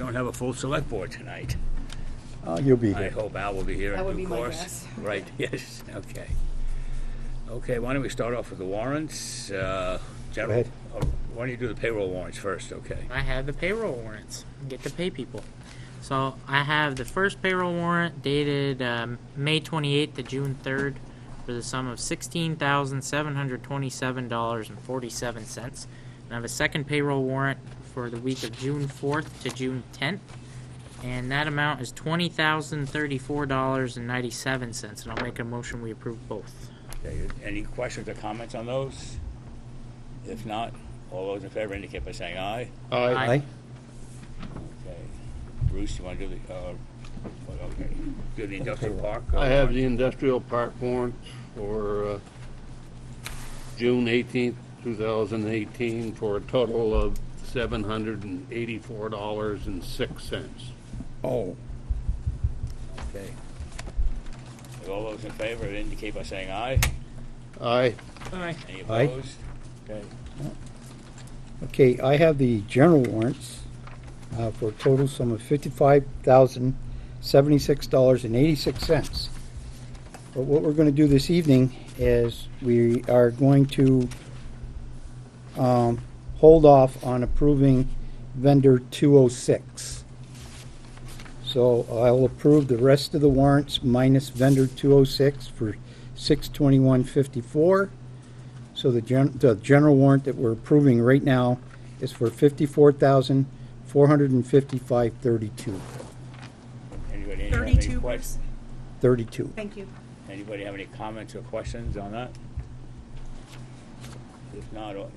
don't have a full select board tonight. You'll be I here. hope Al will be here That would in be due my course. guess. Right, yes, okay. Okay, why don't we start off with the warrants? General, ahead. why don't you do the payroll warrants first, okay? I have the payroll warrants. Get to pay people. So I have the first payroll warrant dated May 28th to June 3rd for the sum of $16,727.47. And I have a second payroll warrant for the week of June 4th to June 10th. And that amount is $20,034.97. And I'll make a motion we approve both. Okay, any questions or comments on those? If not, all those in favor indicate by saying aye. Aye. Okay. Bruce, you want to do the, okay, do the industrial park? I have the industrial park warrant for June 18th, 2018, for a total of $784.06. Oh, Okay. All those in favor indicate by saying aye. Aye. Aye. Any Aye. opposed? Okay. okay, I have the general warrants for a total sum of $55,076.86. But what we're going to do this evening is we are going to hold off on approving vendor 206. So I'll approve the rest of the warrants minus vendor 206 for $621.54. So the general warrant that we're approving right now is for $54,455.32. Anybody have any 32, questions? Bruce. 32. Thank you. Anybody have any comments or questions on that? If not, all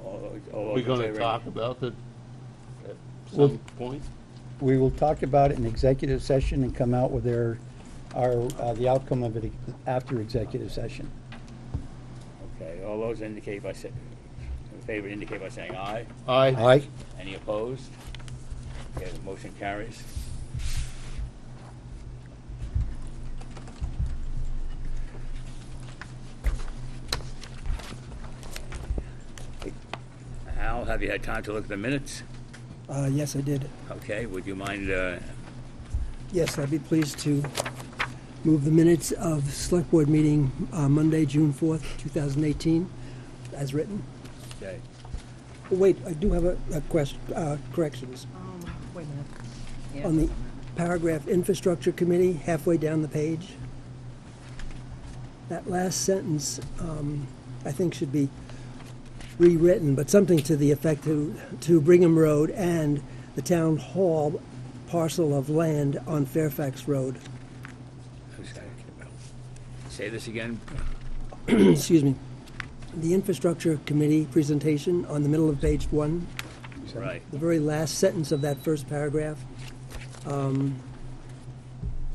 those We're in going to favor- talk about it at Well- some point. We will talk about it in executive session and come out with the outcome of it after executive session. Okay, all those indicate by in favor indicate by saying aye. Aye. Aye. Any opposed? Okay, the motion carries. Al, have you had time to look at the minutes? Yes, I did. Okay, would you mind, Yes, I'd be pleased to move the minutes of Select Board meeting Monday, June 4th, 2018, as written. okay, Oh, wait, I do have a question, corrections. Wait a minute. Yeah. On the paragraph Infrastructure Committee, halfway down the page, that last sentence, I think should be rewritten, but something to the effect to Brigham Road and the Town Hall parcel of land on Fairfax Road. say this again? Excuse me. The Infrastructure Committee presentation on the middle of page 1, Right, the very last sentence of that first paragraph,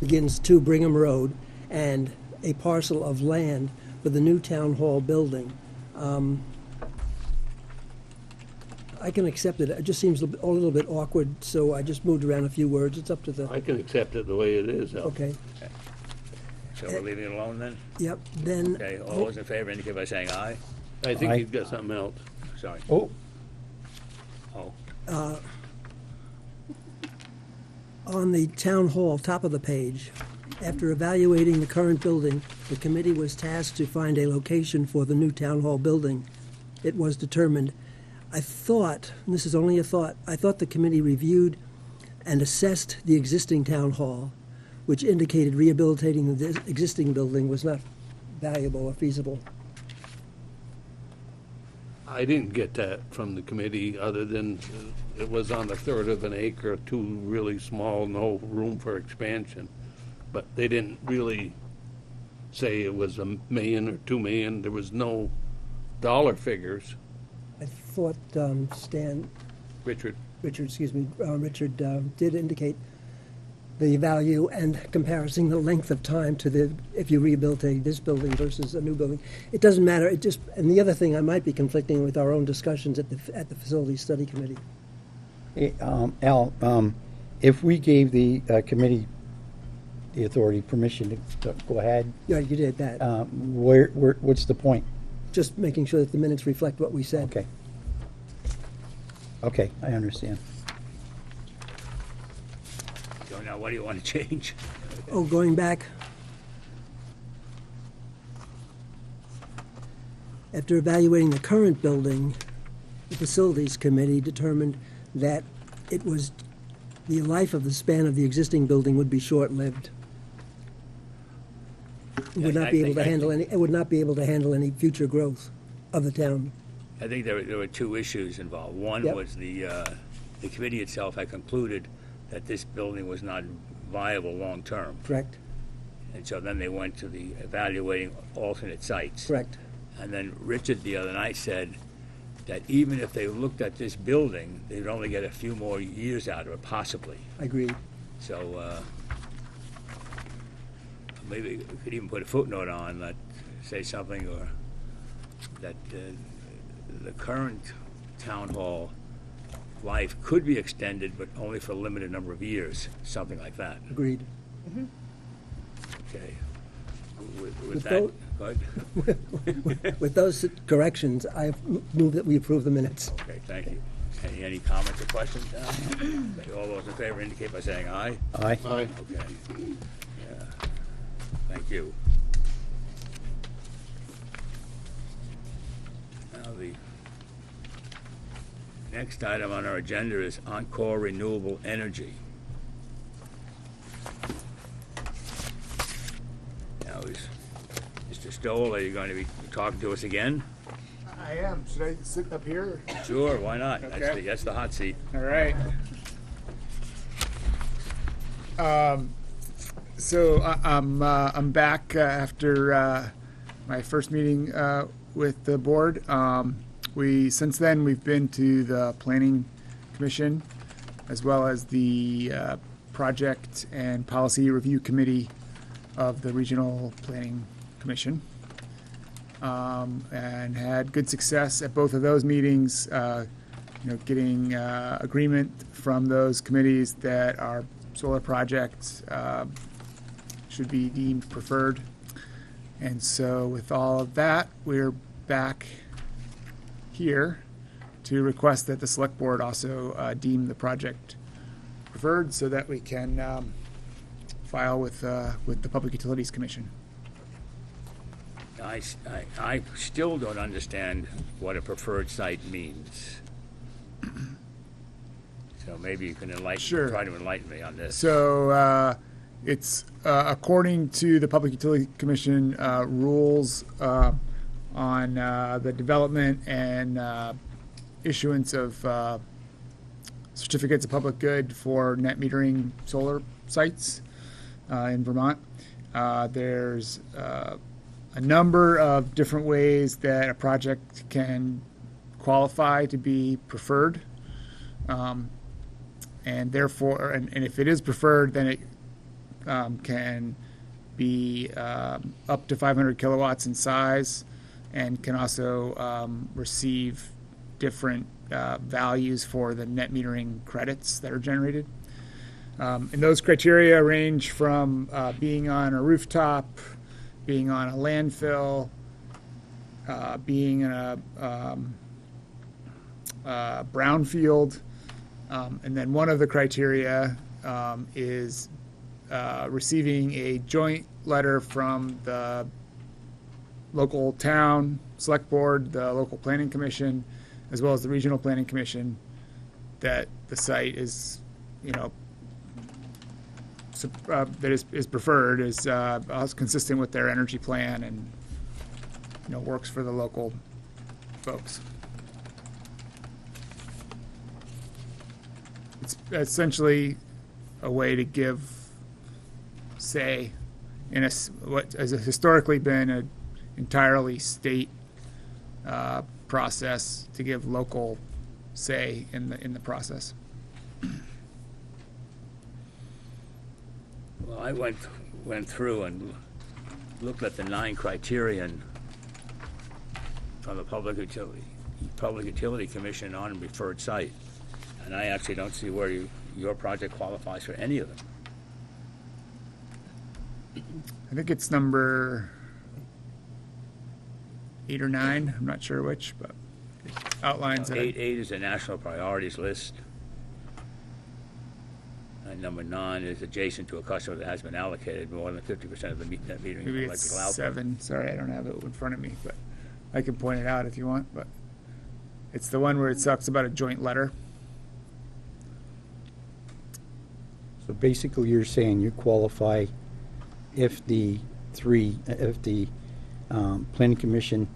begins to Brigham Road and a parcel of land for the new town hall building. I can accept it. It just seems a little bit awkward, so I just moved around a few words. It's up to the, I can accept it the way it is, Al. okay. so we're leaving it alone then? Yep, then, Okay, all those in favor indicate by saying aye. I think Aye. you've got something else. Sorry. Oh, Oh, on the town hall, top of the page, after evaluating the current building, the committee was tasked to find a location for the new town hall building. It was determined. I thought, and this is only a thought, I thought the committee reviewed and assessed the existing town hall, which indicated rehabilitating the existing building was not valuable or feasible. I didn't get that from the committee, other than it was on a third of an acre, too really small, no room for expansion. But they didn't really say it was $1 million or $2 million. There was no dollar figures. I thought Richard, Richard did indicate the value and comparing the length of time to if you rehabilitate this building versus a new building. It doesn't matter, and the other thing, I might be conflicting with our own discussions at the Facility Study Committee. Al, if we gave the committee the authority, permission to go ahead, Yeah, you did that. what's the point? Just making sure that the minutes reflect what we said. Okay. Okay, I understand. Now, what do you want to change? Oh, going back. After evaluating the current building, the Facilities Committee determined that the life of the span of the existing building would be short-lived. It would not be able to handle any future growth of the town. I think there were two issues involved. One Yep. was the committee itself had concluded that this building was not viable long-term. Correct? And so then they went to the evaluating alternate sites. Correct. And then Richard the other night said that even if they looked at this building, they'd only get a few more years out of it, possibly. Agreed. So maybe we could even put a footnote on that, say something, or that the current town hall life could be extended, but only for a limited number of years, something like that. Agreed. Okay. With With that, tho- go ahead. With those corrections, I move that we approve the minutes. Okay, thank you. Any comments or questions? Okay, all those in favor indicate by saying aye. Aye. Aye. Okay. Yeah. Thank you. Now, the next item on our agenda is Encore Renewable Energy. Now, is Mr. Stoll, are you going to be talking to us again? I am. Should I sit up here? Sure, why not? Okay. That's the hot seat. All right. So I'm back after my first meeting with the board. Since then we've been to the Planning Commission as well as the Project and Policy Review Committee of the Regional Planning Commission. And had good success at both of those meetings, getting agreement from those committees that our solar projects should be deemed preferred. And so with all of that, we're back here to request that the Select Board also deem the project preferred so that we can file with the Public Utilities Commission. I still don't understand what a preferred site means. So maybe you can Sure. try to enlighten me on this. So it's according to the Public Utility Commission rules on the development and issuance of certificates of public good for net metering solar sites in Vermont. There's a number of different ways that a project can qualify to be preferred. And therefore, and if it is preferred, then it can be up to 500 kilowatts in size and can also receive different values for the net metering credits that are generated. And those criteria range from being on a rooftop, being on a landfill, being in a brownfield, and then one of the criteria is receiving a joint letter from the local town select board, the local planning commission, as well as the regional planning commission, that the site is, that is preferred, is consistent with their energy plan and, works for the local folks. It's essentially a way to give say in what has historically been an entirely state process, to give local say in the process. Well, I went through and looked at the 9 criterion from the Public Utility Commission on preferred site, and I actually don't see where your project qualifies for any of them. I think it's number 8 or 9. I'm not sure which, but it outlines it. 8 is the national priorities list. And number 9 is adjacent to a customer that has been allocated more than 50% of the net metering Maybe it's electrical output. 7. Sorry, I don't have it in front of me, but I can point it out if you want. But it's the one where it talks about a joint letter. So basically, you're saying you qualify if the planning commission,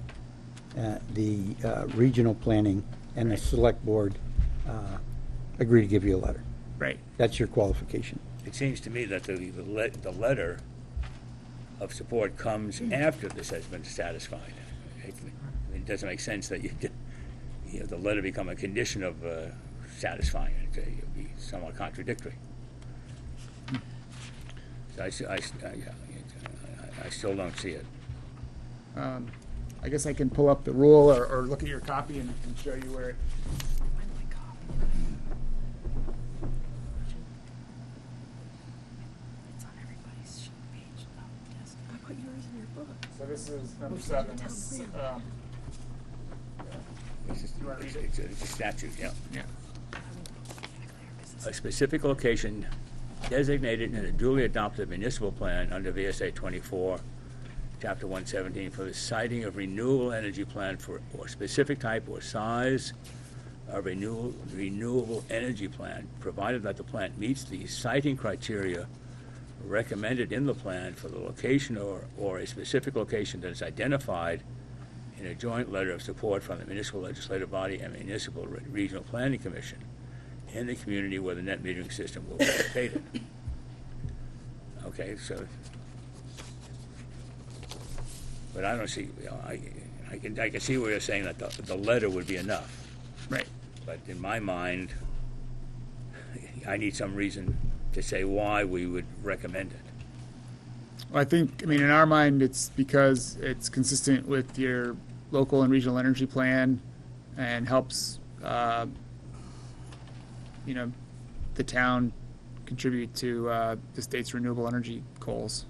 the regional planning, and the select board agree to give you a letter. Right. That's your qualification. It seems to me that the letter of support comes after this has been satisfied. It doesn't make sense that the letter become a condition of satisfying it. It would be somewhat contradictory. So I still don't see it. I guess I can pull up the rule or look at your copy and show you where it. It's on everybody's sheet page. Yes. I put yours in your book. So this is number 7. This, It's a statute, yeah. yeah. A specific location designated in a duly adopted municipal plan under VSA 24, Chapter 117, for the siting of renewable energy plan for or specific type or size of renewable energy plan, provided that the plant meets the siting criteria recommended in the plan for the location or a specific location that is identified in a joint letter of support from the municipal legislative body and municipal regional planning commission in the community where the net metering system will be located. Okay, so, but I don't see, I can see where you're saying that the letter would be enough. Right. But in my mind, I need some reason to say why we would recommend it. Well, I mean, in our mind, it's because it's consistent with your local and regional energy plan and helps, the town contribute to the state's renewable energy goals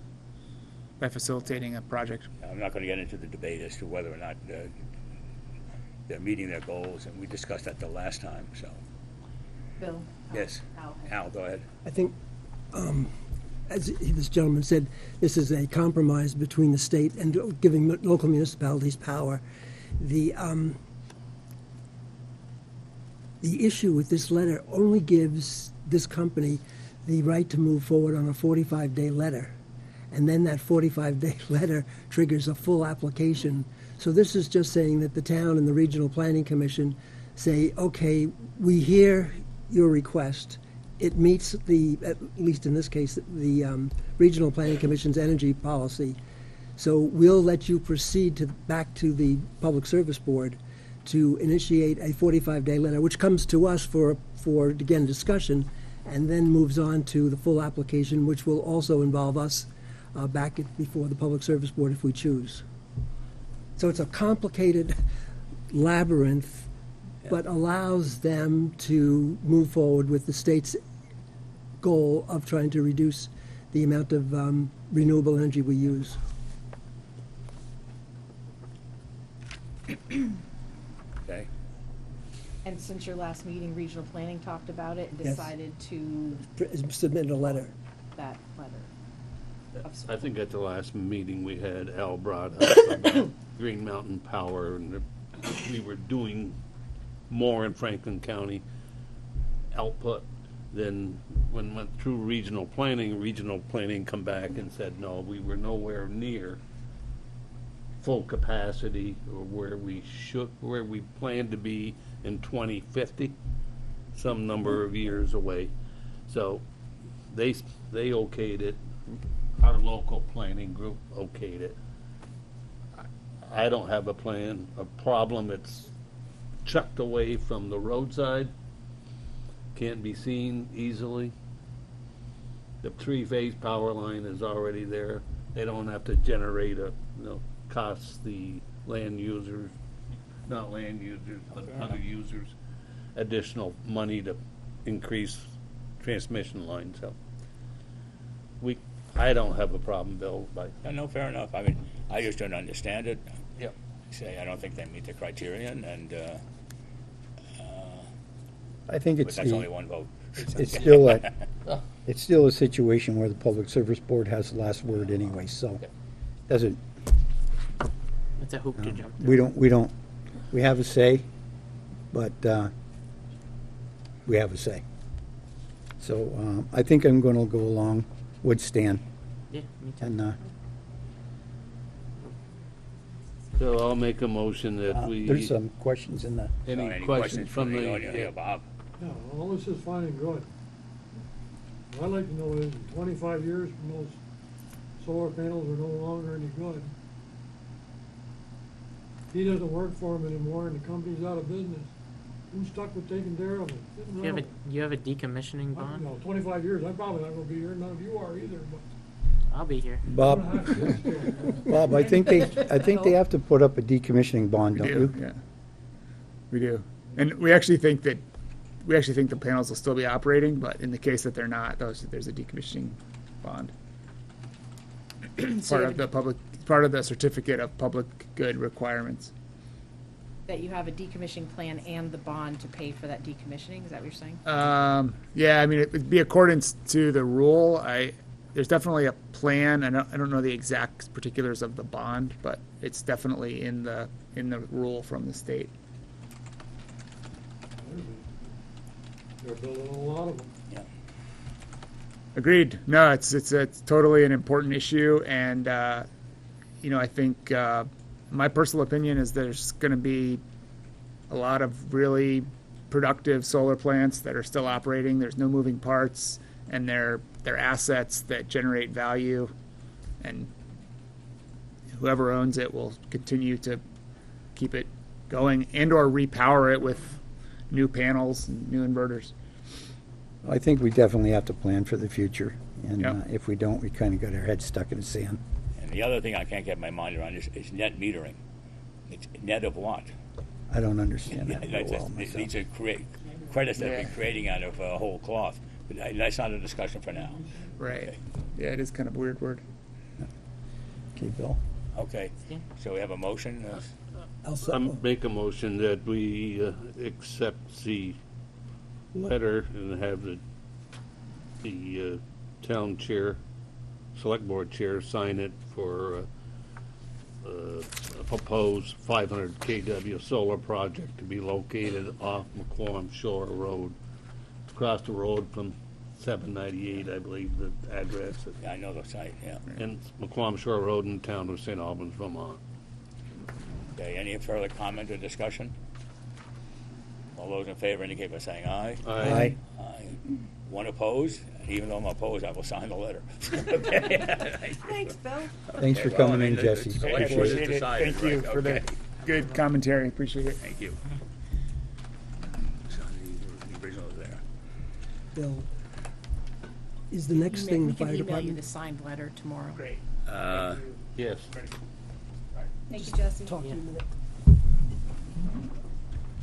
by facilitating a project. I'm not going to get into the debate as to whether or not they're meeting their goals, and we discussed that the last time, so. Bill? Yes. Al, go ahead. I think, as this gentleman said, this is a compromise between the state and giving local municipalities power. The issue with this letter only gives this company the right to move forward on a 45-day letter. And then that 45-day letter triggers a full application. So this is just saying that the town and the Regional Planning Commission say, okay, we hear your request. It meets at least in this case, the Regional Planning Commission's energy policy. So we'll let you proceed back to the Public Service Board to initiate a 45-day letter, which comes to us for again, discussion, and then moves on to the full application, which will also involve us before the Public Service Board if we choose. So it's a complicated labyrinth, but allows them to move forward with the state's goal of trying to reduce the amount of renewable energy we use. Okay. And since your last meeting, regional planning talked about it and Yes. decided to Submit a letter. that letter. I think at the last meeting we had, Al brought up about Green Mountain Power, and we were doing more in Franklin County output than when went through regional planning come back and said, no, we were nowhere near full capacity or where we planned to be in 2050, some number of years away. So they okayed it. Our local planning group okayed it. I don't have a problem. It's chucked away from the roadside, can't be seen easily. The 3-phase power line is already there. They don't have to generate cost the land users, not land users, but other users, additional money to increase transmission lines. So I don't have a problem, Bill, but. No, fair enough. I mean, I just don't understand it. Yep. Say, I don't think they meet the criterion, and, I think but it's that's only one vote. it's still it's still a situation where the Public Service Board has the last word anyway, so doesn't, It's a hoop to jump through. we have a say, but we have a say. So I think I'm going to go along with Stan, Yeah, me too. and So I'll make a motion that we. there's some questions in the, Any questions from the? audience? Yeah, Bob? Yeah, all this is fine and good. What I'd like to know is, in 25 years from those solar panels are no longer any good. He doesn't work for him anymore and the company's out of business. Who's stuck with taking care of it? You have a decommissioning bond? No, 25 years, I'm probably not gonna be here, none of you are either, but. I'll be here. I'm Bob, gonna have to still. Bob, I think they have to put up a decommissioning bond, We don't do, you? yeah. We do. And we actually think the panels will still be operating, but in the case that they're not, there's a decommissioning bond. Part of the certificate of public good requirements. That you have a decommissioning plan and the bond to pay for that decommissioning, is that what you're saying? Yeah, I mean, it'd be accordance to the rule. There's definitely a plan. I don't know the exact particulars of the bond, but it's definitely in the rule from the state. They're building a lot of them. Agreed. No, it's totally an important issue, and I think my personal opinion is there's going to be a lot of really productive solar plants that are still operating. There's no moving parts, and they're assets that generate value, and whoever owns it will continue to keep it going and/or repower it with new panels and new inverters. I think we definitely have to plan for the future, and Yeah. if we don't, we kind of got our heads stuck in the sand. And the other thing I can't get my mind around is net metering. It's net of what? I don't understand that real well These myself. are credits that they're creating out of whole cloth. But that's not a discussion for now. Right. Yeah, it is kind of a weird word. Okay, Bill? Okay, Yeah. so we have a motion. I make a motion that we accept the letter and have the town chair, select board chair, sign it for a proposed 500 kW solar project to be located off McQuam Shore Road, across the road from 798, I believe the address, I know the site, yeah. and McQuam Shore Road in the town of St. Albans, Vermont. Okay, any further comment or discussion? All those in favor indicate by saying aye. Aye. Aye. One opposed? Even though I'm opposed, I will sign the letter. Thanks, Bill. Thanks for coming in, Jesse. Appreciate it. Thank you for the good commentary. Appreciate it. Thank you. The original is there. Bill, is the next thing We the can fire email you the department? signed letter tomorrow. Great. Yes. Thank you, Jesse. Talk to you in a minute.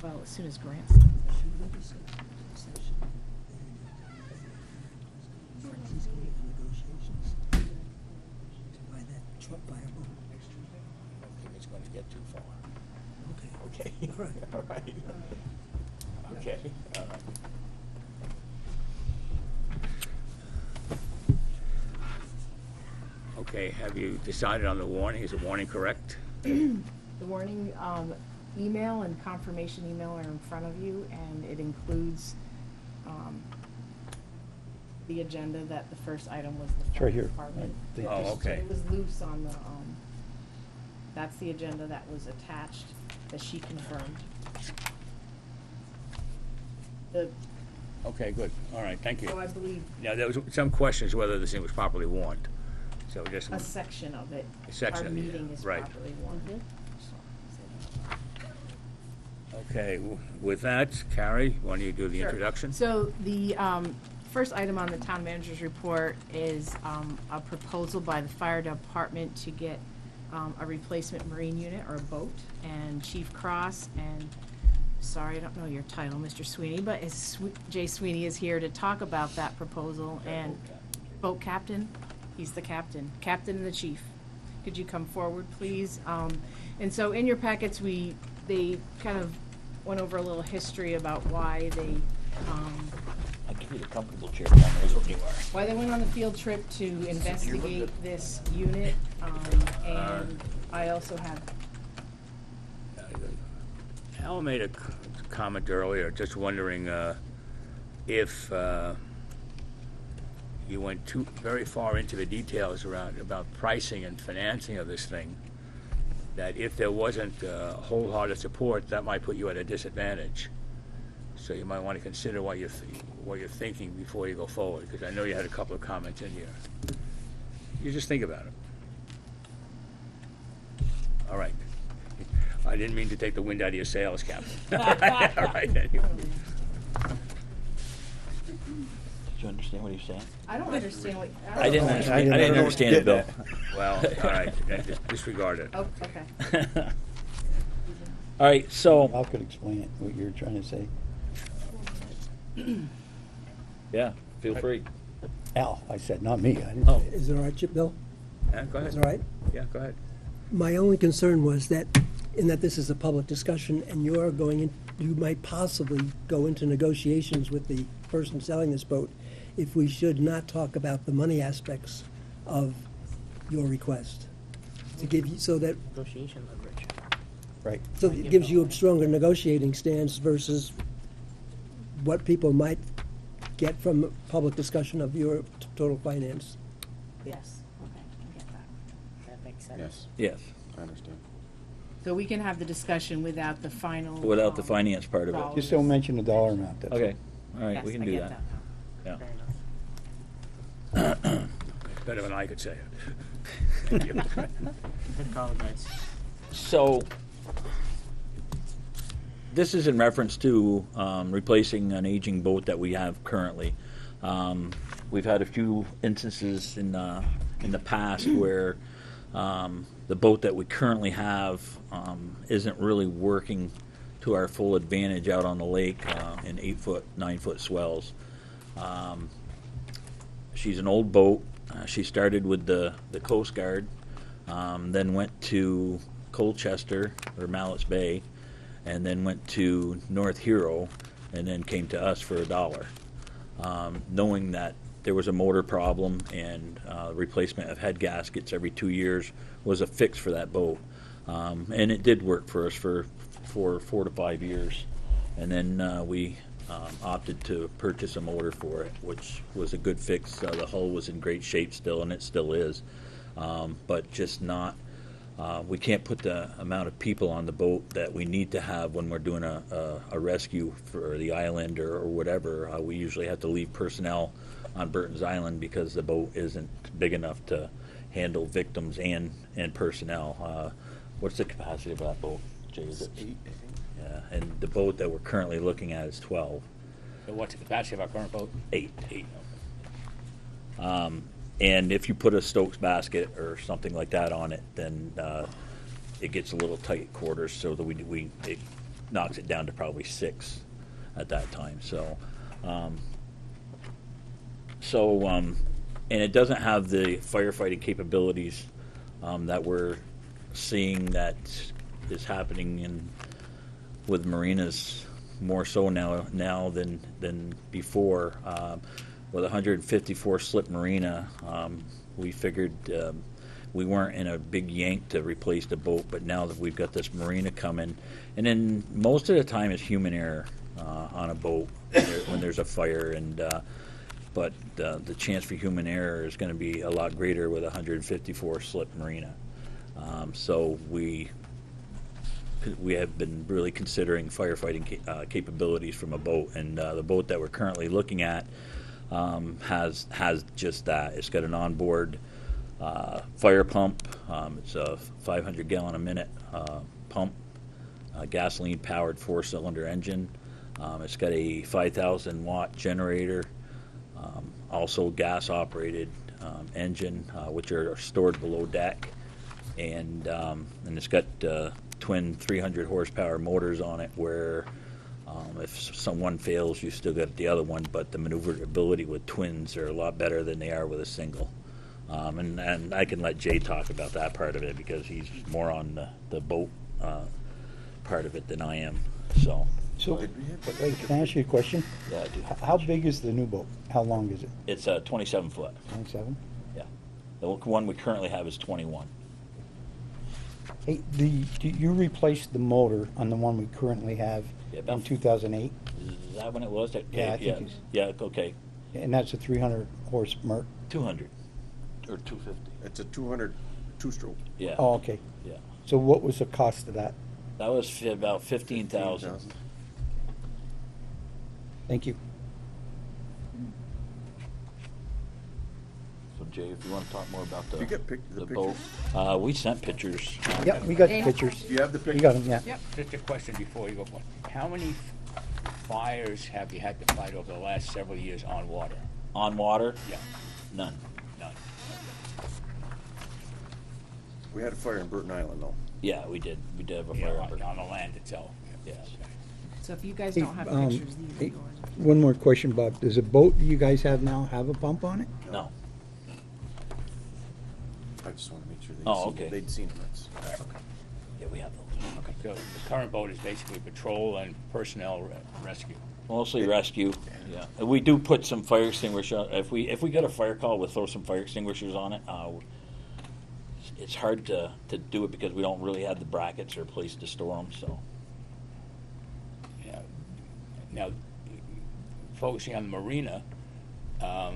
Well, as soon as Grant's. Buy that truck fire boat. I don't think it's going to get too far. Okay. Okay. All right. All right. Okay. All right. Okay, have you decided on the warning? Is the warning correct? The warning email and confirmation email are in front of you, and it includes the agenda that the first item was the It's right fire here. department. I think Oh, this- okay. It was loose on the, that's the agenda that was attached, that she confirmed. The, Okay, good. All right, thank so you. I believe Now, there was some questions whether this thing was properly warned. So just, a section of it. A section Our of it, meeting is right. properly warned. okay, with that, Carrie, why don't you do the Sure. introduction? So the first item on the town manager's report is a proposal by the fire department to get a replacement marine unit or a boat. And Chief Cross and, sorry, I don't know your title, Mr. Sweeney, but Jay Sweeney is here to talk about that proposal. And boat captain, he's the captain and the chief. Could you come forward, please? And so in your packets, they kind of went over a little history about why they I'll give you the comfortable chair down there, so you are. Why they went on the field trip to investigate this unit, and I also have, Al made a comment earlier, just wondering if you went very far into the details about pricing and financing of this thing, that if there wasn't wholehearted support, that might put you at a disadvantage. So you might want to consider what you're thinking before you go forward, because I know you had a couple of comments in here. You just think about it. All right. I didn't mean to take the wind out of your sails, Captain. All right. Anyway. Did you understand what he was saying? I don't understand what. I didn't understand it, Bill. Well, all right. Just disregard it. Oh, okay. All right, so, Al could explain it, what you're trying to say. yeah, feel free. Al, I said, not me. I didn't Oh. say it. Is it all right, Chip, Bill? Yeah, go ahead. Is it all right? Yeah, go ahead. My only concern was that, in that this is a public discussion, and you're going in, you might possibly go into negotiations with the person selling this boat, if we should not talk about the money aspects of your request. To give you, so that, Negotiation leverage. Right. so it gives you a stronger negotiating stance versus what people might get from a public discussion of your total finance. Yes, okay, I get that. That makes sense. Yes, Yes, I understand. So we can have the discussion without the final. without the finance part of it. dollars. Just don't mention the dollar amount, that's all. Okay, all right, Yes, we can I do get that. now. Yeah. Fair enough. Better than I could say it. Thank you. Good call, guys. So, this is in reference to replacing an aging boat that we have currently. We've had a few instances in the past where the boat that we currently have isn't really working to our full advantage out on the lake in 8-foot, 9-foot swells. She's an old boat. She started with the Coast Guard, then went to Colchester or Mallett's Bay, and then went to North Hero, and then came to us for $1. Knowing that there was a motor problem and replacement of head gaskets every 2 years was a fix for that boat. And it did work for us for 4 to 5 years. And then we opted to purchase a motor for it, which was a good fix. The hull was in great shape still, and it still is. But just not, we can't put the amount of people on the boat that we need to have when we're doing a rescue for the island or whatever. We usually have to leave personnel on Burton's Island because the boat isn't big enough to handle victims and personnel. What's the capacity of that boat, Jay? Is it 8, I think. Yeah, and the boat that we're currently looking at is 12. So what's the capacity of our current boat? 8. And if you put a Stokes basket or something like that on it, then it gets a little tight quarters, so that it knocks it down to probably 6 at that time. And it doesn't have the firefighting capabilities that we're seeing that is happening with marinas more so now than before. With a 154 slip marina, we figured we weren't in a big yank to replace the boat, but now that we've got this marina coming, and then most of the time it's human error on a boat when there's a fire, but the chance for human error is going to be a lot greater with a 154 slip marina. So we have been really considering firefighting capabilities from a boat, and the boat that we're currently looking at has just that. It's got an onboard fire pump. It's a 500 gallon a minute pump, gasoline powered 4-cylinder engine. It's got a 5,000 watt generator, also gas operated engine, which are stored below deck, and it's got twin 300 horsepower motors on it, where if someone fails, you still got the other one, but the maneuverability with twins are a lot better than they are with a single. And I can let Jay talk about that part of it because he's more on the boat part of it than I am. So So, wait, can I ask you a question? Yeah, I do. How big is the new boat? How long is it? It's a 27 foot. 27? Yeah. The one we currently have is 21. Hey, you replaced the motor on the one we currently have Yeah, in about- 2008, Is that when it was? Yeah, I think it's- Yeah, okay. and that's a 300 horse Merc. 200 or 250. It's a 200 two-stroke. Yeah. Oh, okay. Yeah. So what was the cost of that? That was about 15,000. Thank you. So Jay, if you want to talk more about the You get the boat, we sent pictures. Yeah, we got the Dana? pictures. Do you have the We picture? got them, yeah. Yep. Just a question before you go. How many fires have you had to fight over the last several years on water? On water? Yeah, None. none. We had a fire in Burton Island, though. Yeah, we did. We did have a Yeah, fire. on the land itself. Yes. So if you guys Hey, don't have pictures, these are hey, yours. one more question, Bob. Does the boat you guys have now have a pump on it? No. I just want to make sure Oh, okay. they'd seen it. That's- Yeah, we have those. Okay, so the current boat is basically patrol and personnel rescue. Mostly rescue. Yeah. And we do put some fire extinguisher. If we get a fire call, we'll throw some fire extinguishers on it. It's hard to do it because we don't really have the brackets or a place to store them. So. Yeah. Now, focusing on the marina, I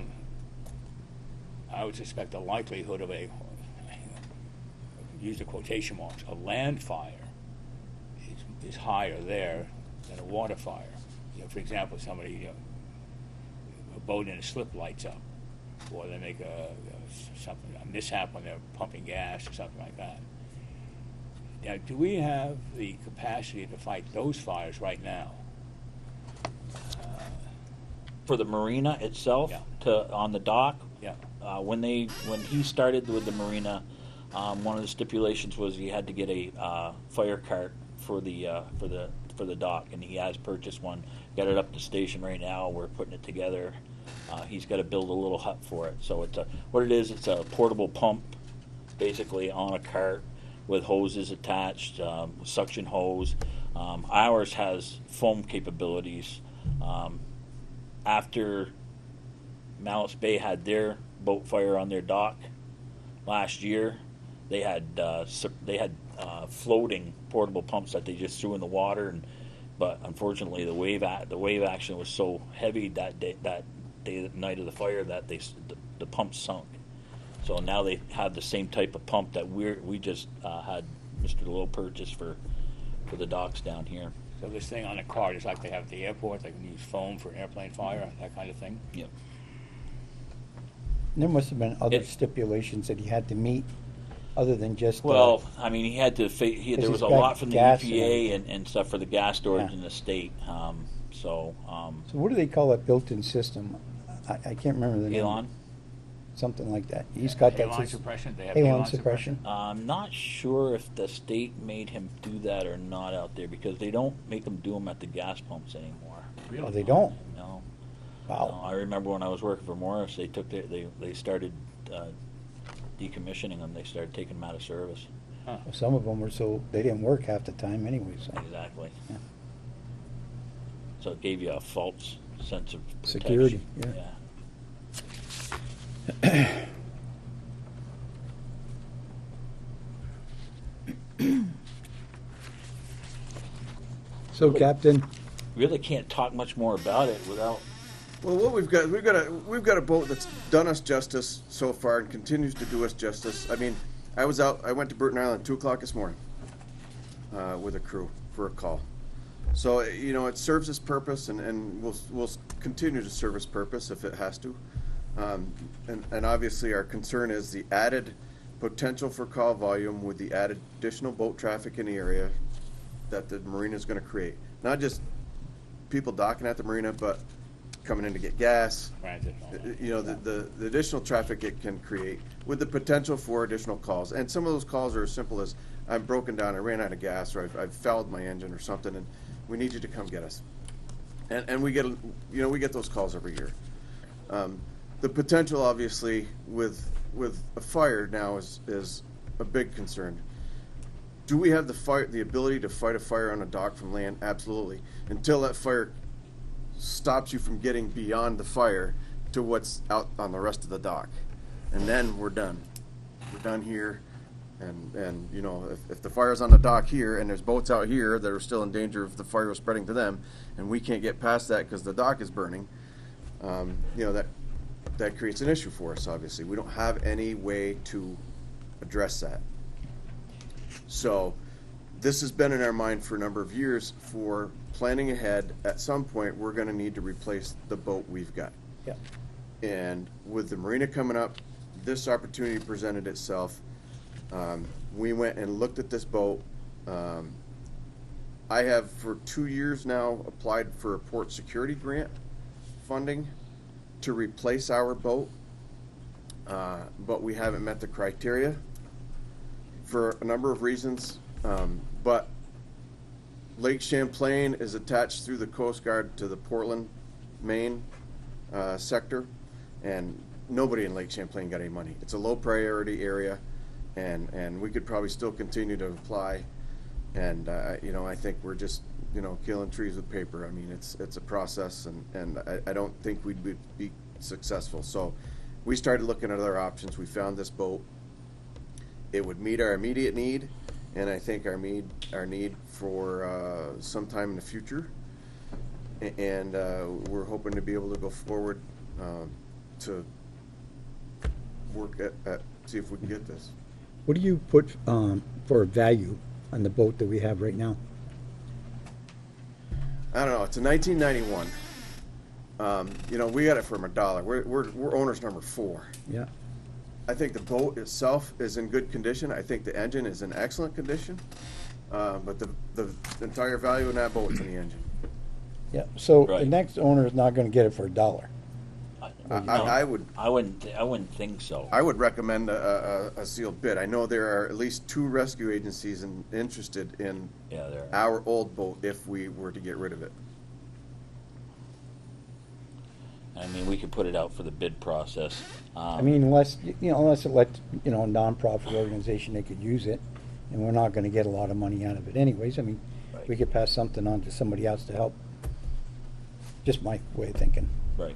would suspect the likelihood of use the quotation marks, a land fire is higher there than a water fire. You know, for example, somebody, a boat in a slip lights up, or they make a mishap when they're pumping gas or something like that. Now, do we have the capacity to fight those fires right now? For the marina itself, Yeah. on the dock, Yeah. when he started with the marina, one of the stipulations was he had to get a fire cart for the dock, and he has purchased one. Got it up to station right now. We're putting it together. He's got to build a little hut for it. So it's it's a portable pump, basically on a cart with hoses attached, suction hose. Ours has foam capabilities. After Malice Bay had their boat fire on their dock last year, they had floating portable pumps that they just threw in the water, but unfortunately the wave action was so heavy that night of the fire that the pump sunk. So now they have the same type of pump that we just had Mr. Lowe purchase for the docks down here. So this thing on a cart is like they have at the airport. They can use foam for airplane fire, that kind of thing. Yep. There must have been other It- stipulations that he had to meet, other than just. Well, I mean, he had to. There he's was a got lot from the gas EPA and and stuff for the gas storage Yeah. in the state. So what do they call that built-in system? I can't remember the name. Halon. Something like that. He's got that Halon system. suppression. They have Halon halon suppression. I'm not sure if the state made him do that or not out there because they don't make them do them at the gas pumps anymore. Oh, they don't? No. Wow. I remember when I was working for Morris, they took they started decommissioning them. They started taking them out of service. Some of them were they didn't work half the time anyway, so. Exactly. Yeah. So it gave you a false sense of protection. Security, yeah. So, Captain, Really can't talk much more about it without. Well, what we've got a boat that's done us justice so far and continues to do us justice. I mean, I went to Burton Island at 2:00 this morning with a crew for a call. So it serves its purpose, and will continue to serve its purpose if it has to. And obviously, our concern is the added potential for call volume with the added additional boat traffic in the area that the marina is going to create. Not just people docking at the marina, but coming in to get gas. Transit and all that. The additional traffic it can create with the potential for additional calls. And some of those calls are as simple as, I'm broken down, I ran out of gas, or I've fouled my engine or something, and we need you to come get us. And we get those calls every year. The potential, obviously, with a fire now is a big concern. Do we have the ability to fight a fire on a dock from land? Absolutely. Until that fire stops you from getting beyond the fire to what's out on the rest of the dock. And then we're done. We're done here. And you know, if the fire's on the dock here and there's boats out here that are still in danger of the fire spreading to them, and we can't get past that because the dock is burning, you know, that creates an issue for us, obviously. We don't have any way to address that. So this has been in our mind for a number of years for planning ahead. At some point, we're going to need to replace the boat we've got. Yeah. And with the marina coming up, this opportunity presented itself. We went and looked at this boat. I have for 2 years now applied for a port security grant funding to replace our boat, but we haven't met the criteria for a number of reasons. But Lake Champlain is attached through the Coast Guard to the Portland, Maine sector, and nobody in Lake Champlain got any money. It's a low priority area, and we could probably still continue to apply. And you know, I think we're just, you know, killing trees with paper. I mean, it's a process, and I don't think we'd be successful. So we started looking at other options. We found this boat. It would meet our immediate need, and I think our need for some time in the future. And we're hoping to be able to go forward to work at see if we can get this. What do you put for a value on the boat that we have right now? I don't know. It's a 1991. You know, we got it for $1. We're owners number 4. Yeah. I think the boat itself is in good condition. I think the engine is in excellent condition. But the entire value in that boat is in the engine. Yeah. So the Right. next owner is not going to get it for $1. I would I wouldn't think so. I would recommend a sealed bid. I know there are at least 2 rescue agencies interested in Yeah, there. our old boat if we were to get rid of it. I mean, we could put it out for the bid process. I mean, unless it let, a nonprofit organization, they could use it, and we're not going to get a lot of money out of it anyways. I mean, Right. we could pass something on to somebody else to help. Just my way of thinking. Right.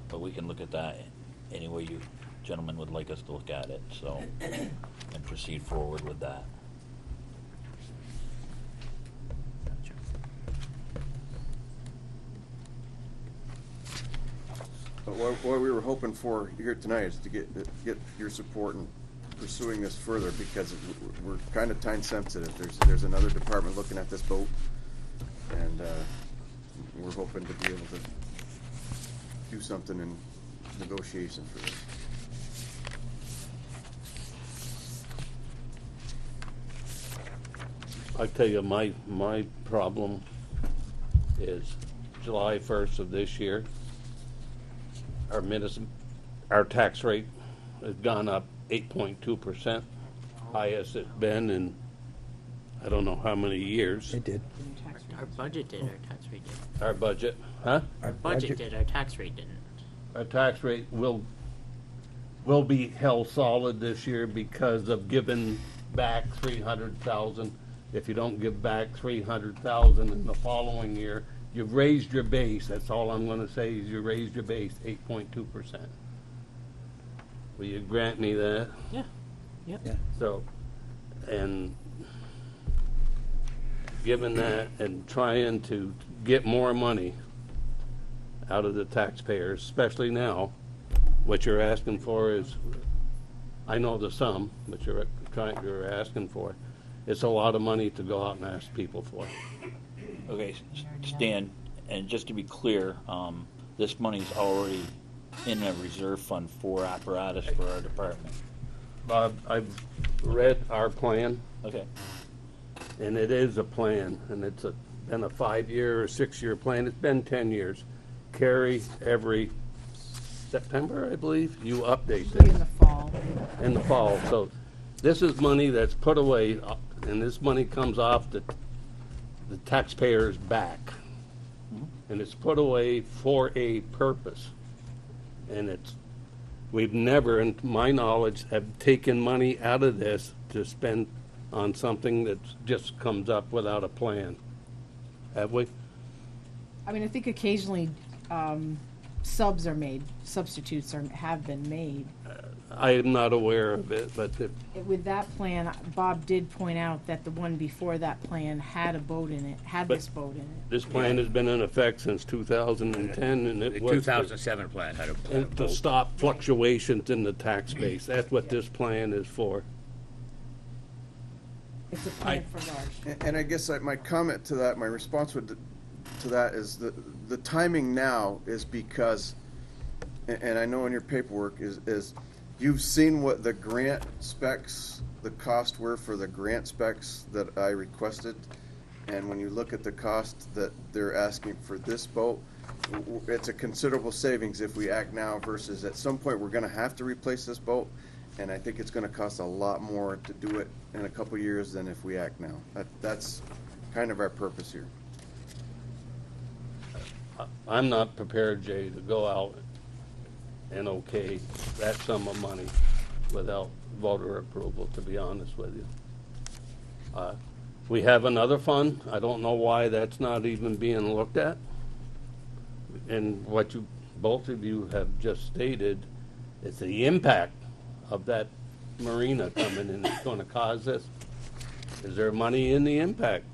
But we can look at that any way you gentlemen would like us to look at it, so, and proceed forward with that. But what we were hoping for here tonight is to get your support in pursuing this further, because we're kind of time sensitive. There's another department looking at this boat, and we're hoping to be able to do something in negotiation for this. I tell you, my problem is July 1st of this year, our tax rate has gone up 8.2%, highest it's been in I don't know how many years. It did. Our budget did, our tax rate did. Our budget, huh? Our budget did, our tax rate didn't. Our tax rate will be held solid this year because of giving back 300,000. If you don't give back 300,000 in the following year, you've raised your base. That's all I'm going to say is you raised your base 8.2%. Will you grant me that? Yeah. Yep. Yeah. So, and given that and trying to get more money out of the taxpayers, especially now, what you're asking for is, I know the sum, but you're asking for, it's a lot of money to go out and ask people for. Okay, Stan, and just to be clear, this money's already in a reserve fund for apparatus for our department. Bob, I've read our plan, Okay, and it is a plan, and it's been a 5-year or 6-year plan. It's been 10 years. Carrie, every September, I believe, you update In this the fall. in the fall. So this is money that's put away, and this money comes off the taxpayer's back. And it's put away for a purpose. And we've never, in my knowledge, have taken money out of this to spend on something that just comes up without a plan. Have we? I mean, I think occasionally, subs are made, substitutes have been made. I am not aware of it, but if, With that plan, Bob did point out that the one before that plan had a boat in it, had But- this boat in it. this plan has been in effect since 2010, and The it was 2007 plan had a to boat. stop fluctuations in the tax base. That's what this plan is for. It's a plan for large. And I guess my comment to that, my response to that is the timing now is because, and I know in your paperwork is you've seen what the grant specs, the cost were for the grant specs that I requested. And when you look at the cost that they're asking for this boat, it's a considerable savings if we act now versus at some point, we're gonna have to replace this boat. And I think it's gonna cost a lot more to do it in a couple years than if we act now. That's kind of our purpose here. I'm not prepared, Jay, to go out and okay that sum of money without voter approval, to be honest with you. We have another fund. I don't know why that's not even being looked at. And what you, both of you have just stated, is the impact of that marina coming in is gonna cause this. Is there money in the impact?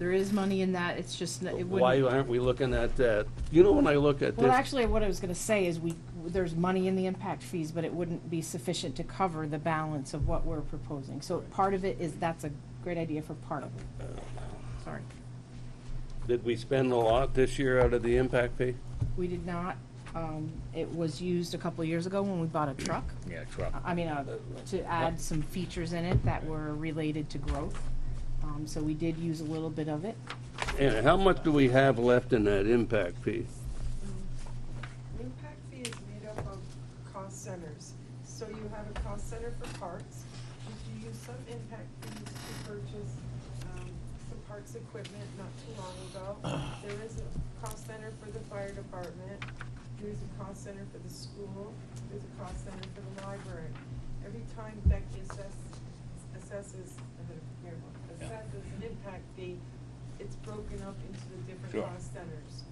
There is money in that, it's just, it Why wouldn't. aren't we looking at that? You know, when I look at this. Well, actually, what I was gonna say is there's money in the impact fees, but it wouldn't be sufficient to cover the balance of what we're proposing. So part of it is, that's a great idea for part of it. Sorry. Did we spend a lot this year out of the impact fee? We did not, it was used a couple of years ago when we bought a truck. Yeah, truck. I mean, to add some features in it that were related to growth. So we did use a little bit of it. And how much do we have left in that impact fee? Impact fee is made up of cost centers. So you have a cost center for parts. You use some impact fees to purchase some parts equipment not too long ago. There is a cost center for the fire department. There's a cost center for the school. There's a cost center for the library. Every time Becky assesses an impact fee, it's broken up into the different Sure. cost centers.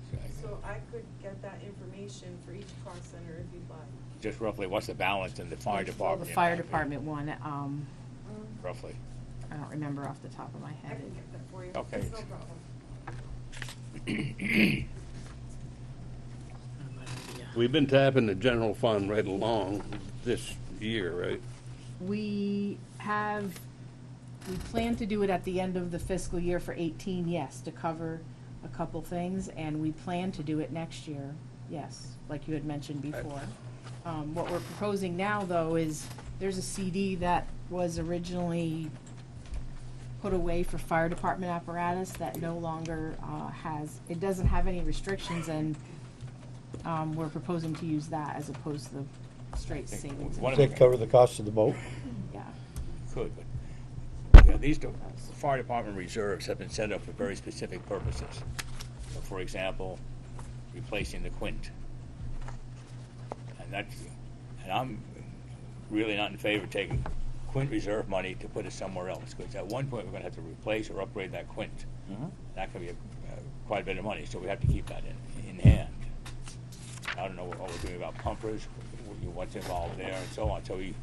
So I could get that information for each cost center if you'd like. Just roughly, what's the balance in the fire Well, department? the fire department one, Roughly. I don't remember off the top of my I head. can get that for you. Okay. It's no problem. We've been tapping the general fund right along this year, right? We plan to do it at the end of the fiscal year for 18, yes, to cover a couple things, and we plan to do it next year, yes, like you had mentioned before. What we're proposing now, though, is there's a CD that was originally put away for fire department apparatus that no longer it doesn't have any restrictions, and we're proposing to use that as opposed to the straight savings. One of Does that cover the cost of the boat? Yeah. Could, but, yeah, these fire department reserves have been set up for very specific purposes. So, for example, replacing the quint. And I'm really not in favor of taking quint reserve money to put it somewhere else, because at one point, we're gonna have to replace or upgrade that quint. That could be quite a bit of money, so we have to keep that in hand. I don't know what we're doing about pumpers, what's involved there, and so on, so we.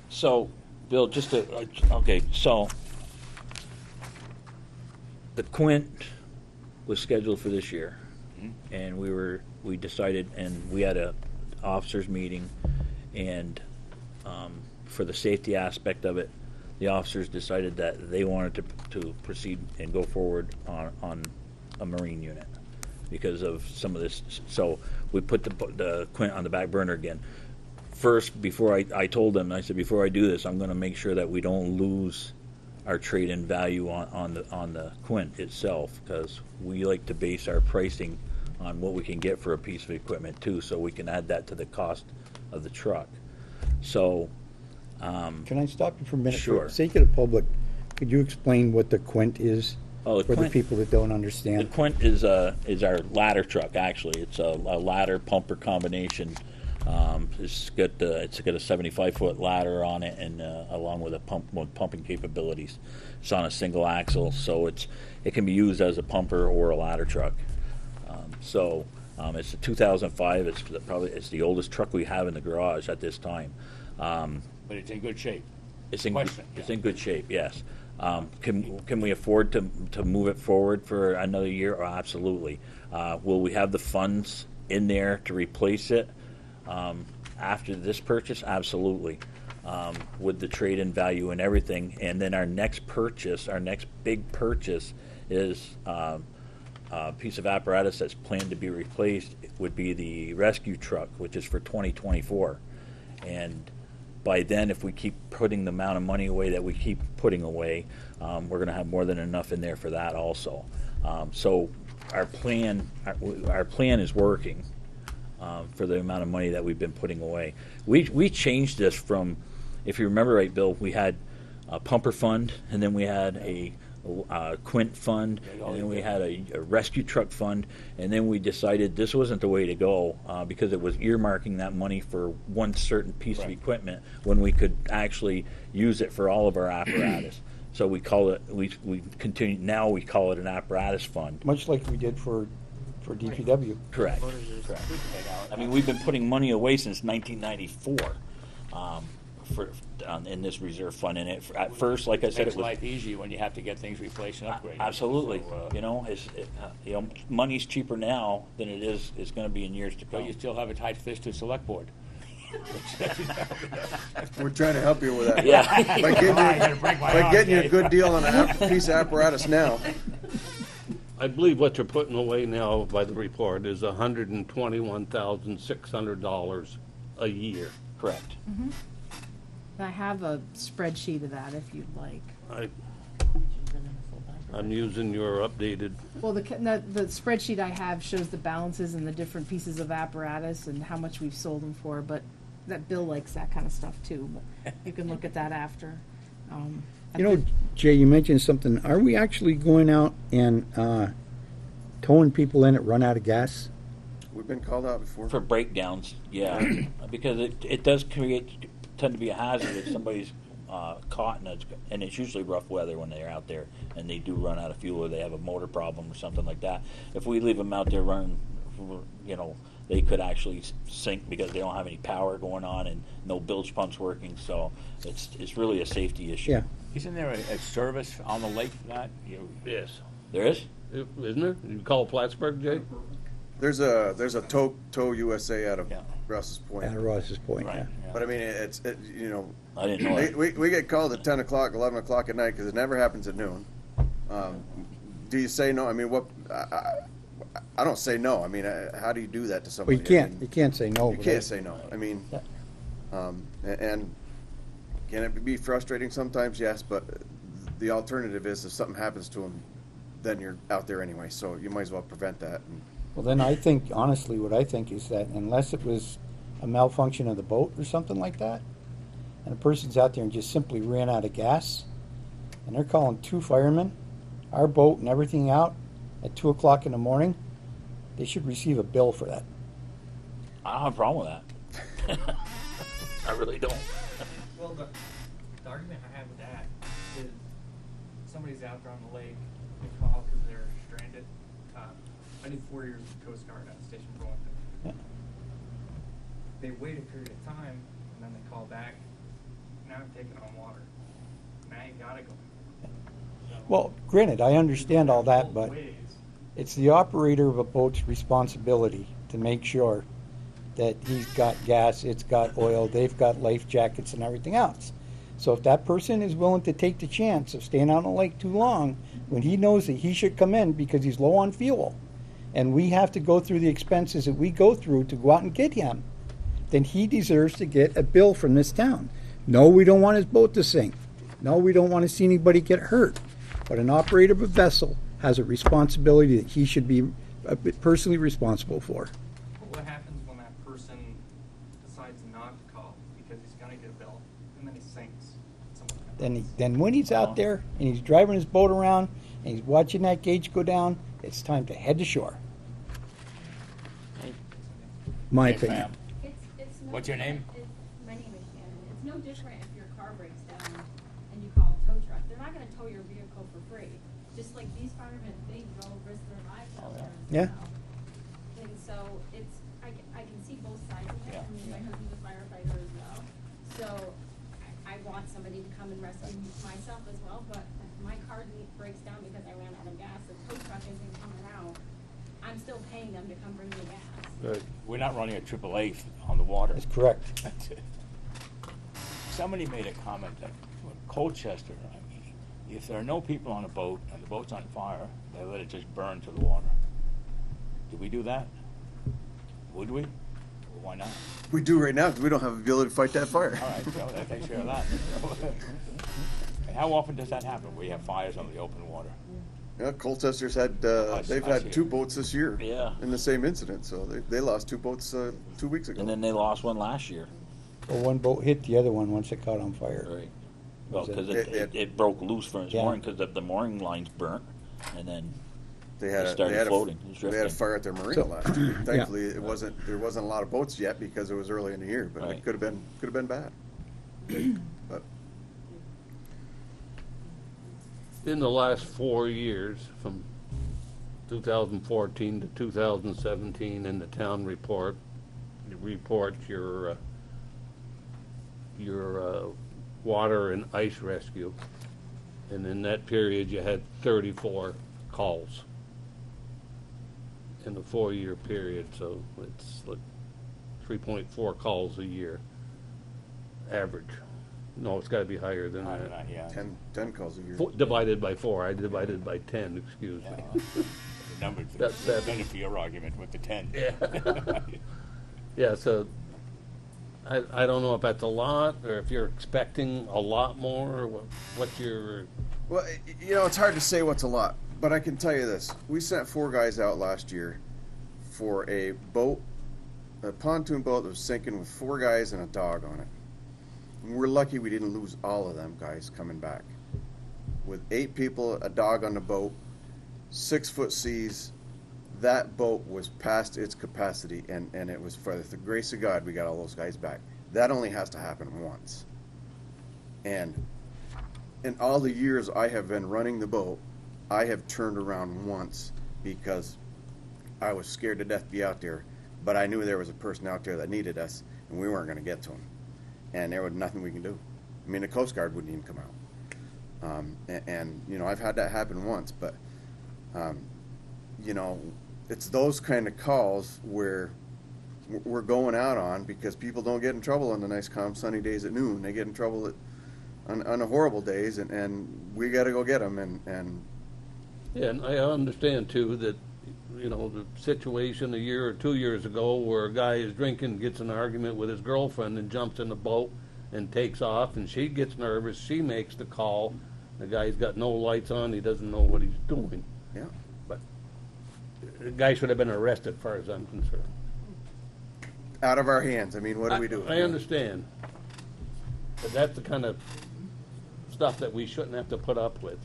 So, Bill, just to, okay, so the Quint was scheduled for this year, and we decided, and we had a officers meeting, and for the safety aspect of it, the officers decided that they wanted to proceed and go forward on a marine unit because of some of this. So we put the Quint on the back burner again. First, before I told them, I said, before I do this, I'm going to make sure that we don't lose our trade-in value on the Quint itself, because we like to base our pricing on what we can get for a piece of equipment too, so we can add that to the cost of the truck. So, Can I stop you for a minute? Sure. For the sake of the public, could you explain what the Quint is Oh, the for the Quint- people that don't the understand? Quint is our ladder truck, actually. It's a ladder pumper combination. It's got a 75-foot ladder on it, and along with pumping capabilities. It's on a single axle, so it can be used as a pumper or a ladder truck. It's a 2005. It's the oldest truck we have in the garage at this time. But it's in good shape. It's in Question, it's in good shape. Yes. Can we afford to move it forward for another year? Oh, absolutely. Will we have the funds in there to replace it after this purchase? Absolutely. With the trade-in value and everything, and then our next big purchase is a piece of apparatus that's planned to be replaced. It would be the rescue truck, which is for 2024, and by then, if we keep putting the amount of money away that we keep putting away, we're going to have more than enough in there for that also. So our plan is working for the amount of money that we've been putting away. We changed this from, if you remember right, Bill, we had a pumper fund, and then we had a Quint fund, and then we had a rescue truck fund, and then we decided this wasn't the way to go because it was earmarking that money for one certain piece of equipment when we could actually use it for all of our apparatus. So we call it, we continue, now we call it an apparatus fund. Much like we did for DPW. Correct. Correct. I mean, we've been putting money away since 1994 in this reserve fund. And at first, like I said, Makes it was life easy when you have to get things replaced and upgraded. absolutely. So, Money's cheaper now than it is going to be in years to but come. you still have a tight-fisted select board. We're trying to help you with that. Yeah. By getting you a good deal on a piece of apparatus now. I believe what you're putting away now by the report is $121,600 a year. Correct. I have a spreadsheet of that if you'd like. I'm using your updated, Well, the spreadsheet I have shows the balances and the different pieces of apparatus and how much we've sold them for, but that Bill likes that kind of stuff too, but you can look at that after. Jay, you mentioned something. Are we actually going out and towing people in that run out of gas? We've been called out before. For breakdowns, yeah, because it does tend to be a hazard if somebody's caught and it's usually rough weather when they're out there and they do run out of fuel or they have a motor problem or something like that. If we leave them out there running, they could actually sink because they don't have any power going on and no bilge pumps working. So it's really a safety issue. Yeah. Isn't there a service on the lake for that? yes. There is? Isn't there? You call Plattsburgh, Jay? There's a tow USA out of Yeah. Ross's Point. At Ross's Point, Right. yeah. But I mean, I didn't know that. we get called at 10 o'clock, 11 o'clock at night because it never happens at noon. Do you say no? I mean, I don't say no. I mean, how do you do that to Well, somebody? you can't. You can't say no. You can't say no. I mean, and can it be frustrating sometimes? Yes, but the alternative is if something happens to them, then you're out there anyway. So you might as well prevent that. Well, then I think, honestly, what I think is that unless it was a malfunction of the boat or something like that, and a person's out there and just simply ran out of gas, and they're calling 2 firemen, our boat and everything out at 2 o'clock in the morning, they should receive a bill for that. I don't have a problem with that. I really don't. Well, the argument I have with that is somebody's out there on the lake, they call because they're stranded. I did 4 years of Coast Guard at Station Burlington. Yeah. They wait a period of time, and then they call back. Now I'm taking on water. Now you gotta go. So, Well, granted, I understand all that, both but ways. it's the operator of a boat's responsibility to make sure that he's got gas, it's got oil, they've got life jackets and everything else. So if that person is willing to take the chance of staying out on the lake too long, when he knows that he should come in because he's low on fuel, and we have to go through the expenses that we go through to go out and get him, then he deserves to get a bill from this town. No, we don't want his boat to sink. No, we don't want to see anybody get hurt. But an operator of a vessel has a responsibility that he should be personally responsible for. But what happens when that person decides not to call because he's gonna get a bill, and then he sinks? Then when he's out there and he's driving his boat around and he's watching that gauge go down, it's time to head to shore. My Yes, opinion. ma'am. It's What's your name? My name is Shannon. It's no different if your car breaks down and you call a tow truck. They're not gonna tow your vehicle for free. Just like these firemen, they go risk their lives out there. Yeah. And so it's, I can see both sides of it. Yeah. I mean, my husband's a firefighter as well. So I want somebody to come and rescue myself as well, but if my car breaks down because I ran out of gas, the tow truck isn't coming out, I'm still paying them to come bring me gas. Right. We're not running a AAA on the water. That's correct. That's it. Somebody made a comment that Colchester, I mean, if there are no people on a boat and the boat's on fire, they let it just burn to the water. Do we do that? Would we? Well, why not? We do right now because we don't have the ability to fight that fire. All right, so that takes care of that. And how often does that happen? We have fires on the open water. Yeah, Colchester's had, I they've see had it. 2 boats this year. Yeah. In the same incident, so they lost 2 boats 2 weeks ago. And then they lost one last year. Well, one boat hit the other one once it caught on fire. Right. Well, Was it- because it broke loose from its Yeah. mooring, because the mooring line's burnt, and then They had It a, started they had floating. A, It was they had a drifting. fire at their marina last year. Thankfully, there wasn't a lot of boats yet because it was early in the year, but Right. it could have been bad. But In the last 4 years, from 2014 to 2017, in the town report, you report your water and ice rescue. And in that period, you had 34 calls in the 4-year period, so it's like 3.4 calls a year, average. No, it's gotta be higher than that. Yeah. 10 calls a year. Divided by 4, I divided by 10, excuse Yeah, me. the numbers, That's that. better for your argument with the 10. Yeah. Yeah, so I don't know if that's a lot, or if you're expecting a lot more, or what's your, Well, it's hard to say what's a lot, but I can tell you this: we sent 4 guys out last year for a boat, a pontoon boat that was sinking with 4 guys and a dog on it. And we're lucky we didn't lose all of them guys coming back. With 8 people, a dog on the boat, 6-foot seas, that boat was past its capacity, and it was, for the grace of God, we got all those guys back. That only has to happen once. And in all the years I have been running the boat, I have turned around once because I was scared to death to be out there, but I knew there was a person out there that needed us, and we weren't going to get to him. And there was nothing we can do. I mean, the Coast Guard wouldn't even come out. I've had that happen once, but, it's those kind of calls where we're going out on because people don't get in trouble on the nice, calm, sunny days at noon. They get in trouble on the horrible days, and we got to go get them. And yeah, and I understand too that, the situation a year or 2 years ago where a guy is drinking, gets in an argument with his girlfriend and jumps in the boat and takes off, and she gets nervous, she makes the call, the guy's got no lights on, he doesn't know what he's doing. yeah, But the guy should have been arrested, as far as I'm concerned. out of our hands. I mean, what do we do? I understand. But that's the kind of stuff that we shouldn't have to put up with.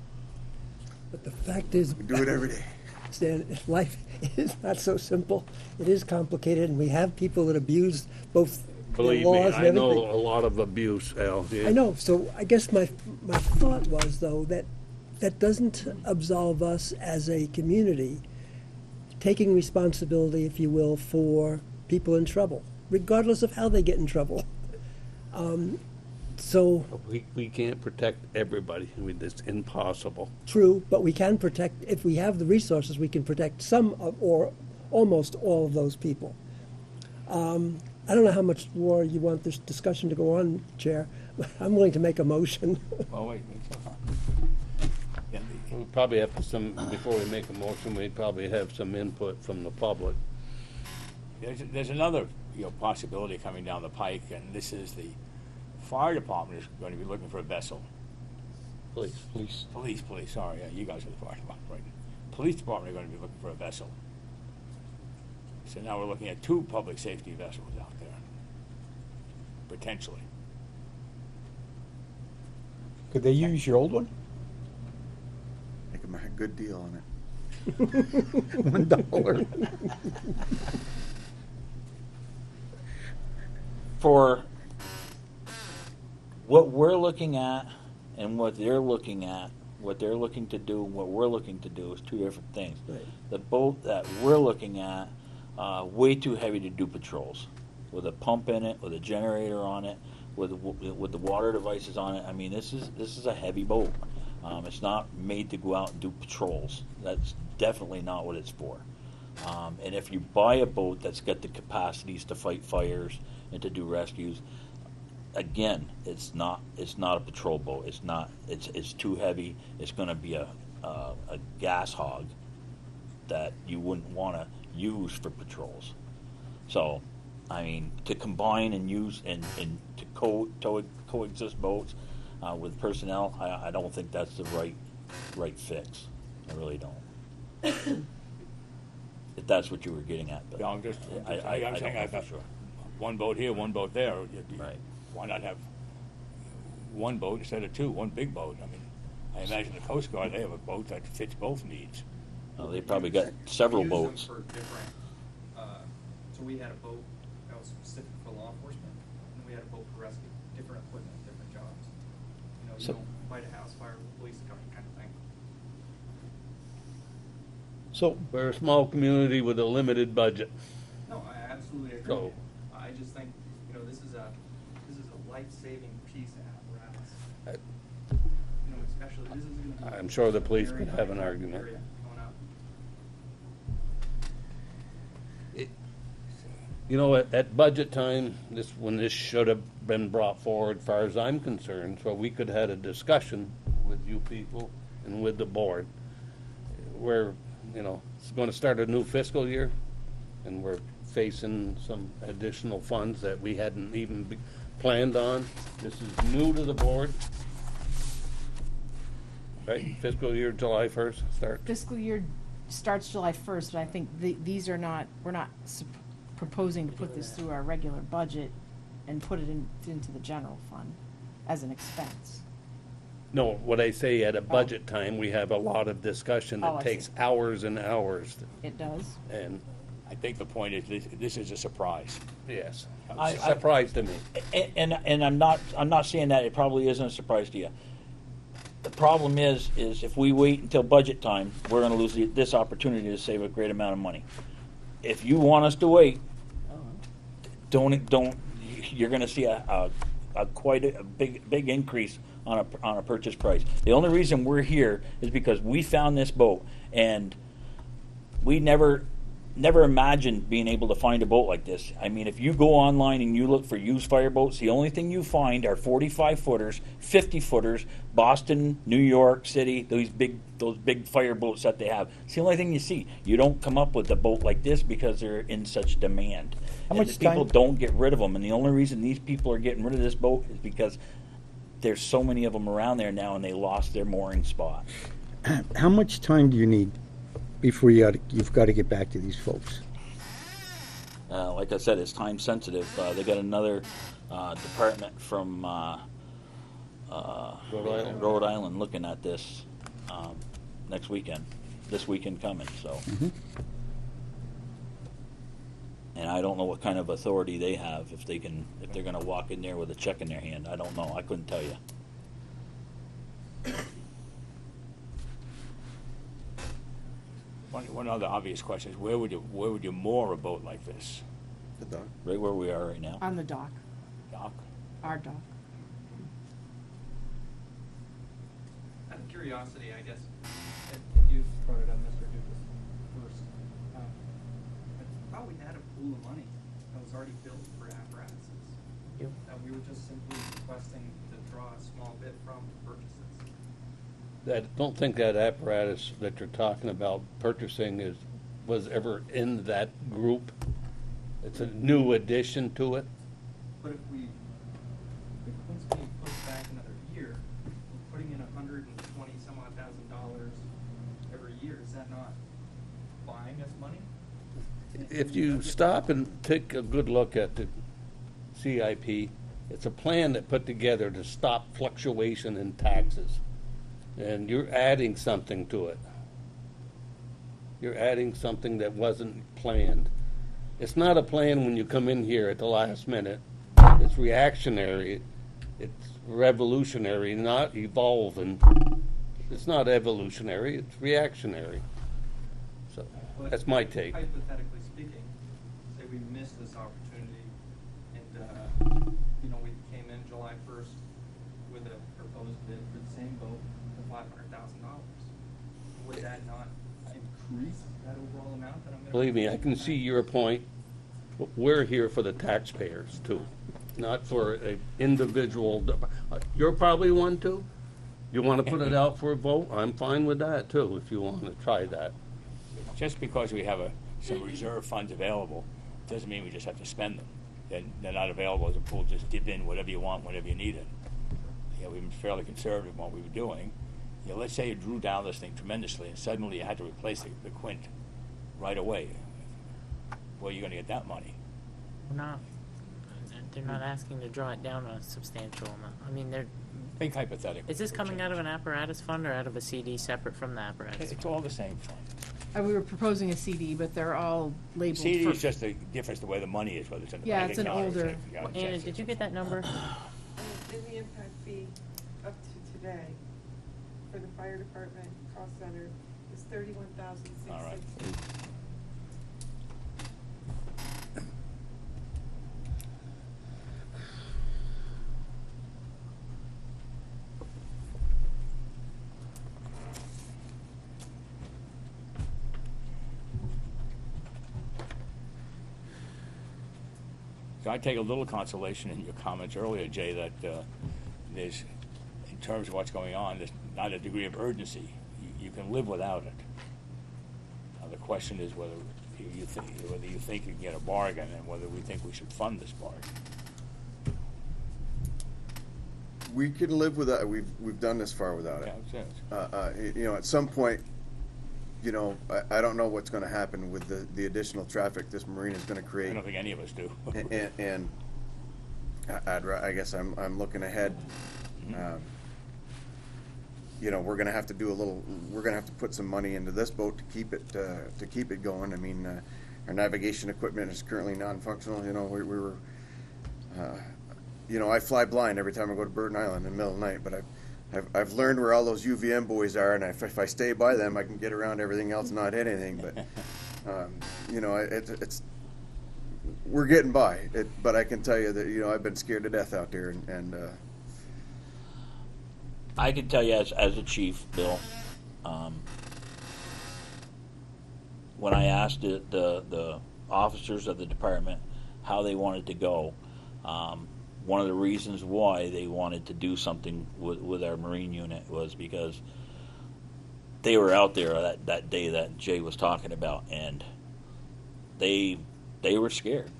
But the fact is, We do it every day. Stan, life is not so simple. It is complicated, and we have people that abuse both the Believe me, laws and I everything. know a lot of abuse, Al. Yeah. I know. So I guess my thought was, though, that doesn't absolve us as a community taking responsibility, if you will, for people in trouble, regardless of how they get in trouble. So We can't protect everybody. I mean, it's impossible. true, but we can protect, if we have the resources, we can protect some of, or almost all of those people. I don't know how much more you want this discussion to go on, Chair. I'm willing to make a motion. Well, wait. Yeah, We probably have to before we make a motion, we'd probably have some input from the public. There's another possibility coming down the pike, and this is the fire department is going to be looking for a vessel. Please. Police, sorry, yeah, you guys are the fire department, right? Police department are going to be looking for a vessel. So now we're looking at 2 public safety vessels out there, potentially. Could they use your old one? Make them a good deal on it. $1. for what we're looking at and what they're looking at, what they're looking to do and what we're looking to do is two different things. Right. The boat that we're looking at, way too heavy to do patrols. With a pump in it, with a generator on it, with the water devices on it. I mean, this is a heavy boat. It's not made to go out and do patrols. That's definitely not what it's for. And if you buy a boat that's got the capacities to fight fires and to do rescues, again, it's not a patrol boat. It's too heavy. It's going to be a gas hog that you wouldn't want to use for patrols. So, I mean, to combine and use and to coexist boats with personnel, I don't think that's the right fix. I really don't. If that's what you were getting at, but Yeah, I'm just I saying don't know I've for got sure. one boat here, one boat there. Right. Why not have one boat instead of two, one big boat? I mean, I imagine the Coast Guard, they have a boat that fits both needs. They probably got several We use them boats. for different, so we had a boat that was specific for law enforcement, and we had a boat for rescue, different equipment, different jobs. You know, you So- don't fight a house fire with the police coming kind of thing. So, we're a small community with a limited budget. No, I absolutely agree. So- I just think, you know, this is a life-saving piece of apparatus. You know, especially, this is gonna be. I'm sure the police very could have an high argument. area going up. You know, at budget time, when this should have been brought forward, as far as I'm concerned, so we could have had a discussion with you people and with the board. We're, you know, it's gonna start a new fiscal year, and we're facing some additional funds that we hadn't even planned on. This is new to the board. Right, fiscal year July 1st start. Fiscal year starts July 1st, but I think these are not, we're not proposing to put this through our regular budget and put it into the general fund as an expense. No, what I say at a budget time, we have a lot of discussion Oh, that I see. takes hours and hours, It does? and, I think the point is this is a surprise. yes, I- it's a surprise to me. And I'm not saying that it probably isn't a surprise to you. The problem is if we wait until budget time, we're going to lose this opportunity to save a great amount of money. If you want us to wait, don't. You're going to see a quite a big increase on a purchase price. The only reason we're here is because we found this boat, and we never imagined being able to find a boat like this. I mean, if you go online and you look for used fireboats, the only thing you find are 45-footers, 50-footers, Boston, New York City, those big fireboats that they have. It's the only thing you see. You don't come up with a boat like this because they're in such demand. How And much the people time- don't get rid of them, and the only reason these people are getting rid of this boat is because there's so many of them around there now, and they lost their mooring spot. How much time do you need before you've got to get back to these folks? Like I said, it's time sensitive. They got another department from Rhode Island looking at this next weekend. This weekend coming. So, and I don't know what kind of authority they have if they're going to walk in there with a check in their hand. I don't know. I couldn't tell you. One other obvious question is where would you moor a boat like this? The dock. Right where we are right now. On the dock, Dock? our dock. Out of curiosity, I guess, if you brought it up, Mr. Dukas, first, I thought we had a pool of money that was already built for apparatuses. Yep. That we were just simply requesting to draw a small bit from purchases. I don't think that apparatus that you're talking about purchasing was ever in that group. It's a new addition to it. But if once we push back another year, we're putting in $120,000 every year, is that not buying us money? If you stop and take a good look at the CIP, it's a plan that put together to stop fluctuation in taxes. And you're adding something to it. You're adding something that wasn't planned. It's not a plan when you come in here at the last minute it's reactionary. It's revolutionary, not evolving. It's not evolutionary, it's reactionary. So, that's my take. Hypothetically speaking, say we missed this opportunity and, we came in July 1st with a proposed bid for the same boat for $500,000. Would that not increase that overall amount that I'm gonna? Believe me, I can see your point. But we're here for the taxpayers too, not for an individual. You're probably one too? You want to put it out for a vote? I'm fine with that too, if you want to try that. Just because we have some reserve funds available, doesn't mean we just have to spend them. They're not available as a pool, just dip in whatever you want, whenever you need it. We've been fairly conservative in what we were doing. Let's say you drew down this thing tremendously and suddenly you had to replace the quint right away. Where are you going to get that money? They're not asking to draw it down a substantial amount. I mean, Think hypothetically. is this coming out of an apparatus fund or out of a CD separate from the apparatus? It's all the same fund. We were proposing a CD, but they're all labeled CD for. is just the difference the way the money is, whether it's in the Yeah, bank it's an account or older- it's in the Anna, did you get that number? And the impact fee up to today for the fire department cost center is $31,660. All right. So I take a little consolation in your comments earlier, Jay, that there's, in terms of what's going on, there's not a degree of urgency. You can live without it. Now, the question is whether you think you can get a bargain and whether we think we should fund this bargain. We can live with that. We've done this far without it. Yeah, At some point, I don't know what's going to happen with the additional traffic this marina is going to I create. don't think any of us do. And I guess I'm looking ahead. We're going to have to we're going to have to put some money into this boat to keep it going. I mean, our navigation equipment is currently non-functional. We were, I fly blind every time I go to Burton Island in the middle of the night, but I've learned where all those UVM buoys are, and if I stay by them, I can get around everything else and not hit anything. But it's we're getting by. But I can tell you that I've been scared to death out there, and I can tell you as a chief, Bill, when I asked the officers of the department how they wanted to go, one of the reasons why they wanted to do something with our Marine unit was because they were out there that day that Jay was talking about, and they were scared.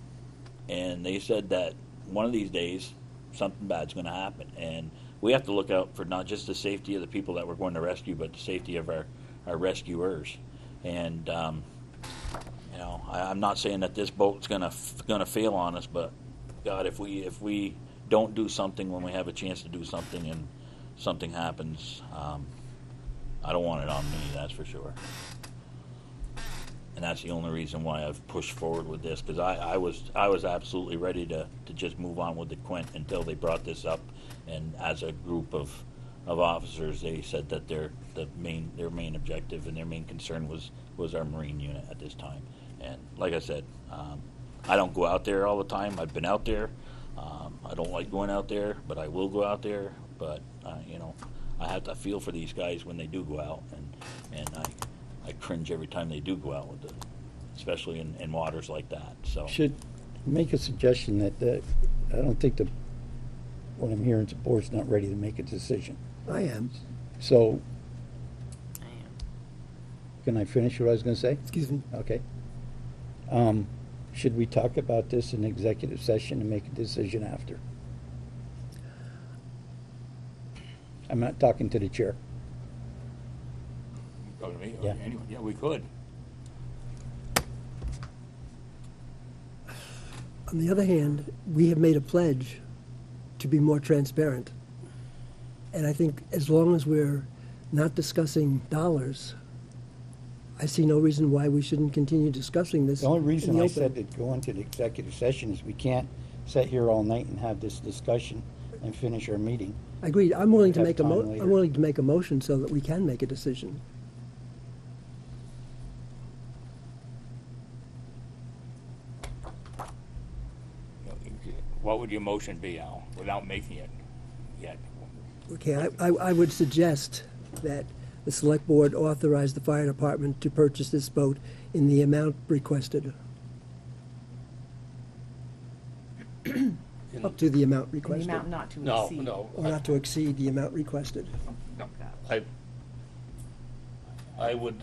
And they said that one of these days something bad's going to happen. And we have to look out for not just the safety of the people that we're going to rescue, but the safety of our rescuers. And, I'm not saying that this boat's gonna fail on us, but God, if we don't do something when we have a chance to do something and something happens, I don't want it on me, that's for sure. And that's the only reason why I've pushed forward with this, because I was absolutely ready to just move on with the Quint until they brought this up, and as a group of officers, they said that their main objective and their main concern was our Marine unit at this time. And like I said, I don't go out there all the time. I've been out there. I don't like going out there, but I will go out there. But I have to feel for these guys when they do go out, and I cringe every time they do go out with it, especially in waters like that. So Should make a suggestion that I don't think what I'm hearing, the board's not ready to make a decision. I am. So, I am. can I finish what I was going to say? Excuse me. Okay. Should we talk about this in executive session and make a decision after? I'm not talking to the chair. Talking to me? Yeah. Anyone? Yeah, we could. On the other hand, we have made a pledge to be more transparent. And I think as long as we're not discussing dollars, I see no reason why we shouldn't continue discussing this. The only reason in the I open. said to go into the executive session is we can't sit here all night and have this discussion and finish our meeting. Agreed. I'm willing to Have make a time later. I'm willing to make a motion so that we can make a decision. What would your motion be, Al, without making it yet? Okay, I would suggest that the select board authorize the fire department to purchase this boat in the amount requested. Up to the amount And the requested. amount not to No, exceed. no. Or not to exceed the amount requested. I would,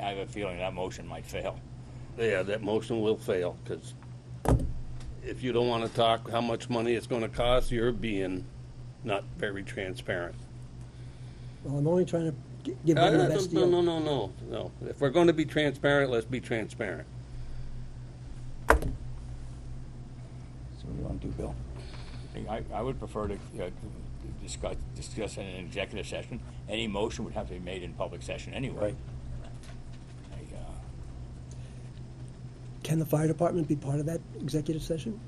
I have a feeling that motion might fail. yeah, that motion will fail, because if you don't want to talk how much money it's going to cost, you're being not very transparent. Well, I'm only trying to give them the best deal. No. If we're going to be transparent, let's be transparent. So what do you want to do, Bill? I would prefer to discuss in an executive session. Any motion would have to be made in public session anyway. Right. Can the fire department be part of that executive session?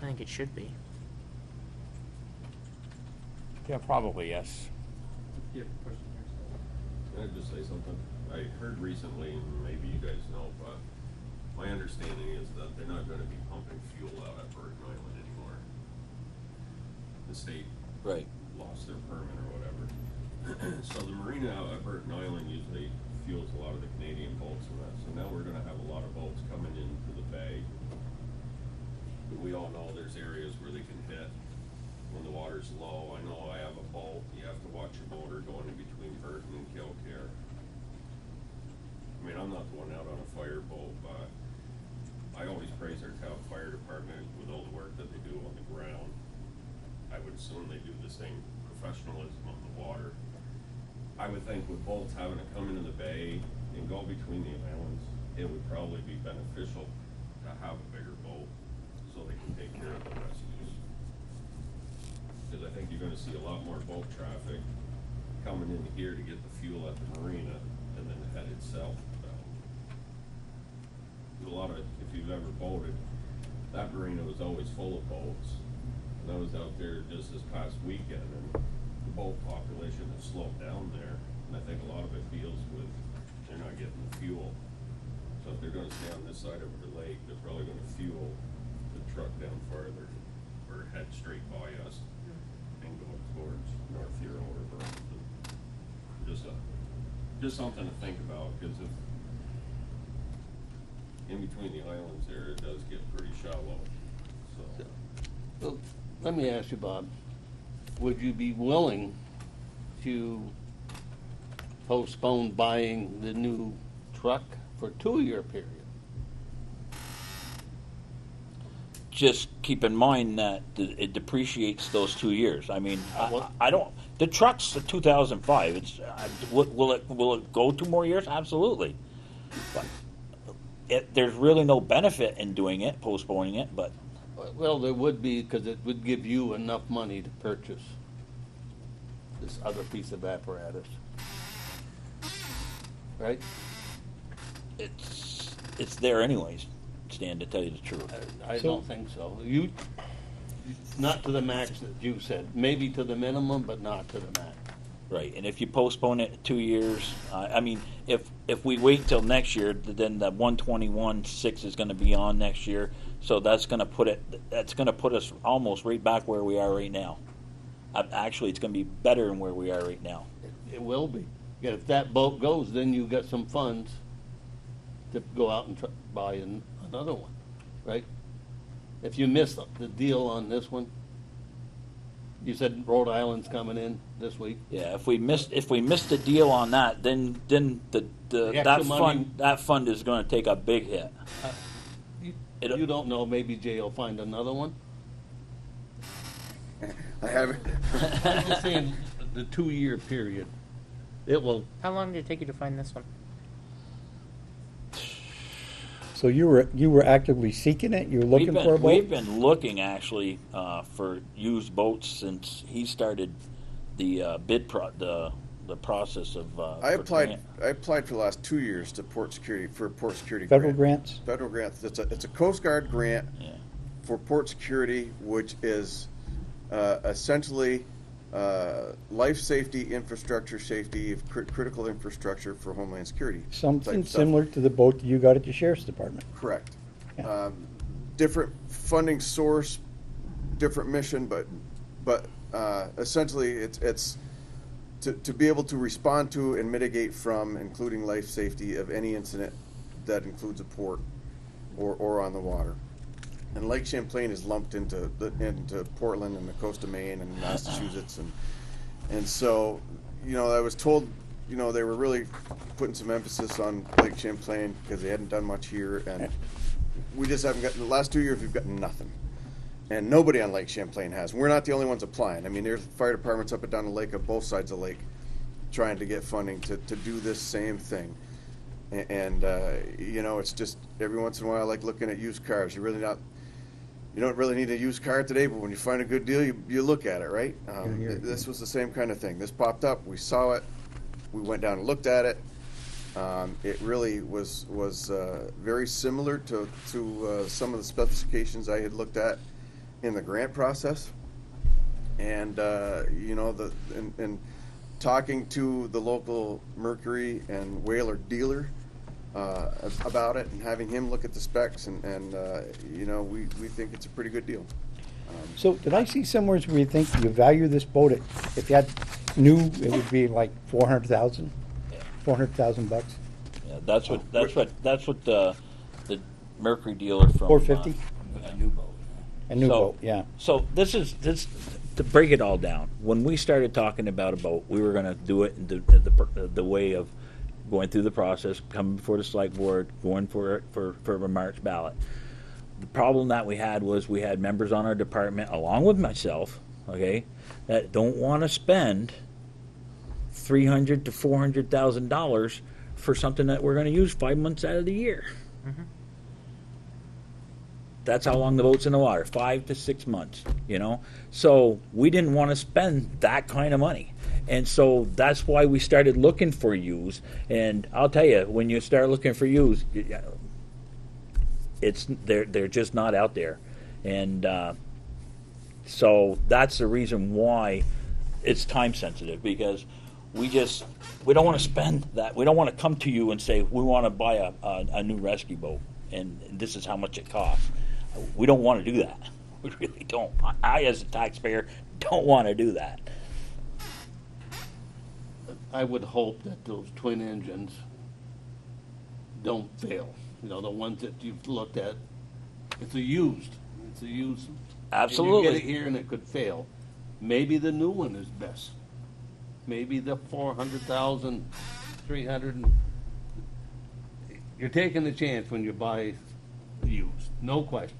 I think it should be. Yeah, probably, yes. You have a question here, Can I just say something? I heard recently, and maybe you guys know, but my understanding is that they're not gonna be pumping fuel out at Burton Island anymore. The state Right. lost their permit or whatever. So the marina out at Burton Island usually fuels a lot of the Canadian boats and that, so now we're gonna have a lot of boats coming into the bay. But we all know there's areas where they can hit when the water's low. I know I have a boat, you have to watch your motor going in between Burton and Kilcare. I mean, I'm not the one out on a fire boat, but I always praise our town fire department with all the work that they do on the ground. I would assume they do the same professionalism on the water. I would think with boats having to come into the bay and go between the islands, it would probably be beneficial to have a bigger boat so they can take care of the rescues. Because I think you're gonna see a lot more boat traffic coming in here to get the fuel at the marina and then the head itself. A lot of, if you've ever boated, that marina was always full of boats. And I was out there just this past weekend, and the boat population has slowed down there. And I think a lot of it deals with they're not getting the fuel. So if they're gonna stay on this side of the lake, they're probably gonna fuel the truck down farther or head straight by us and go towards North Hero or Burlington. Just something to think about, because if in between the islands there, it does get pretty shallow, so. Well, let me ask you, Bob, would you be willing to postpone buying the new truck for a 2-year period? Just keep in mind that it depreciates those 2 years. I mean, I don't. The truck's a 2005. It's will it go 2 more years? Absolutely. But there's really no benefit in doing it, postponing it. But Well, there would be, because it would give you enough money to purchase this other piece of apparatus. Right? it's there anyways, Stan, to tell you the truth. I don't think so. Not to the max that you said. Maybe to the minimum, but not to the max. Right, and if you postpone it 2 years, I mean, if we wait till next year, then the 121.6 is going to be on next year. So that's going to put us almost right back where we are right now. Actually, it's going to be better than where we are right now. It will be. Yeah, if that boat goes, then you got some funds to go out and buy another one, right? If you miss the deal on this one, you said Rhode Island's coming in this week. Yeah, if we missed the deal on that, then that fund is going to take a big hit. You don't know. Maybe Jay will find another one. I haven't. I'm just saying the 2-year period. It will. How long did it take you to find this one? So you were actively seeking it? You were looking for a boat? We've been looking actually for used boats since he started the the process of, I for grant? applied for the last 2 years to Port Security, for a Port Security Federal grant. grants? Federal grants. It's a Coast Guard grant Yeah. for Port Security, which is essentially life safety, infrastructure safety, critical infrastructure for Homeland Security. Something type stuff. similar to the boat that you got at the sheriff's department. Correct. Yeah. Different funding source, different mission, but essentially it's to be able to respond to and mitigate from, including life safety of any incident that includes a port or on the water. And Lake Champlain is lumped into Portland and the coast of Maine and Massachusetts, and so, you know, I was told, you know, they were really putting some emphasis on Lake Champlain because they hadn't done much here, and we just haven't gotten, the last 2 years we've gotten nothing. And nobody on Lake Champlain has. We're not the only ones applying. I mean, there's fire departments up and down the lake, of both sides of the lake, trying to get funding to do this same thing. And you know, it's just every once in a while, I like looking at used cars. You don't really need a used car today, but when you find a good deal, you look at it, right? This was the same kind of thing. This popped up. We saw it. We went down and looked at it. It really was very similar to some of the specifications I had looked at in the grant process. And you know, and talking to the local Mercury and Whaler dealer about it, and having him look at the specs, and you know, we think it's a pretty good deal. So did I see somewhere where you think you value this boat at, if you had new, it would be like 400,000? 400,000 bucks? Yeah, that's what the Mercury dealer from. 450? A new boat. A new boat, yeah. So this to break it all down. When we started talking about a boat, we were going to do it in the way of going through the process, coming before the select board, going for a March ballot. The problem that we had was we had members on our department, along with myself, okay, that don't want to spend $300,000 to $400,000 for something that we're going to use 5 months out of the year. Mm-hmm. That's how long the boat's in the water, 5 to 6 months, you know? So we didn't want to spend that kind of money. And so that's why we started looking for used. And I'll tell you, when you start looking for used, they're just not out there. And so that's the reason why it's time sensitive, because we don't want to spend that. We don't want to come to you and say, we want to buy a new rescue boat, and this is how much it costs. We don't want to do that. We really don't. I, as a taxpayer, don't want to do that. I would hope that those twin engines don't fail. You know, the ones that you've looked at, it's a used. Absolutely. And you get it here and it could fail. Maybe the new one is best. Maybe the 400,000, 300. You're taking a chance when you buy used. No question.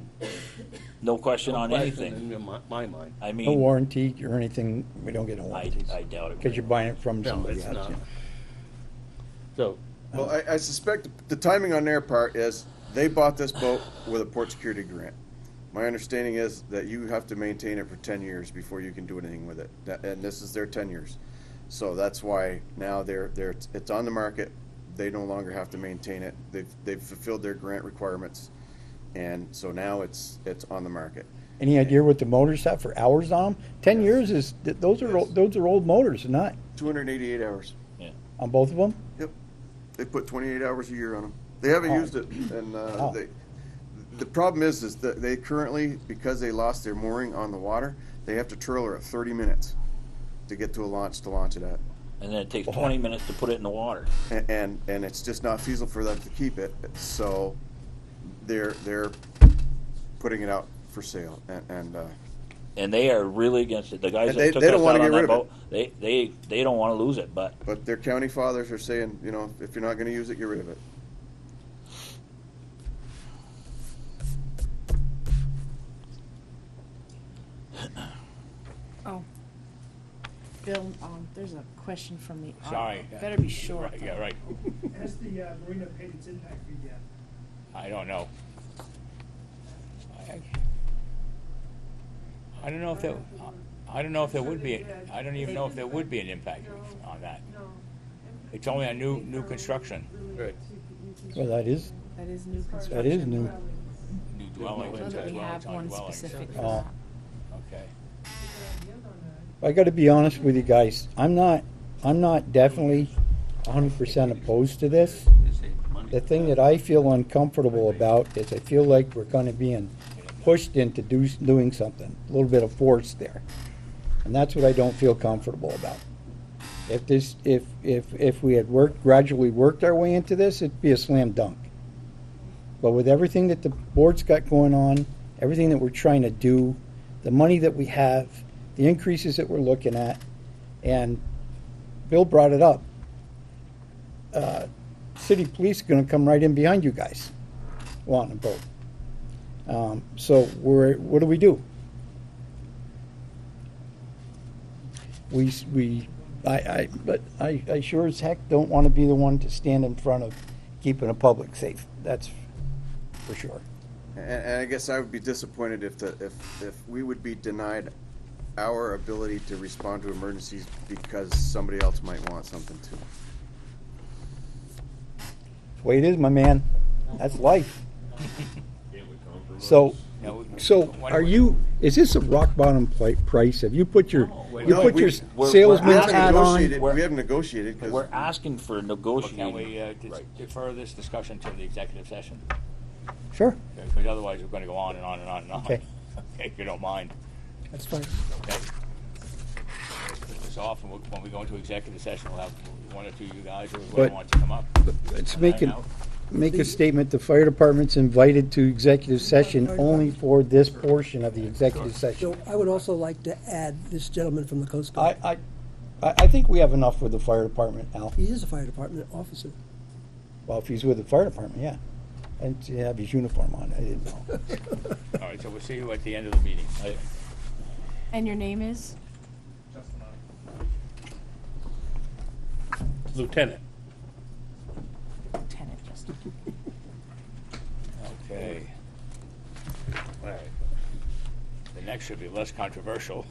No question No on question anything. in my mind. I mean, No warranty or anything, we don't get a warranty. I doubt it. Because you're buying it from No, somebody it's else. not. yeah. So, Well, I suspect the timing on their part is they bought this boat with a port security grant. My understanding is that you have to maintain it for 10 years before you can do anything with it, and this is their 10 years. So that's why now it's on the market. They no longer have to maintain it. They've fulfilled their grant requirements, and so now it's on the market. Any idea what the motors have for hours on them? 10 years is, those are old motors, not 288 hours. Yeah. on both of them? Yep. They put 28 hours a year on them. They haven't used it, and the problem is that they currently, because they lost their mooring on the water, they have to trailer at 30 minutes to get to a launch to launch it at. And then it takes 20 minutes to put it in the water. And it's just not feasible for them to keep it, so they're putting it out for sale, And they are really against it. The guys And that took they us don't wanna out on get rid that of boat, they don't want to lose it, but their county fathers are saying, you know, if you're not going to use it, get rid of it. Oh. Bill, there's a question from the. Sorry. Better be short. Right, yeah, right. Has the marina paid its impact fee yet? I don't know. I don't know if I don't know if there would be, Sure they did. I don't even know if there would be an impact No, on that. no. It's only on new construction, Right. Well, that is That is new construction. that is new. new dwellings. So that we have one dwellings. specific for Oh. that. Okay. I got to be honest with you guys. I'm not definitely 100% opposed to this. The thing that I feel uncomfortable about is I feel like we're kind of being pushed into doing something, a little bit of force there, and that's what I don't feel comfortable about. If we had gradually worked our way into this, it'd be a slam dunk. But with everything that the board's got going on, everything that we're trying to do, the money that we have, the increases that we're looking at, and Bill brought it up. City police are going to come right in behind you guys, wanting a boat. So what do? But I sure as heck don't want to be the one to stand in front of keeping the public safe. That's for sure. And I guess I would be disappointed if we would be denied our ability to respond to emergencies because somebody else might want something too. That's the way it is, my man. That's life. Can't we compromise? So are you? Is this a rock bottom price? Have you put your we're salesman's asking- hat on? We haven't negotiated because We're asking for Can negotiating. we defer this discussion to the executive session? Sure, Because otherwise, we're going to go on and on and on and on. Okay. Okay, if you don't mind. that's fine. Okay. Put this off, and when we go into executive session, we'll have one or two of you guys or whoever But- wants to come up. Let's and make hang it. out. Make a statement, the fire department's invited to executive session only for this portion of the executive session. So I would also like to add this gentleman from the Coast Guard. I think we have enough with the fire department, Al. He is a fire department officer. Well, if he's with the fire department, yeah. And to have his uniform on, I didn't know. All right, so we'll see you at the end of the meeting. And your name is? Justin, Lieutenant. Lieutenant Justin. Okay. All right. The next should be less controversial.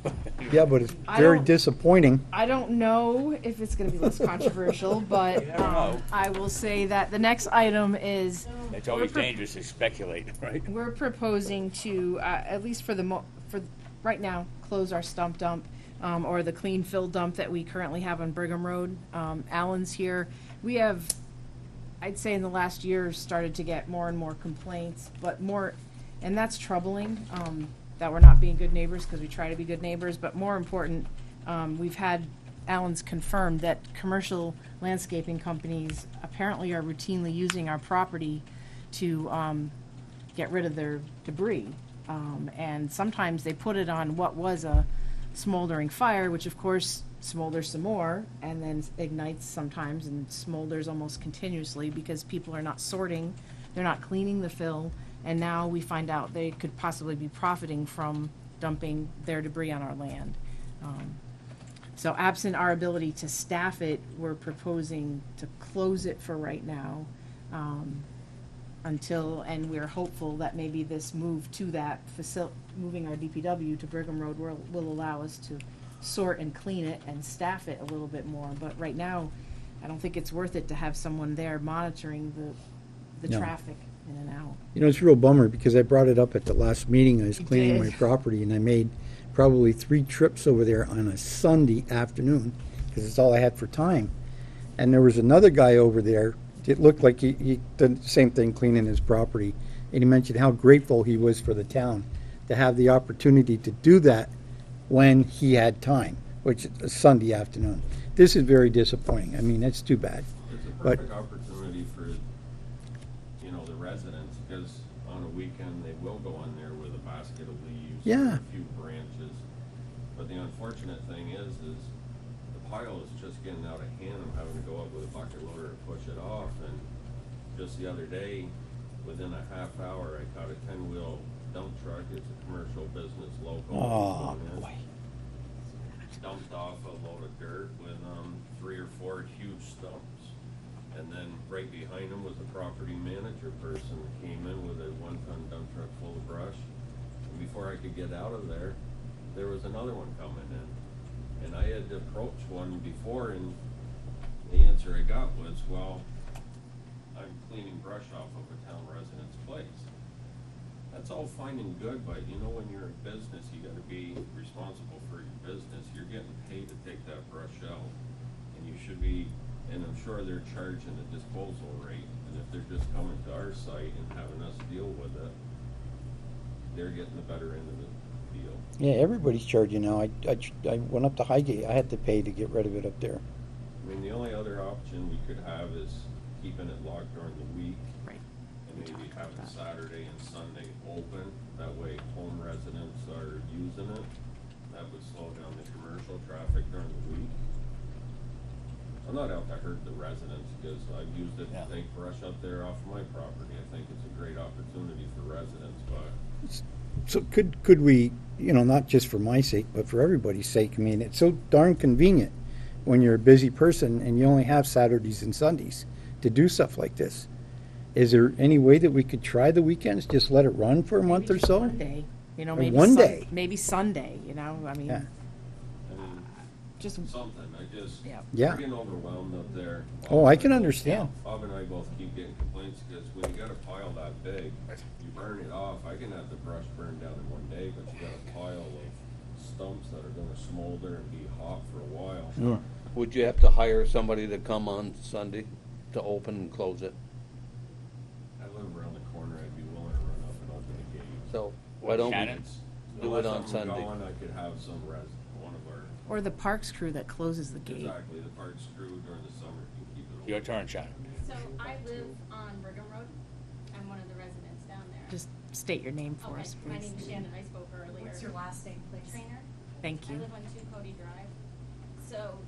Yeah, but it's I very don't- disappointing. I don't know if it's going to be less controversial, but never know. I will say that the next item is It's always dangerous to speculate, right? we're proposing to, at least for for right now, close our stump dump or the clean fill dump that we currently have on Brigham Road. Allen's here. We have, I'd say in the last year, started to get more and more complaints, but more, and that's troubling, that we're not being good neighbors because we try to be good neighbors, but more important, we've had Allen's confirmed that commercial landscaping companies apparently are routinely using our property to get rid of their debris. And sometimes they put it on what was a smoldering fire, which of course smolders some more and then ignites sometimes and smolders almost continuously because people are not sorting, they're not cleaning the fill, and now we find out they could possibly be profiting from dumping their debris on our land. So absent our ability to staff it, we're proposing to close it for right now, until, and we're hopeful that maybe this move to that moving our DPW to Brigham Road will allow us to sort and clean it and staff it a little bit more. But right now, I don't think it's worth it to have someone there monitoring the No. traffic in and out. You know, it's a real bummer because I brought it up at the last meeting. I was You cleaning did. my property and I made probably 3 trips over there on a Sunday afternoon because it's all I had for time. And there was another guy over there. It looked like he did the same thing cleaning his property. And he mentioned how grateful he was for the town to have the opportunity to do that when he had time, which is a Sunday afternoon. This is very disappointing. I mean, that's too bad. It's a But- perfect opportunity for, the residents, because on a weekend, they will go in there with a basket of leaves. Yeah. A few branches. But the unfortunate thing is the pile is just getting out of hand. I'm having to go up with a bucket loader to push it off. And just the other day, within a half hour, I caught a 10-wheel dump truck. It's a commercial business local. Oh, And boy. dumped off a load of dirt with 3 or 4 huge stumps. And then right behind him was a property manager person that came in with a 1-ton dump truck full of brush. And before I could get out of there, there was another one coming in. And I had approached one before, and the answer I got was, well, I'm cleaning brush off of a town resident's place. That's all fine and good, but you know, when you're in business, you gotta be responsible for your business. You're getting paid to take that brush out. And you should be, and I'm sure they're charging a disposal rate. And if they're just coming to our site and having us deal with it, they're getting the better end of the deal. Yeah, everybody's charging now. I went up to Highgate. I had to pay to get rid of it up there. I mean, the only other option we could have is keeping it locked during the week. Right. And maybe having Saturday and Sunday open, that way home residents are using it. That would slow down the commercial traffic during the week. I'm not out to hurt the residents, because I've used it to take brush up there off my property. I think it's a great opportunity for residents, but So could we, you know, not just for my sake, but for everybody's sake, I mean, it's so darn convenient when you're a busy person and you only have Saturdays and Sundays to do stuff like this. Is there any way that we could try the weekends, just let it run for a month or so? One day, you know, Or maybe one day. maybe Sunday, you know, I mean, Yeah. I mean, just, something. I just, Yeah. Yeah. we're getting overwhelmed up there. Oh, I can understand. Bob and I both keep getting complaints, because when you got a pile that big, you burn it off. I can have the brush burned down in one day, but you got a pile of stumps that are gonna smolder and be hot for a while. Would you have to hire somebody to come on Sunday to open and close it? I live around the corner. I'd be willing to run up and open the gate. So why don't we Shannon's? do it on Sunday? Going, I could have some one of our, or the parks crew that closes the gate. exactly, the park's crew during the summer can keep it open. Your turn, Shannon. So I live on Brigham Road. I'm one of the residents down there. Just state your name for Okay, us, my please. name's Shannon. I spoke earlier. What's your last name, please? Trainer. Thank I you. live on 2 Cody Drive. So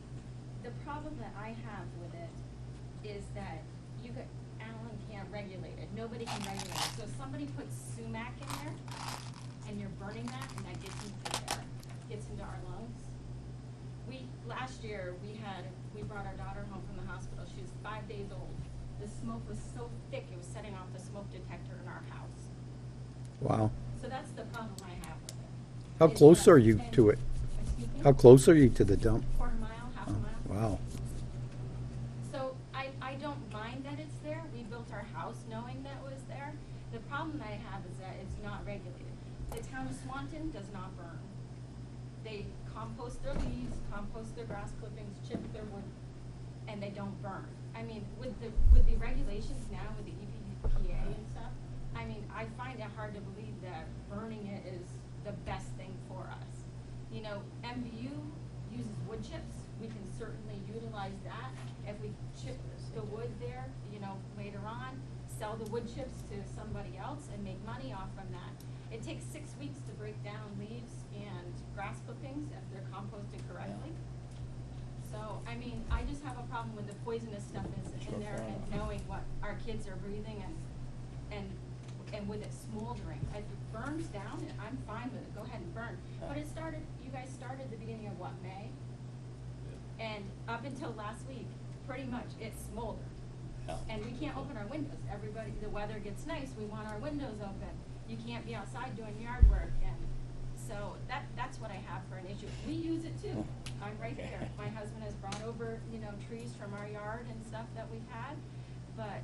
the problem that I have with it is that Alan can't regulate it. Nobody can regulate it. So if somebody puts sumac in there and you're burning that and that gets into the air, gets into our lungs. Last year, we brought our daughter home from the hospital. She was 5 days old. The smoke was so thick, it was setting off the smoke detector in our house. Wow. So that's the problem I have with it. How Is close that- are you and- to it? Excuse me? How close are you to the dump? Quarter mile, half a mile. Wow. So I don't mind that it's there. We built our house knowing that it was there. The problem that I have is that it's not regulated. The town of Swanton does not burn. They compost their leaves, compost their grass clippings, chip their wood, and they don't burn. I mean, with the regulations now, with the EPA and stuff, I mean, I find it hard to believe that burning it is the best thing for us. You know, MVU uses wood chips. We can certainly utilize that. If we chip the wood there, you know, later on, sell the wood chips to somebody else and make money off from that. It takes 6 weeks to break down leaves and grass clippings if they're composted correctly. So, I mean, I just have a problem with the poisonous stuff that's in there and knowing what our kids are breathing and with it smoldering. If it burns down, I'm fine with it, go ahead and burn. But you guys started the beginning of what, May? And up until last week, pretty much it smoldered. And we can't open our windows. Everybody, the weather gets nice, we want our windows open. You can't be outside doing yard work, and so that's what I have for an issue. We use it too. I'm right there. My husband has brought over, you know, trees from our yard and stuff that we've had, but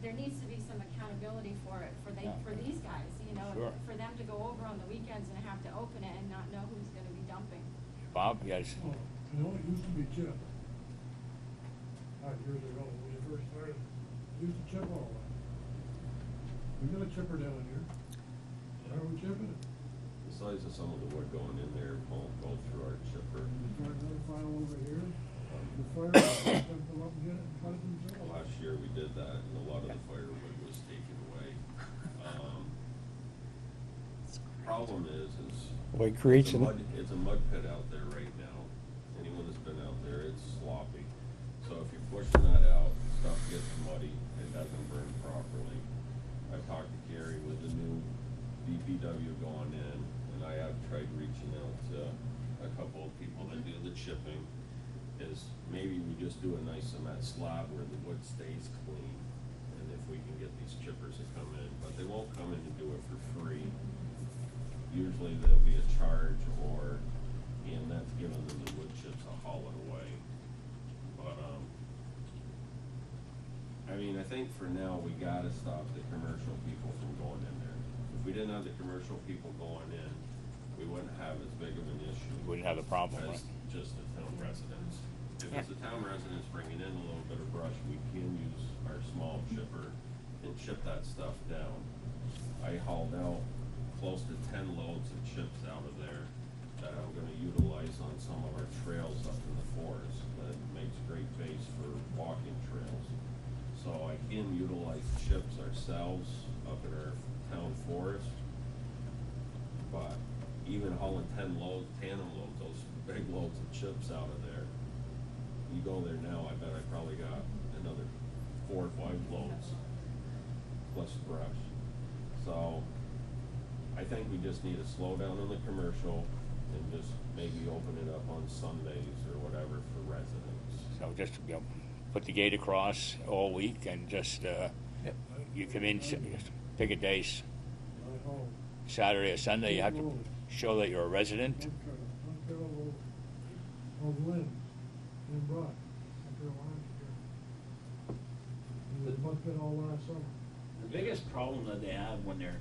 there needs to be some accountability for it, for these guys, you know, Sure. for them to go over on the weekends and have to open it and not know who's gonna be dumping. Bob, you guys, Oh, you know, it used to be chip. 5 years ago, when we first started, we used to chip all that. We got a chipper down here. Why are we chipping it? The size of some of the wood going in there won't go through our chipper. We start another file over here. The fire, them come up and get it and cut it themselves. Last year we did that, and a lot of the firewood was taken away. Problem is Well, it creates it's a mud pit out there right now. Anyone that's been out there, it's sloppy. So if you're pushing that out, stuff gets muddy, it doesn't burn properly. I talked to Gary with the new DPW going in, and I have tried reaching out to a couple of people that do the chipping, is maybe we just do a nice cement slab where the wood stays clean. And if we can get these chippers to come in, but they won't come in to do it for free. usually there'll be a charge and that's giving them the wood chips to haul it away. But, I mean, I think for now, we gotta stop the commercial people from going in there. If we didn't have the commercial people going in, we wouldn't have as big of an issue. Wouldn't have the problem, As right? just the town residents. If Yeah. it's the town residents bringing in a little bit of brush, we can use our small chipper and chip that stuff down. I hauled out close to 10 loads of chips out of there that I'm gonna utilize on some of our trails up in the forest. That makes great base for walking trails. So I can utilize chips ourselves up in our town forest. But even hauling 10 loads, tandem loads, those big loads of chips out of there, you go there now, I bet I probably got another 4 or 5 loads plus brush. So I think we just need to slow down on the commercial and just maybe open it up on Sundays or whatever for residents. So just, put the gate across all week and just, you come in, just pick a day, Saturday or Sunday, you have to show that you're a resident. One carload of limbs and brush, up there last year. And it must've been all last summer. The biggest problem that they have when they're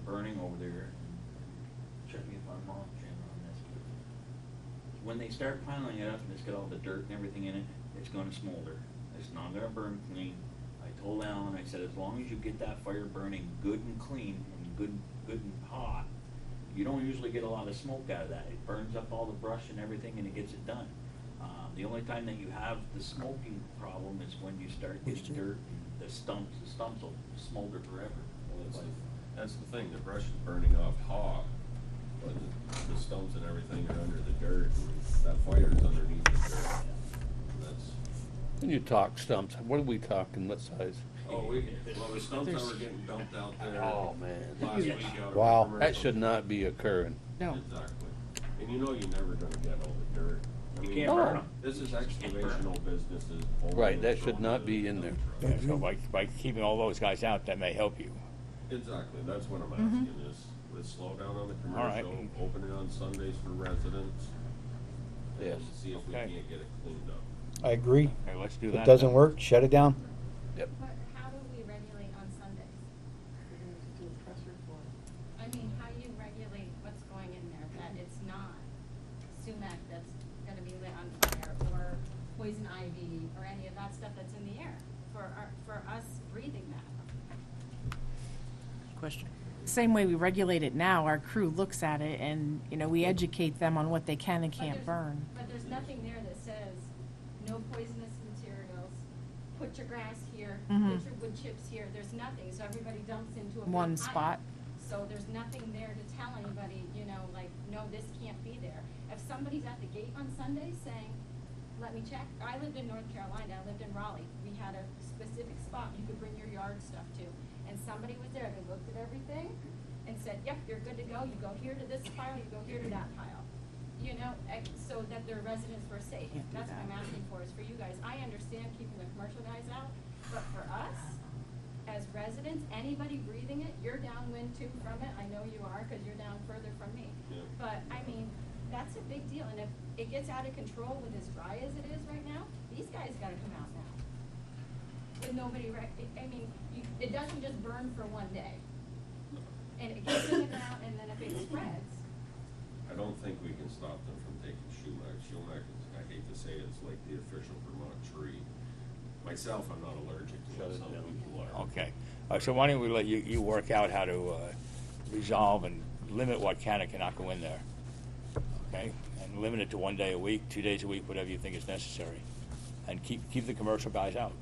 burning over there, check me if I'm wrong, Jim, on this, when they start piling it up and it's got all the dirt and everything in it, it's gonna smolder. It's not gonna burn clean. I told Alan, I said, as long as you get that fire burning good and clean and good and hot, you don't usually get a lot of smoke out of that. It burns up all the brush and everything and it gets it done. The only time that you have the smoking problem is when you start getting dirt and the stumps will smolder forever. Well, that's the thing, the brush is burning off hot, but the stumps and everything are under the dirt, and that fire is underneath the dirt. That's, When you talk stumps, what are we talking, what size? well, the stumps that were getting dumped out there Oh, man. last week out of Wow. our commercial. That should not be occurring. No. Exactly. And you know you're never gonna get all the dirt. I You mean, can't burn 'em. This is excavational businesses. Right, that should not be in there. Yeah, so by keeping all those guys out, that may help you. Exactly, that's what I'm asking is, let's slow down on the All right. commercial, open it on Sundays for residents. Yes. And see if we Okay. can't get it cleaned up. I agree. Okay, let's do If that. it doesn't then. work, shut it down. But how do we regulate on Sundays? I mean, how do you regulate what's going in there, that it's not sumac that's gonna be lit on fire, or poison ivy, or any of that stuff that's in the air, for us breathing that? Question. Same way we regulate it now, our crew looks at it and, we educate them on what they can and But can't there's- burn. But there's nothing there that says, no poisonous materials, put your grass here, Mhm. put your wood chips here, there's nothing, so everybody dumps into a big One pile. spot. So there's nothing there to tell anybody, like, no, this can't be there. If somebody's at the gate on Sunday saying, let me check, I lived in North Carolina, I lived in Raleigh, we had a specific spot you could bring your yard stuff to. And somebody was there, they looked at everything and said, yep, you're good to go, you go here to this pile, you go here to that pile. So that their residents were safe. Can't do That's what that. I'm asking for, is for you guys. I understand keeping the commercial guys out, but for us, as residents, anybody breathing it, you're downwind too from it, I know you are, cause you're down further from me. Yeah. But, that's a big deal, and if it gets out of control with as dry as it is right now, these guys gotta come out now. With nobody, it doesn't just burn for one day. And it gets in the ground, and then if it spreads, I don't think we can stop them from taking sumac. Sumac is, I hate to say it, it's like the official Vermont tree. Myself, I'm not allergic to it, some people are. Okay. So why don't we let you work out how to resolve and limit what can and cannot go in there? Okay? And limit it to 1 day a week, 2 days a week, whatever you think is necessary. And keep the commercial guys out.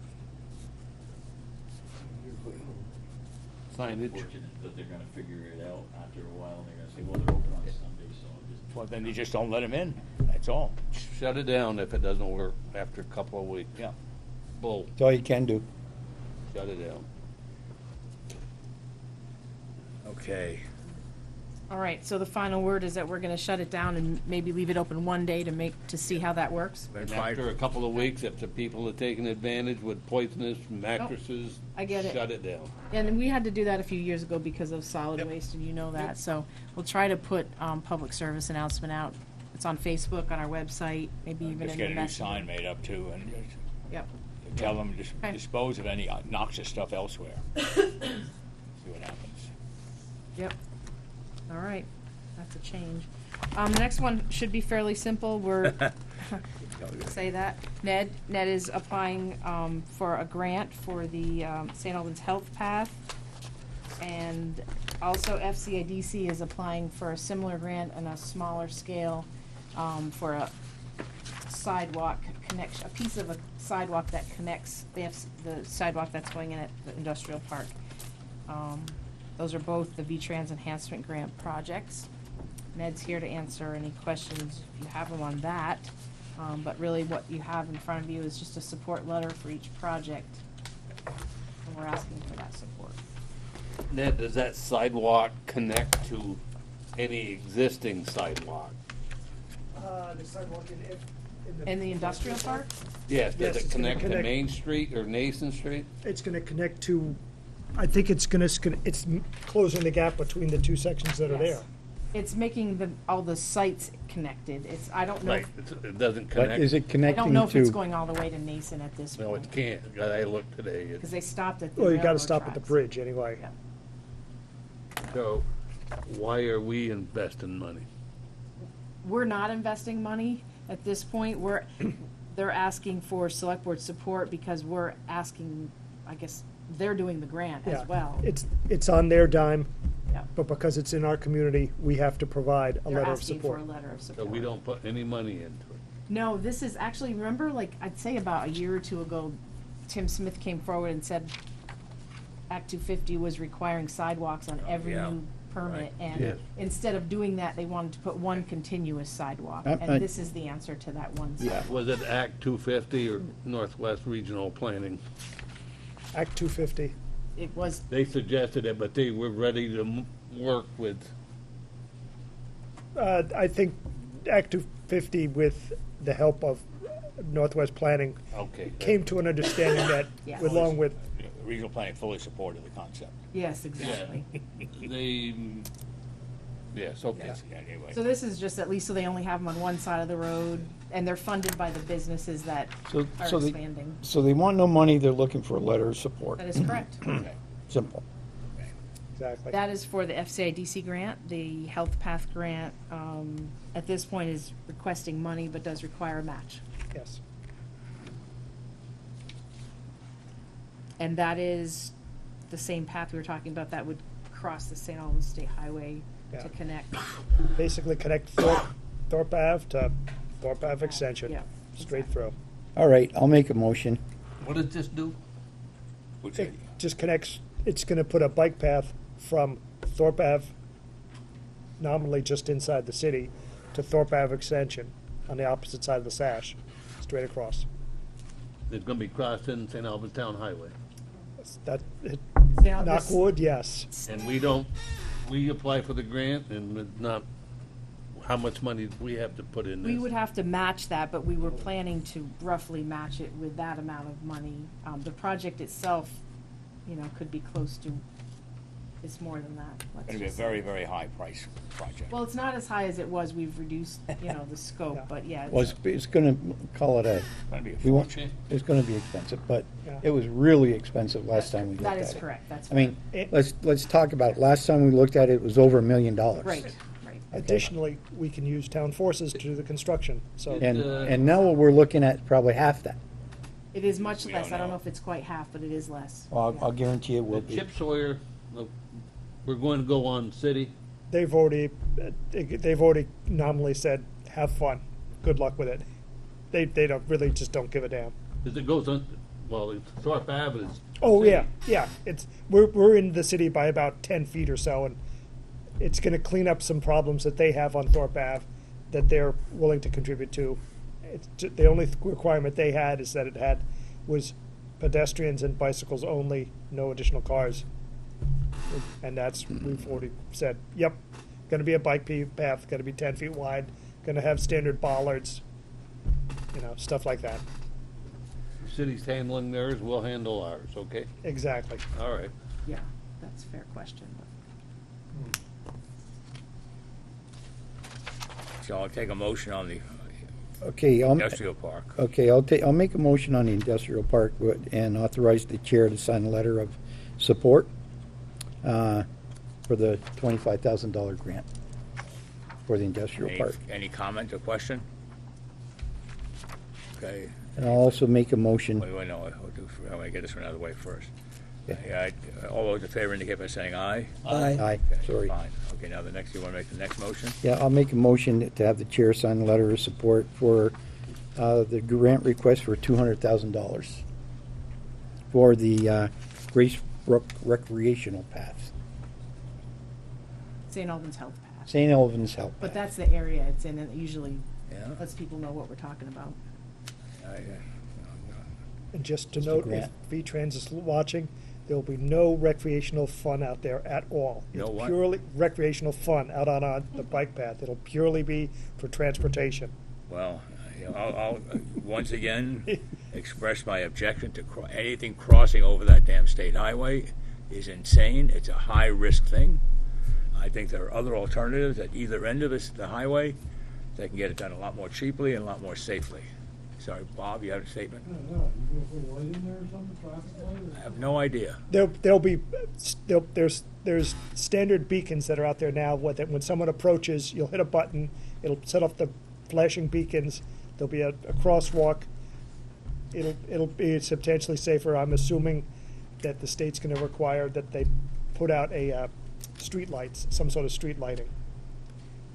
Signage. Fortunate that they're gonna figure it out after a while, and they're gonna say, well, they're open on Sunday, so I'll just. Well, then you just don't let them in. That's all. Shut it down if it doesn't work after a couple of weeks. Yeah. Bull, That's all you can do. shut it down. Okay. All right, so the final word is that we're gonna shut it down and maybe leave it open one day to see how that works. And after a couple of weeks, if the people are taking advantage with poisonous mattresses, I get it. shut it down. And we had to do that a few years ago because of solid Yep. waste, and you know that, so we'll try to put, public service announcement out. It's on Facebook, on our website, maybe even Just in get the a new messenger. sign made up too, and Yep, tell them to Okay. dispose of any noxious stuff elsewhere. See what happens. yep. All right, that's a change. The next one should be fairly simple. We're, say that. Ned is applying, for a grant for the, St. Albans Health Path. And also FCADC is applying for a similar grant on a smaller scale, for a sidewalk connection, a piece of a sidewalk that connects the sidewalk that's going in at the industrial park. Those are both the V-Trans Enhancement Grant projects. Ned's here to answer any questions if you have them on that. But really what you have in front of you is just a support letter for each project. And we're asking for that support. Ned, does that sidewalk connect to any existing sidewalk? The sidewalk In the industrial park? Yes, Yes, does it it's gonna connect to connect- Main Street or Nason Street? It's gonna connect to, I think it's closing the gap between the two sections that are there. Yes. It's making all the sites connected. I don't know, Right, it doesn't But connect. is it I connecting don't know if it's to, going all the way to Nason at this No, point. it can't. I looked today. Because they stopped at the Well, you gotta railroad stop at the tracks. bridge anyway. Yeah. So why are we investing money? We're not investing money at this point. They're asking for select board support because we're asking, I guess, they're doing the grant Yeah. as well. It's on their dime, Yeah. but because it's in our community, we have to provide a They're letter of asking for support. a letter of So support. we don't put any money into it. No, this is actually, remember, like, I'd say about a year or two ago, Tim Smith came forward and said Act 250 was requiring sidewalks on every yeah. new permit. Right. And Yes. instead of doing that, they wanted to put one continuous sidewalk. I- And this is the answer to that one sidewalk. Was it Act 250 or Northwest Regional Planning? Act 250. It was, They suggested it, but they were ready to work with, I think Act 250, with the help of Northwest Planning, okay. came to an understanding that, Yes. along with, Regional planning fully supported the concept. yes, exactly. They, yes, okay. Yes, yeah, anyway. So this is just at least so they only have them on one side of the road, and they're funded by the businesses that so, are so they, expanding. so they want no money, they're looking for a letter of support. That is correct. Simple. exactly. That is for the FCIDC grant. The Health Path grant, at this point, is requesting money but does require a match. Yes. And that is the same path we were talking about that would cross the St. Albans State Highway Yeah. to connect. Basically connect Thorpe Ave to Thorpe Ave Extension, Yeah, straight through. All right, I'll make a motion. What does this do? Which, It just connects, it's gonna put a bike path from Thorpe Ave, nominally just inside the city, to Thorpe Ave Extension on the opposite side of the sash, straight across. It's gonna be crossing St. Albans Town Highway. That, St. knock Albans- wood, yes. And we apply for the grant and it's not, how much money do we have to put in this? We would have to match that, but we were planning to roughly match it with that amount of money. The project itself, could be close to, it's more than that. let's it'll be a just say. very, very high price project. Well, it's not as high as it was. We've reduced, the scope, Yeah. but yeah. Well, it's gonna, call it a, Gonna be a we want, fortune. it's gonna be expensive, but Yeah. it was really expensive last time we looked at That it. is correct, that's I mean, correct. let's talk about it. Last time we looked at it, it was over $1 million. Right, right. Additionally, we can use town forces to do the construction, so. And now what we're looking at probably half that. It is much We less. don't I don't know. know if it's quite half, but it is less. Well, Yeah. I'll guarantee it will The be. chip Sawyer, we're going to go on city. They've already nominally said, have fun, good luck with it. They don't, really just don't give a damn. As it goes on, well, Thorpe Ave is. Oh, city. yeah, we're in the city by about 10 feet or so, and it's gonna clean up some problems that they have on Thorpe Ave that they're willing to contribute to. The only requirement they had is that it was pedestrians and bicycles only, no additional cars. And we've already said, yep, going to be a bike path, going to be 10 feet wide, going to have standard bollards, stuff like that. City's handling theirs, we'll handle ours, okay? Exactly. All right. Yeah, that's a fair question. So I'll take a motion on the Okay, industrial park. Okay, I'll make a motion on the industrial park and authorize the chair to sign a letter of support for the $25,000 grant for the industrial park. Any comment or question? Okay. And I'll also make a motion. Wait, no, I want to get this one out of the way first. Yeah. All those in favor indicate by saying aye. Aye. Okay, Sorry. fine. Okay, now you want to make the next motion? Yeah, I'll make a motion to have the chair sign a letter of support for the grant request for $200,000 for the Grace Brook recreational path. St. Albans Health Path. St. Albans Health But Path. that's the area it's in, and it usually Yeah. lets people know what we're talking about. And just to Just a note, if grant. V-Trans is watching, there will be no recreational fun out there at all. No It's what? purely recreational fun out on the bike path. It'll purely be for transportation. Well, I'll once again express my objection to anything crossing over that damn state highway is insane. It's a high-risk thing. I think there are other alternatives at either end of the highway that can get it done a lot more cheaply and a lot more safely. Sorry, Bob, you have a statement? Yeah, you gonna put a light in there or something, traffic light? I have no idea. There's standard beacons that are out there now. When someone approaches, you'll hit a button. It'll set off the flashing beacons. There'll be a crosswalk. It'll be substantially safer. I'm assuming that the state's going to require that they put out a street lights, some sort of street lighting.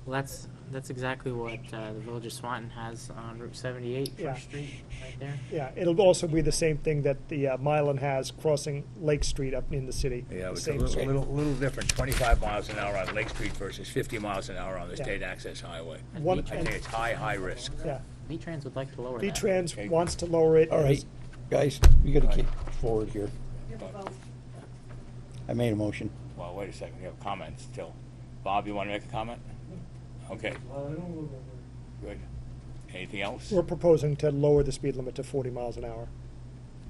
Well, that's exactly what the Village of Swanton has on Route 78, Yeah. First Street, right there. Yeah, it'll also be the same thing that the Milan has crossing Lake Street up in the city. Yeah, The it's a same little different, 25 miles an hour on Lake Street versus 50 miles an hour on the Yeah. state access highway. One- I think it's high risk. Yeah. V-Trans would like to lower that. V-Trans Okay. wants to lower it. All right, guys, we gotta keep forward here. You have a vote. I made a motion. Well, wait a second, we have comments still. Bob, you want to make a comment? Okay, I don't live over there. good. Anything else? We're proposing to lower the speed limit to 40 miles an hour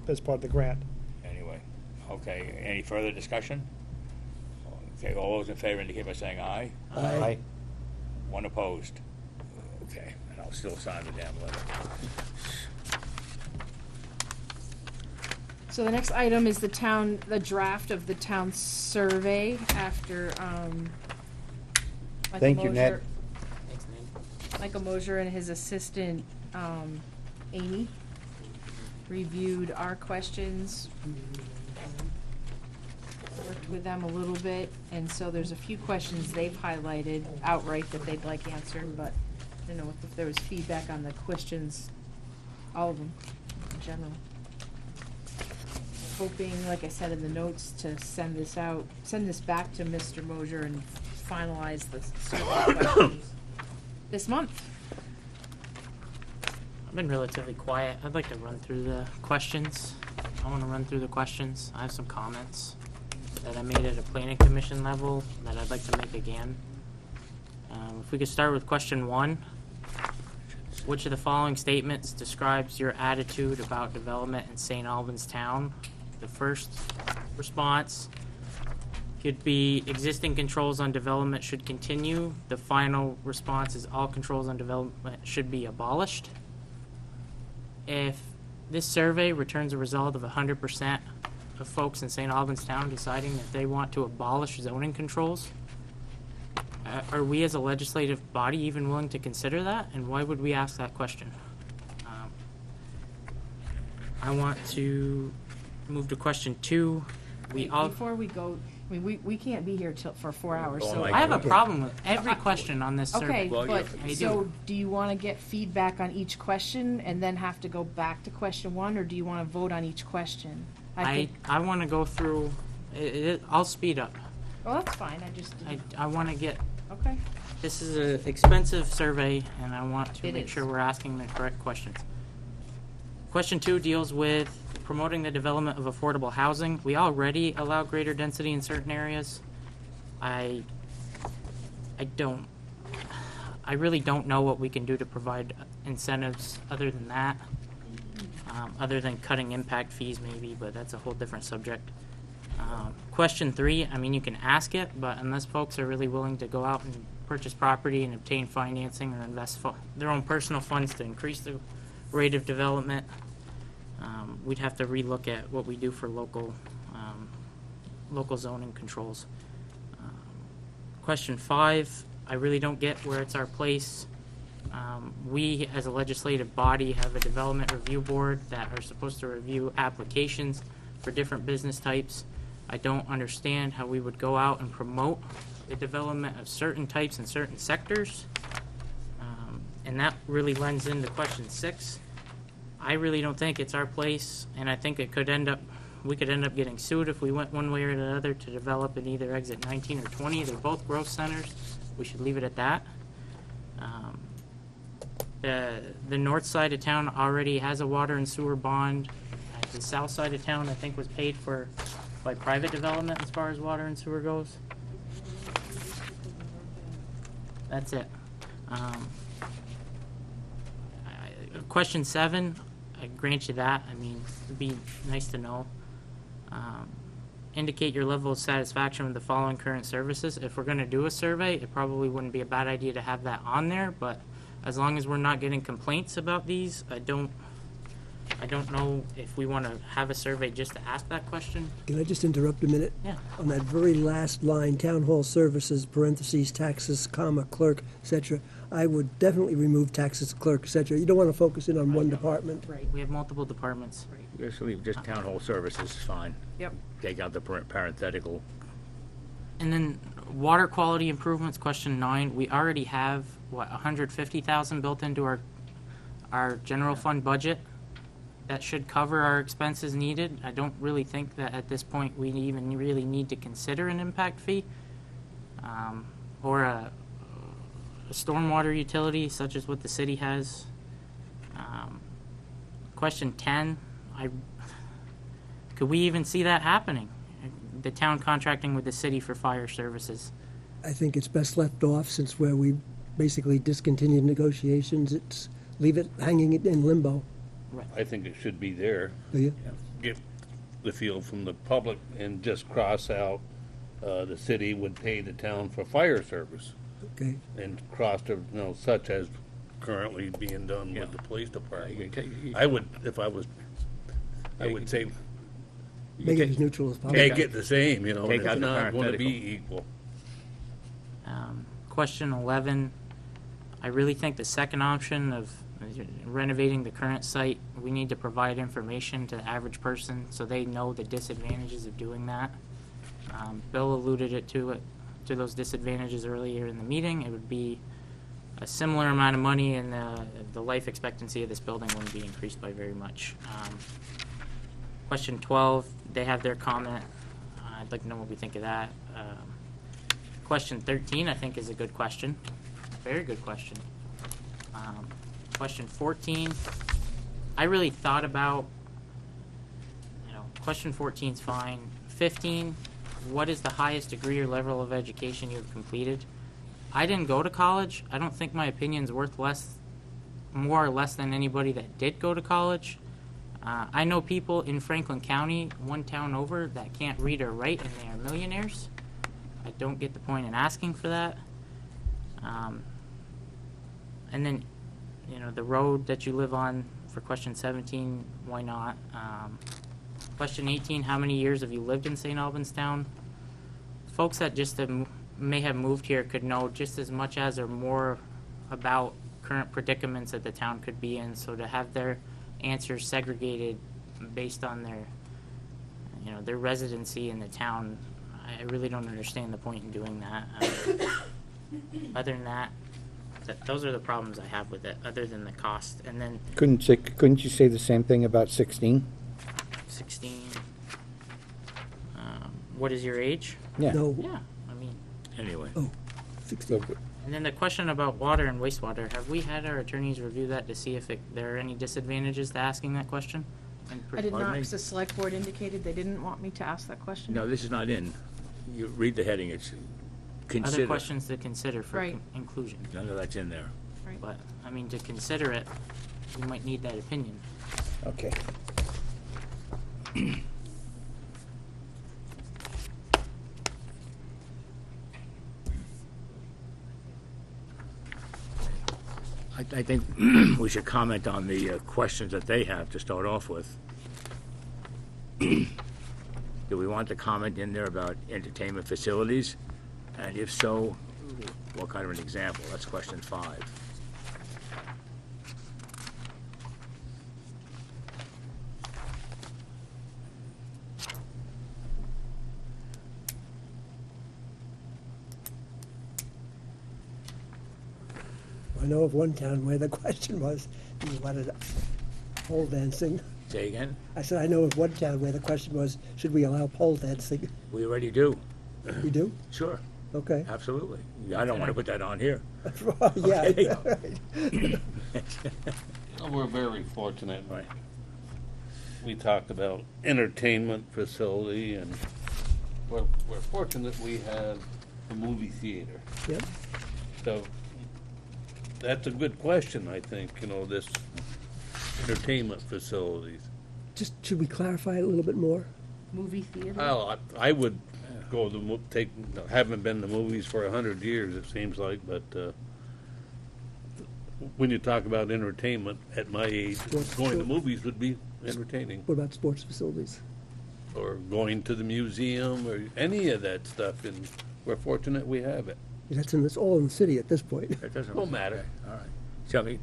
as part of the grant. Anyway, okay, any further discussion? Okay, all those in favor indicate by saying aye. Aye. One opposed. Okay, and I'll still sign the damn letter. So the next item is the draft of the town survey after, Michael Thank you, Ned. Mosier- Thanks, Nate. Michael Mosier and his assistant, Amy, reviewed our questions, worked with them a little bit, and so there's a few questions they've highlighted outright that they'd like answered, but I don't know if there was feedback on the questions, all of them, in general. Hoping, like I said in the notes, to send this back to Mr. Mosier and finalize the survey questions this month. I've been relatively quiet. I'd like to run through the questions. I want to run through the questions. I have some comments that I made at a planning commission level that I'd like to make again. If we could start with question 1. Which of the following statements describes your attitude about development in St. Albans Town? The first response could be existing controls on development should continue. The final response is all controls on development should be abolished. If this survey returns a result of 100% of folks in St. Albans Town deciding that they want to abolish zoning controls, are we as a legislative body even willing to consider that? And why would we ask that question? I want to move to question 2. Before we go, I mean, we can't be here for 4 hours, Oh so. my I have a Okay. problem with every question on this survey. Okay, Well, but, you- so do you want to get feedback on each question and then have to go back to question 1, or do you want to vote on each question? I want to go through, I'll speed up. Well, that's fine, I just, I want to get, okay. this is an expensive survey, and I want to It make is. sure we're asking the correct questions. Question 2 deals with promoting the development of affordable housing. We already allow greater density in certain areas. I I really don't know what we can do to provide incentives other than that, other than cutting impact fees maybe, but that's a whole different subject. Question 3, I mean, you can ask it, but unless folks are really willing to go out and purchase property and obtain financing or invest their own personal funds to increase the rate of development, we'd have to relook at what we do for local zoning controls. Question 5, I really don't get where it's our place. We, as a legislative body, have a development review board that are supposed to review applications for different business types. I don't understand how we would go out and promote the development of certain types in certain sectors. And that really lends into question 6. I really don't think it's our place, and I think we could end up getting sued if we went one way or the other to develop in either exit 19 or 20. They're both growth centers. We should leave it at that. The north side of town already has a water and sewer bond. The south side of town, I think, was paid for by private development as far as water and sewer goes. That's it. Question 7, I grant you that. I mean, it'd be nice to know. Indicate your level of satisfaction with the following current services. If we're going to do a survey, it probably wouldn't be a bad idea to have that on there, but as long as we're not getting complaints about these, I don't know if we want to have a survey just to ask that question. Can I just interrupt a minute? Yeah. On that very last line, town hall services, parentheses, taxes, comma, clerk, etc., I would definitely remove taxes, clerk, etc. You don't want to focus in on one department. Right. We have multiple departments. Just leave, just town hall services is fine. Yep. Take out the parenthetical. And then water quality improvements, question 9. We already have, what, 150,000 built into our general fund budget. That should cover our expenses needed. I don't really think that at this point we even really need to consider an impact fee or a stormwater utility such as what the city has. Question 10, could we even see that happening? The town contracting with the city for fire services. I think it's best left off since we basically discontinued negotiations. Leave it hanging in limbo. I think it should be there. Do you? Get the feel from the public and just cross out, the city would pay the town for fire service. Okay. And cross to, such as currently being done with the police department. I would, if I was, I would say. Make it as neutral as possible. Make it the same, and Take it's out the not going to be parenthetical. equal. Question 11, I really think the second option of renovating the current site, we need to provide information to the average person so they know the disadvantages of doing that. Bill alluded to those disadvantages earlier in the meeting. It would be a similar amount of money, and the life expectancy of this building wouldn't be increased by very much. Question 12, they have their comment. I'd like to know what we think of that. Question 13, I think, is a good question. Very good question. Question 14, I really thought about, question 14 is fine. 15, what is the highest degree or level of education you have completed? I didn't go to college. I don't think my opinion's worth more or less than anybody that did go to college. I know people in Franklin County, one town over, that can't read or write, and they are millionaires. I don't get the point in asking for that. And then, the road that you live on for question 17, why not? Question 18, how many years have you lived in St. Albans Town? Folks that just may have moved here could know just as much as or more about current predicaments that the town could be in, so to have their answers segregated based on their residency in the town, I really don't understand the point in doing that. Other than that, those are the problems I have with it, other than the cost. And then Couldn't you say the same thing about 16? 16, what is your age? Yeah. No. Yeah, I mean. Anyway. Oh, 16. And then the question about water and wastewater, have we had our attorneys review that to see if there are any disadvantages to asking that question? I did not, Pardon me? because the select board indicated they didn't want me to ask that question. No, this is not in. You read the heading, it's consider. Other questions to consider for Right. inclusion. None of that's in there. Right. But, I mean, to consider it, you might need that opinion. Okay. I think we should comment on the questions that they have to start off with. Do we want the comment in there about entertainment facilities? And if so, what kind of an example? That's question 5. I know of one town where the question was, you wanted pole dancing. Say again? I said, I know of one town where the question was, should we allow pole dancing? We already do. We do? Sure, Okay. absolutely. I don't want to put that on here. Yeah. Okay. We're very fortunate. Right. We talked about entertainment facility, and we're fortunate we have a movie theater. Yep. So that's a good question, I think, this entertainment facilities. Just, should we clarify it a little bit more? Movie theater? Well, I would go haven't been to movies for 100 years, it seems like, but when you talk about entertainment, at my age, going to movies would be entertaining. What about sports facilities? Or going to the museum, or any of that stuff, and we're fortunate we have it. That's all in the city at this point. It doesn't Won't matter. Okay, all right. So, I mean,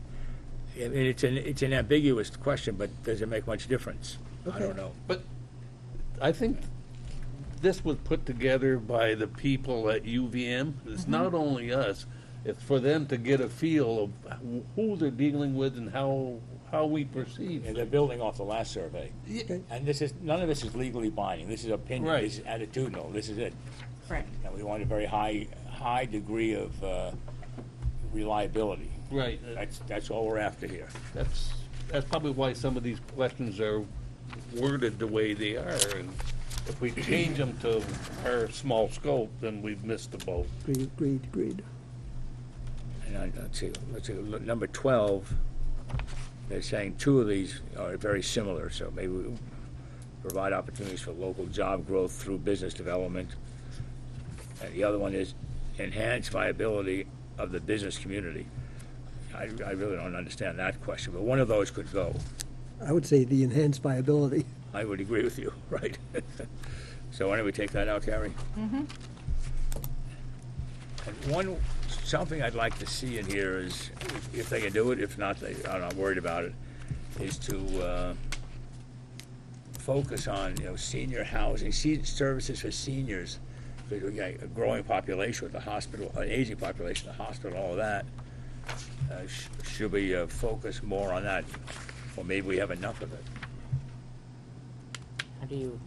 it's an ambiguous question, but does it make much difference? I Okay. don't know. But I think this was put together by the people at UVM. It's not only us. It's for them to get a feel of who they're dealing with and how we perceive. And they're building off the last survey. Okay. And none of this is legally binding. This is opinion. Right. This is attitudinal. This is it. Right. And we want a very high degree of reliability. Right. That's all we're after here. That's probably why some of these questions are worded the way they are. And if we change them to our small scope, then we've missed the boat. Agreed. And let's see, number 12, they're saying 2 of these are very similar, so maybe we provide opportunities for local job growth through business development. And the other one is enhance viability of the business community. I really don't understand that question, but one of those could go. I would say the enhanced viability. I would agree with you, right? So why don't we take that out, Carrie? Mm-hmm. And something I'd like to see in here is, if they can do it, if not, I'm not worried about it, is to focus on, senior housing, services for seniors. Because we got a growing population with the hospital, an aging population, the hospital, all of that. Should we focus more on that? Or maybe we have enough of it. How do you,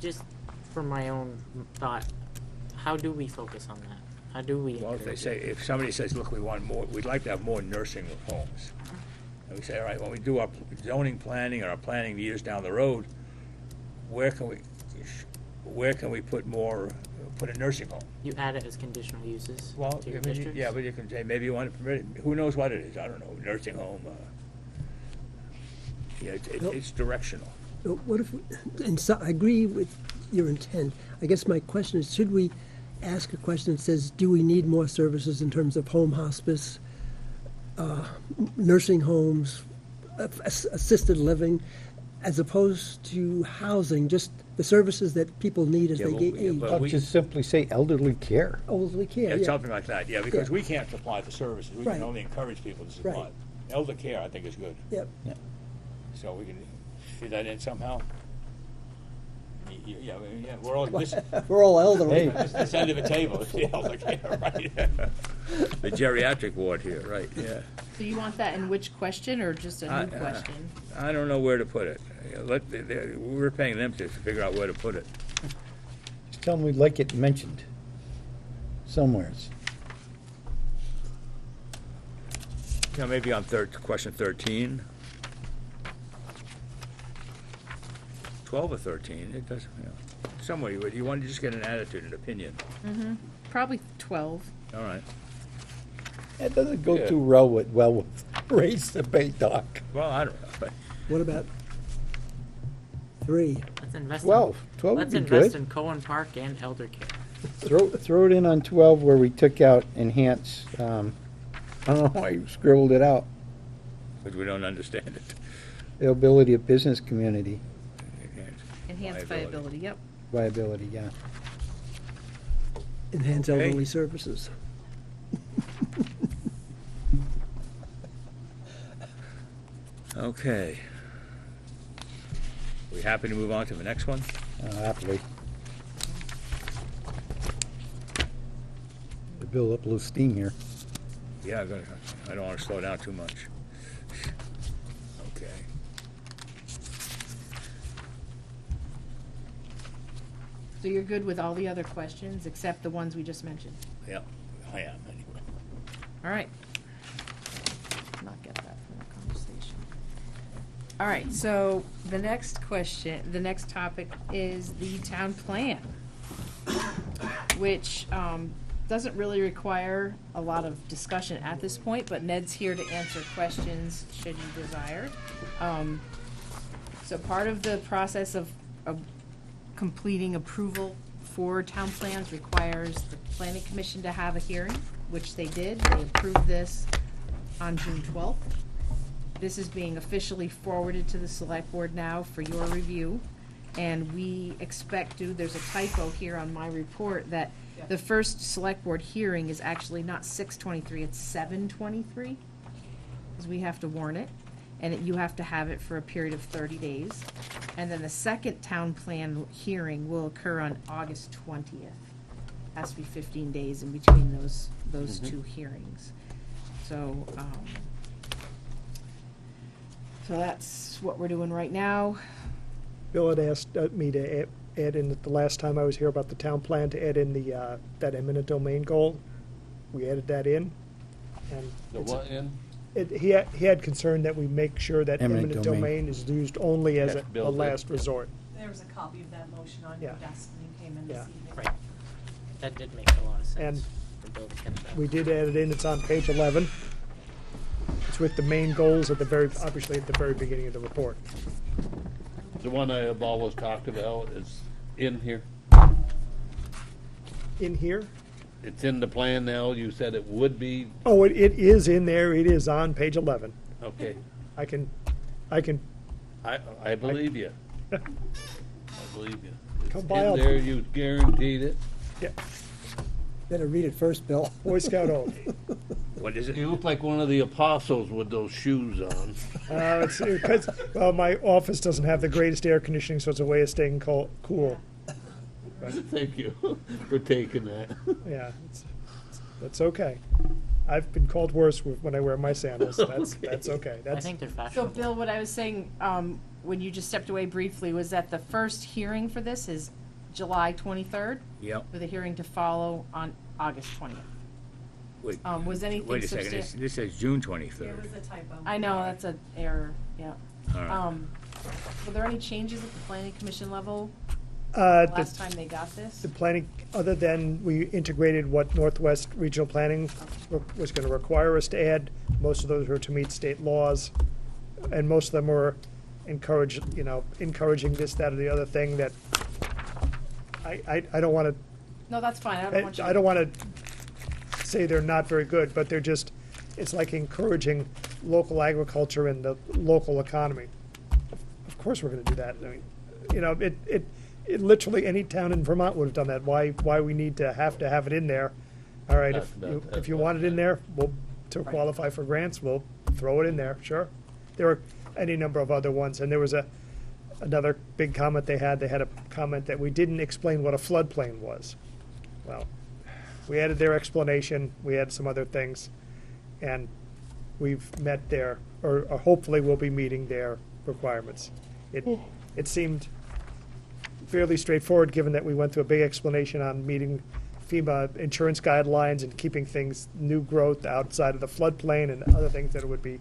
just for my own thought, how do we focus on that? How do we? Well, if encourage somebody says, look, we want more, we'd like to have more nursing homes. And we say, all right, when we do our zoning planning or our planning years down the road, where can we put a nursing home? You add it as conditional uses Well, to your I mean, districts? yeah, but you can say, maybe you want to permit it, who knows what it is, I don't know, nursing home. Yeah, it's directional. What if, and so, I agree with your intent. I guess my question is, should we ask a question that says, do we need more services in terms of home hospice, nursing homes, assisted living, as opposed to housing, just the services that people need as they age? I'll just simply say elderly care. Elderly care, Yeah, yeah. something like that, yeah, because we can't supply the services, we Right. can only encourage people to supply. Right. Elder care, I think, is good, Yep. so we can fit that in somehow. Yeah, we're all, listen, We're all elderly. this end of the table, it's the elder care, right? The geriatric ward here, right, yeah. So you want that in which question, or just a new question? I don't know where to put it. We're paying them to figure out where to put it. Just tell them we'd like it mentioned somewheres. Maybe on question 13. 12 or 13, it doesn't, somewhere you want to just get an attitude, an opinion. Mm-hmm. Probably 12. All right. That doesn't go Yeah. too well with raise the bay dock. Well, I don't know, but What about 3? Let's invest. 12. 12 would Let's be invest good. in Cohen Park and elder care. Throw it in on 12 where we took out enhance. I don't know why you scribbled it out. because we don't understand it. The ability of business community Enhanced viability, yep. viability, yeah. Enhance Okay. elderly services. Okay. We happy to move on to the next one? Happily. To build up a little steam here. Yeah, I don't want to slow down too much. Okay. So you're good with all the other questions except the ones we just mentioned? Yeah, I am, anyway. All right. Not get that from the conversation. All right, so the next question, the next topic is the town plan, which doesn't really require a lot of discussion at this point, but Ned's here to answer questions should you desire. So part of the process of completing approval for town plans requires the planning commission to have a hearing, which they did. They approved this on June 12th. This is being officially forwarded to the select board now for your review. And we expect to, there's a typo here on my report, that the first select board hearing is actually not 6/23, it's 7/23, because we have to warn it. And you have to have it for a period of 30 days. And then the second town plan hearing will occur on August 20th. Has to be 15 days in between those two hearings. So, so that's what we're doing right now. Bill had asked me to add in, the last time I was here about the town plan, to add in the, that eminent domain goal. We added that in. And The what in? he had concern that we make sure that Eminent eminent domain. domain is used only as Yes, a Bill did. last resort. There was a copy of that motion on your Yeah. desk when you came in Yeah. this evening. Right. That did make a lot of And sense for Bill to catch that. We did add it in, it's on page 11. It's with the main goals at the obviously at the very beginning of the report. The one I have always talked about is in here. In here? It's in the plan now. You said it would be. Oh, it is in there, it is on page 11. Okay. I can, I believe you. I believe you. It's Come by, in I'll- there. You guaranteed it. yeah, Better read it first, Bill. Boy Scout oath. What is it? You look like one of the apostles with those shoes on. It's because, well, my office doesn't have the greatest air conditioning, so it's a way of staying cool. Thank you for taking that. Yeah, that's okay. I've been called worse when I wear my sandals. That's okay. I That's, think they're So fashionable. Bill, what I was saying, when you just stepped away briefly, was that the first hearing for this is July 23rd, Yep. with a hearing to follow on August 20th. Wait, Was anything wait a second, substantial? this says June There 23rd. was a typo. I know, that's an error, yeah. All right. Were there any changes at the planning commission level the last time they got this? the planning, other than we integrated what Northwest Regional Planning was going to require us to add, most of those were to meet state laws, and most of them were encouraging this, that, or the other thing that I don't want to No, that's fine, I don't want you. I don't want to say they're not very good, but they're just, it's like encouraging local agriculture and the local economy. Of course we're going to do that. I mean, it literally any town in Vermont would have done that. Why we need to have it in there? All right, if you want it in there, to qualify for grants, we'll throw it in there, sure. There are any number of other ones, and there was another big comment they had. They had a comment that we didn't explain what a floodplain was. Well, we added their explanation, we had some other things, and we've met or hopefully we'll be meeting their requirements. It seemed fairly straightforward, given that we went through a big explanation on meeting FEMA insurance guidelines and keeping things, new growth outside of the floodplain and other things, that it would be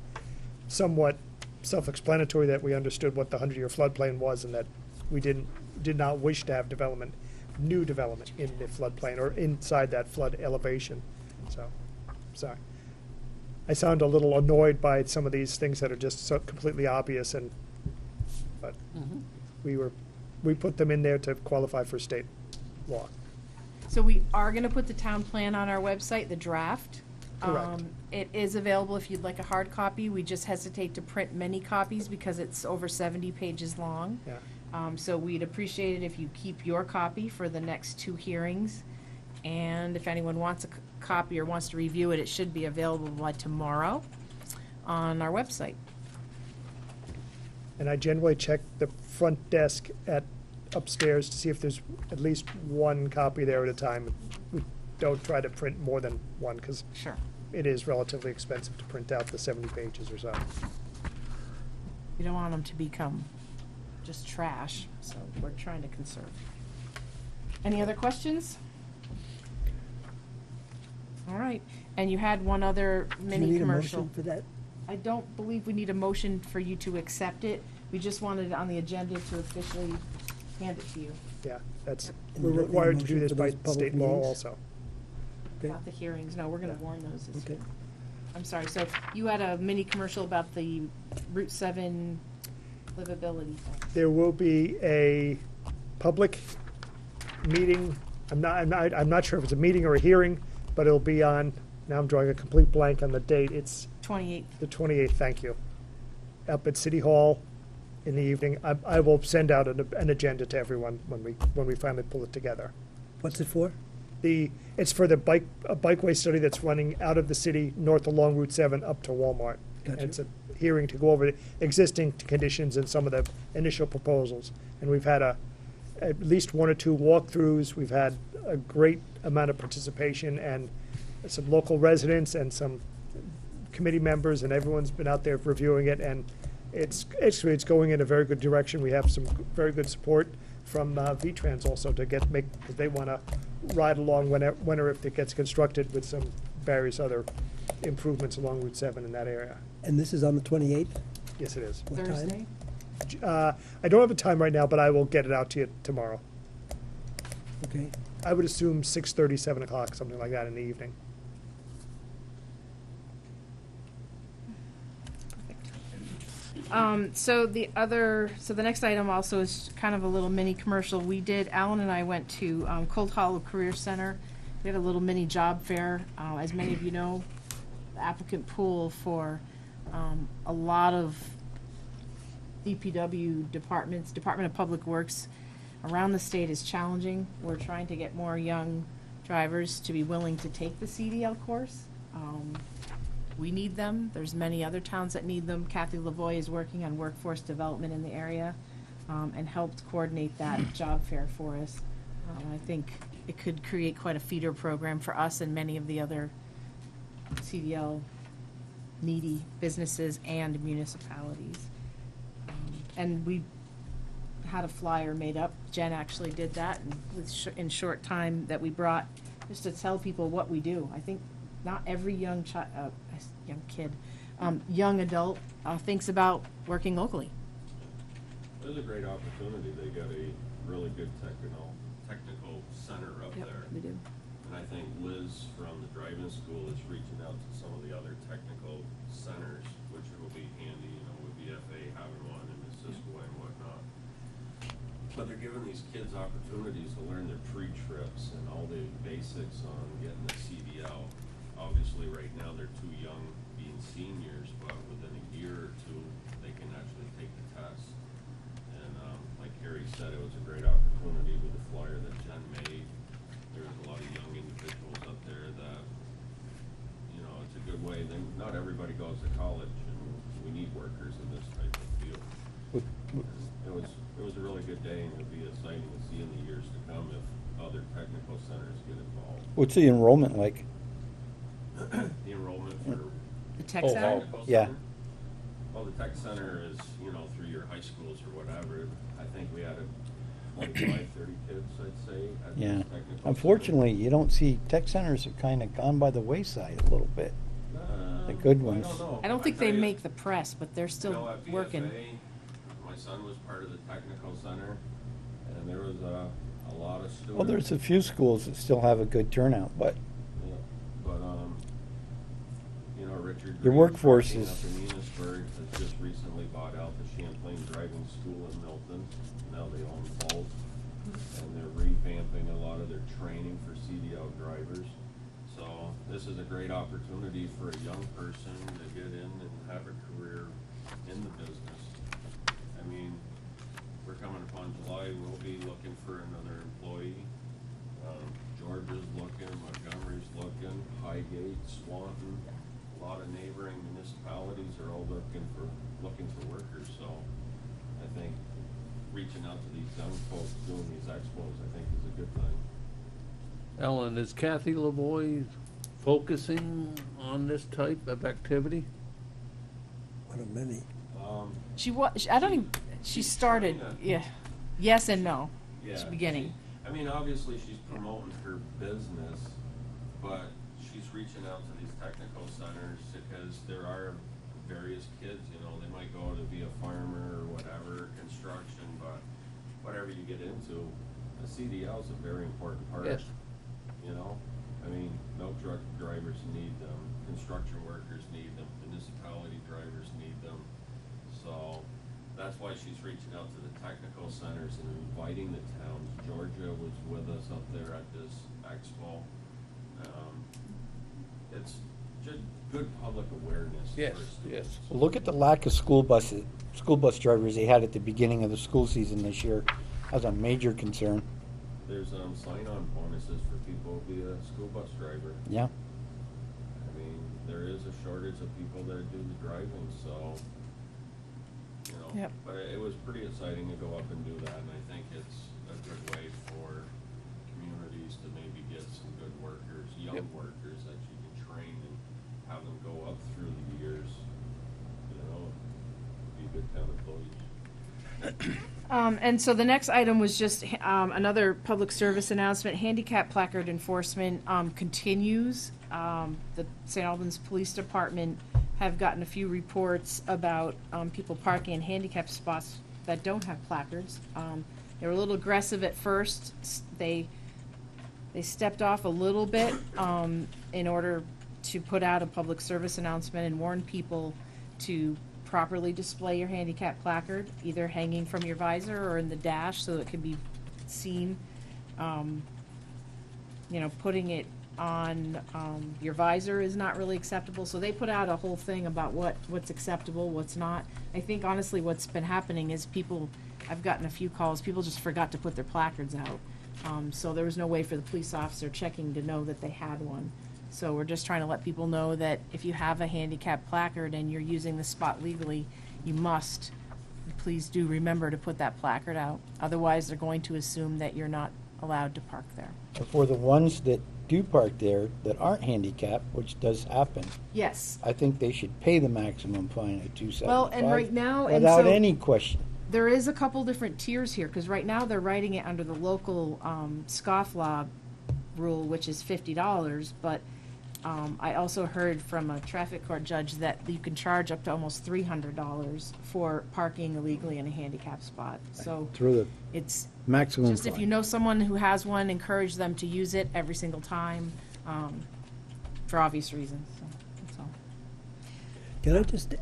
somewhat self-explanatory that we understood what the 100-year floodplain was and that we did not wish to have development new development in the floodplain or inside that flood elevation. So, sorry. I sound a little annoyed by some of these things that are just so completely obvious, but we put them in there to qualify for state law. So we are gonna put the town plan on our website, the draft. Correct. It is available if you'd like a hard copy. We just hesitate to print many copies because it's over 70 pages long. Yeah. So we'd appreciate it if you keep your copy for the next 2 hearings. And if anyone wants a copy or wants to review it, it should be available by tomorrow on our website. And I generally check the front desk at upstairs to see if there's at least one copy there at a time. We don't try to print more than one, because Sure. it is relatively expensive to print out the 70 pages or so. We don't want them to become just trash, so we're trying to conserve. Any other questions? All right, and you had one other Do you mini need a commercial. motion for that? I don't believe we need a motion for you to accept it. We just wanted it on the agenda to officially hand it to you. Yeah, that's, And we're you don't need a required to do motion this for by those public state law meetings? also. Okay. Not the hearings, no, we're gonna warn those this Okay. week. I'm sorry, so you had a mini commercial about the Route 7 livability thing. There will be a public meeting. I'm not sure if it's a meeting or a hearing, but it'll be on, now I'm drawing a complete blank on the date. It's 28th. the 28th, thank you. Up at City Hall in the evening. I will send out an agenda to everyone when we finally pull it together. What's it for? It's for the bikeway study that's running out of the city north along Route 7 up to Walmart. Gotcha. And it's a hearing to go over the existing conditions and some of the initial proposals. And we've had at least 1 or 2 walkthroughs. We've had a great amount of participation and some local residents and some committee members, and everyone's been out there reviewing it, and it's going in a very good direction. We have some very good support from V-Trans also to because they want to ride along when or if it gets constructed with some various other improvements along Route 7 in that area. And this is on the 28th? Yes, it is. What time? Thursday? I don't have a time right now, but I will get it out to you tomorrow. Okay. I would assume 6:30, 7 o'clock, something like that in the evening. So the next item also is kind of a little mini commercial. Alan and I went to Cold Hollow Career Center. We had a little mini job fair. As many of you know, the applicant pool for a lot of DPW departments, Department of Public Works around the state is challenging. We're trying to get more young drivers to be willing to take the CDL course. We need them. There's many other towns that need them. Kathy Lavoie is working on workforce development in the area and helped coordinate that job fair for us. I think it could create quite a feeder program for us and many of the other CDL needy businesses and municipalities. And we had a flyer made up. Jen actually did that in short time that we brought, just to tell people what we do. I think not every young adult thinks about working locally. It was a great opportunity. They got a really good technical center up there. We do. And I think Liz from the driving school is reaching out to some of the other technical centers, which will be handy, with VFA having one and Missisquoi and whatnot. But they're giving these kids opportunities to learn their pre-trips and all the basics on getting the CDL. Obviously, right now, they're too young being seniors, but within a year or two, they can actually take the test. And like Harry said, it was a great opportunity with the flyer that Jen made. There was a lot of young individuals up there that, it's a good way. Not everybody goes to college, and we need workers in this type of field. It was a really good day, and it'll be exciting to see in the years to come if other technical centers get involved. What's the enrollment like? The enrollment for The tech center? technical Yeah. center? Well, the tech center is, through your high schools or whatever. I think we had 25, 30 kids, I'd say, at Yeah. this technical Unfortunately, you don't see, tech centers have kind of gone by the wayside a little bit. center. The good I ones. don't know. I don't think they tell you, make the press, but they're still at working. VFA, my son was part of the technical center, and there was a lot of students. Well, there's a few schools that still have a good turnout, but Yeah, but, you know, Richard. Your Green workforce Trucking is- Up in Enosburg has just recently bought out the Champlain Driving School in Milton. Now they own both. And they're revamping a lot of their training for CDL drivers. So this is a great opportunity for a young person to get in and have a career in the business. I mean, we're coming upon July, we'll be looking for another employee. Georgia's looking, Montgomery's looking, Highgate, Swanton, a lot of neighboring municipalities are all looking for workers, so I think reaching out to these young folks doing these expos, I think is a good thing. Ellen, is Kathy Lavoie focusing on this type of activity? One of many. She was, I don't even, she started, yeah, yes and no. Yeah, She's beginning. I mean, obviously, she's promoting her business, but she's reaching out to these technical centers because there are various kids, you know, they might go to be a farmer or whatever, construction, but whatever you get into, the CDL is a very important part. Yes. You know, I mean, milk truck drivers need them, construction workers need them, municipality drivers need them. So that's why she's reaching out to the technical centers and inviting the towns. Georgia was with us up there at this expo. It's just good public awareness. Yes, for students. yes. Well, look at the lack of school bus drivers they had at the beginning of the school season this year. That was a major concern. There's sign-on bonuses for people to be a school bus driver. Yeah. I mean, there is a shortage of people that do the driving, so, you know. Yep. But it was pretty exciting to go up and do that, and I think it's a good way for communities to maybe get some good workers, young workers that you can train and have them go up through the years, you know, be good town employees. And so the next item was just another public service announcement. Handicap placard enforcement continues. The St. Albans Police Department have gotten a few reports about people parking in handicap spots that don't have placards. They were a little aggressive at first. They stepped off a little bit in order to put out a public service announcement and warn people to properly display your handicap placard, either hanging from your visor or in the dash so it can be seen. You know, putting it on your visor is not really acceptable. So they put out a whole thing about what's acceptable, what's not. I think honestly what's been happening is I've gotten a few calls, people just forgot to put their placards out. So there was no way for the police officer checking to know that they had one. So we're just trying to let people know that if you have a handicap placard and you're using the spot legally, you must, please do remember to put that placard out. Otherwise, they're going to assume that you're not allowed to park there. For the ones that do park there that aren't handicapped, which does happen, Yes. I think they should pay the maximum fine of $275. Well, and right now, and without so any question. there is a couple different tiers here, because right now they're writing it under the local scofflaw rule, which is $50, but I also heard from a traffic court judge that you can charge up to almost $300 for parking illegally in a handicap spot. So Through the it's maximum just, if you fine. know someone who has one, encourage them to use it every single time, for obvious reasons, so that's all. Can I just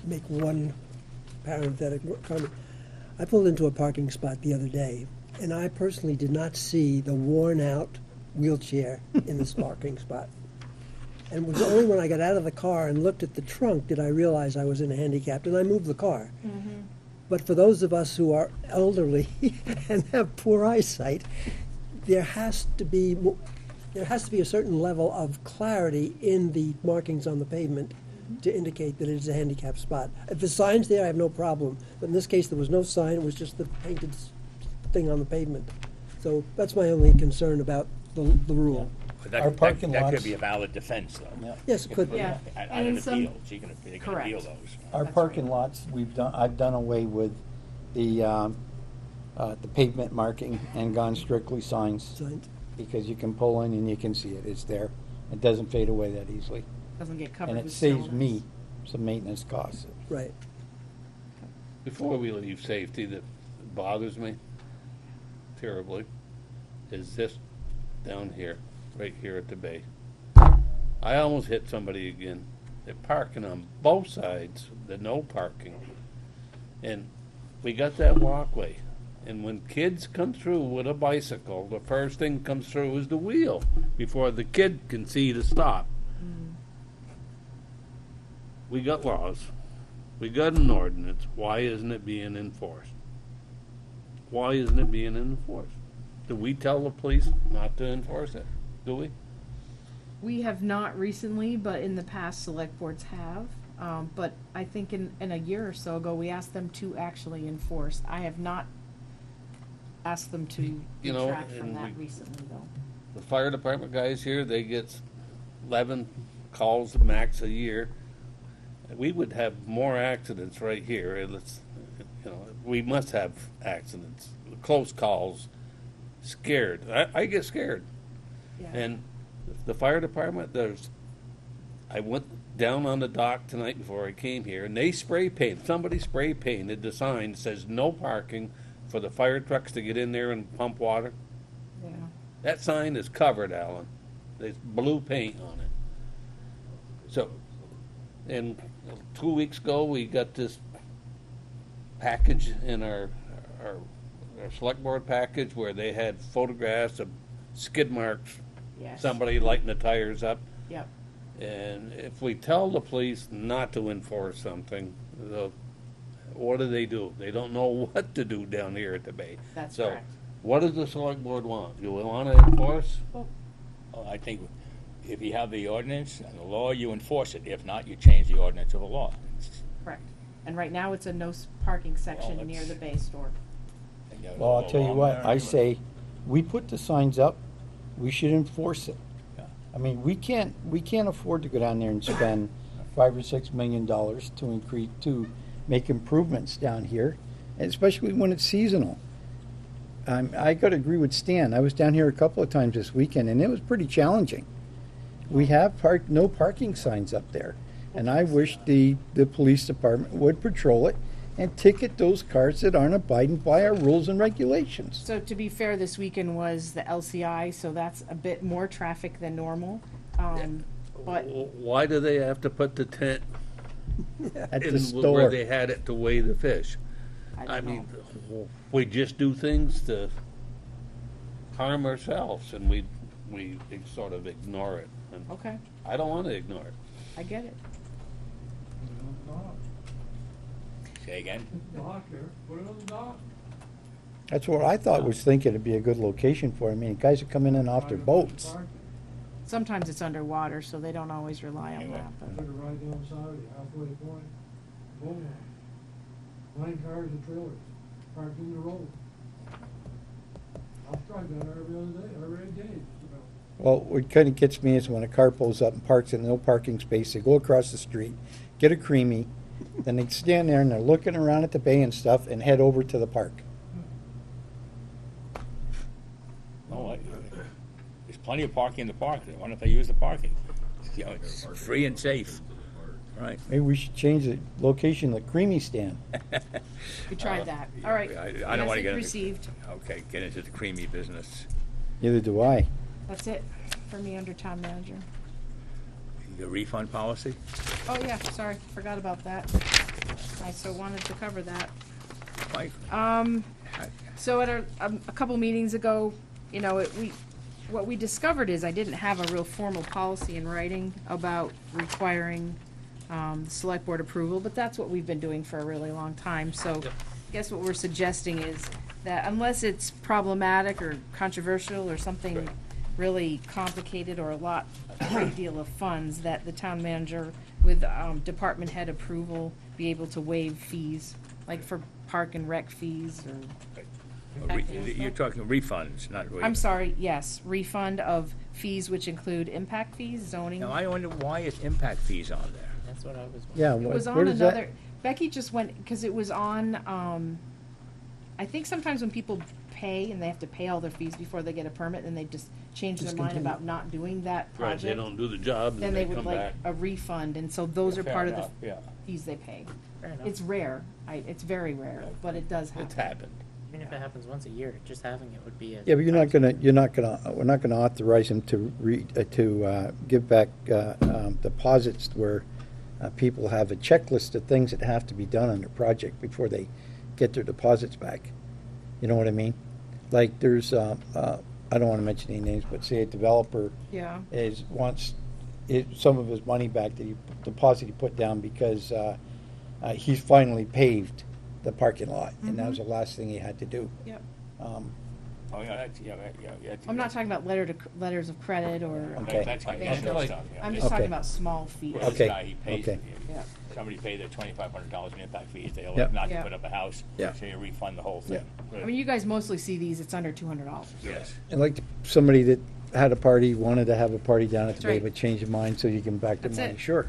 make one parenthetical comment? I pulled into a parking spot the other day, and I personally did not see the worn-out wheelchair in this parking spot. And it was only when I got out of the car and looked at the trunk did I realize I was in a handicapped, and I moved the car. But for those of us who are elderly and have poor eyesight, there has to be a certain level of clarity in the markings on the pavement to indicate that it is a handicapped spot. If the sign's there, I have no problem. But in this case, there was no sign, it was just the painted thing on the pavement. So that's my only concern about the rule. But Our parking that lots- could be a valid defense, though. Yes, it could be. Yeah. Out And of in the some- field, they can Correct. appeal those. Our That's parking right. lots, I've done away with the pavement marking and gone strictly signs, Signs. because you can pull in and you can see it, it's there. It doesn't fade away that easily. Doesn't get covered And it with saves snow. me some maintenance costs. Right. Before we leave safety, that bothers me terribly. is this down here, right here at the bay. I almost hit somebody again. They're parking on both sides, the no parking. And we got that walkway. And when kids come through with a bicycle, the first thing comes through is the wheel before the kid can see to stop. We got laws. We got an ordinance. Why isn't it being enforced? Why isn't it being enforced? Do we tell the police not to enforce it? Do we? We have not recently, but in the past, select boards have. But I think in a year or so ago, we asked them to actually enforce. I have not asked them to You know, detract from and that we- recently, though. The fire department guys here, they get 11 calls max a year. We would have more accidents right here. And it's, you know, we must have accidents, close calls, scared. I get scared. Yeah. And the fire department, I went down on the dock tonight before I came here, and they somebody spray painted the sign that says no parking for the fire trucks to get in there and pump water. Yeah. That sign is covered, Alan. There's blue paint on it. So, and 2 weeks ago, we got this package in our select board package where they had photographs of skid marks, Yes. somebody lighting the tires up. Yep. And if we tell the police not to enforce something, what do? They don't know what to do down here at the bay. That's So, correct. what does the select board want? Do we want to enforce? I think if you have the ordinance and the law, you enforce it. If not, you change the ordinance or the law. Correct. And right now, it's a no parking section near that's- the Bay store. Well, I'll tell you what, I say, we put the signs up, we should enforce it. I mean, we can't afford to go down there and spend $5 or $6 million to make improvements down here, especially when it's seasonal. I got to agree with Stan. I was down here a couple of times this weekend, and it was pretty challenging. We have no parking signs up there, and I wish the police department would patrol it and ticket those cars that aren't abiding by our rules and regulations. So to be fair, this weekend was the LCI, so that's a bit more traffic than normal. But Why do they have to put the tent At the in store. where they had it to weigh the fish? I I don't mean, know. we just do things to harm ourselves, and we sort of ignore it. And Okay, I don't want to ignore it. I get it. Say again? Dock there, put it on the dock. That's what I thought, was thinking it'd be a good location for it. I mean, guys are coming in off their boats. Sometimes it's underwater, so they don't always rely on that, Took but it right down the side of the halfway point, boom, 9 cars and trailers parked in the road. I'll drive down there every day, just about. Well, what kind of gets me is when a car pulls up and parks in no parking space, they go across the street, get a creamy, then they stand there and they're looking around at the bay and stuff and head over to the park. There's plenty of parking in the park. Why don't they use the parking? You know, it's free and safe. Right. Maybe we should change the location of the creamy stand. we tried that. All right. I don't want to Message get received. Okay, get into the creamy business. Neither do I. That's it for me under town manager. The refund policy? Oh, yeah, sorry, forgot about that. I so wanted to cover that. Mike? So at a couple meetings ago, you know, what we discovered is I didn't have a real formal policy in writing about requiring the select board approval, but that's what we've been doing for a really long time. So I guess what we're suggesting is that unless it's problematic or controversial or something really complicated or a great deal of funds, that the town manager with department head approval be able to waive fees, like for park and rec fees or. You're talking refunds, not waivers. I'm sorry, yes, refund of fees which include impact fees, zoning. Now, I wonder why is impact fees on there? That's what I was wondering. Yeah, It was where on does that? another, Becky just went, because it was on, I think sometimes when people pay and they have to pay all their fees before they get a permit, and they just change their mind Discontinue. about not doing that Right, project. they don't do the job, Then and they they would come like back. a refund, and so those are Fair part of enough, the yeah. fees they pay. Fair enough. It's rare, it's very rare, but it does happen. It's happened. Even if it happens once a year, just having it would be a. Yeah, but we're not gonna authorize him to give back deposits where people have a checklist of things that have to be done on their project before they get their deposits back. You know what I mean? Like, there's, I don't wanna mention any names, but say a developer Yeah. wants some of his money back that deposit he put down because he's finally paved the parking lot, and that was the last thing he had to do. Yep. Oh, yeah, that's, yeah. I'm not talking about letters of credit or. Okay. That's kind Yeah. of stuff, yeah. I'm just Okay. talking about small fees. Where this Okay. guy, he pays, Okay. Yeah. somebody paid their $2,500 in impact fees, they Yep. elect not to Yeah. put up a house, Yeah. so you refund the whole thing. I mean, you guys mostly see these, it's under $200. Yes. And like somebody that had a party, wanted to have a party down at the That's bay, right. but changed their mind so you can back the That's money, it. sure.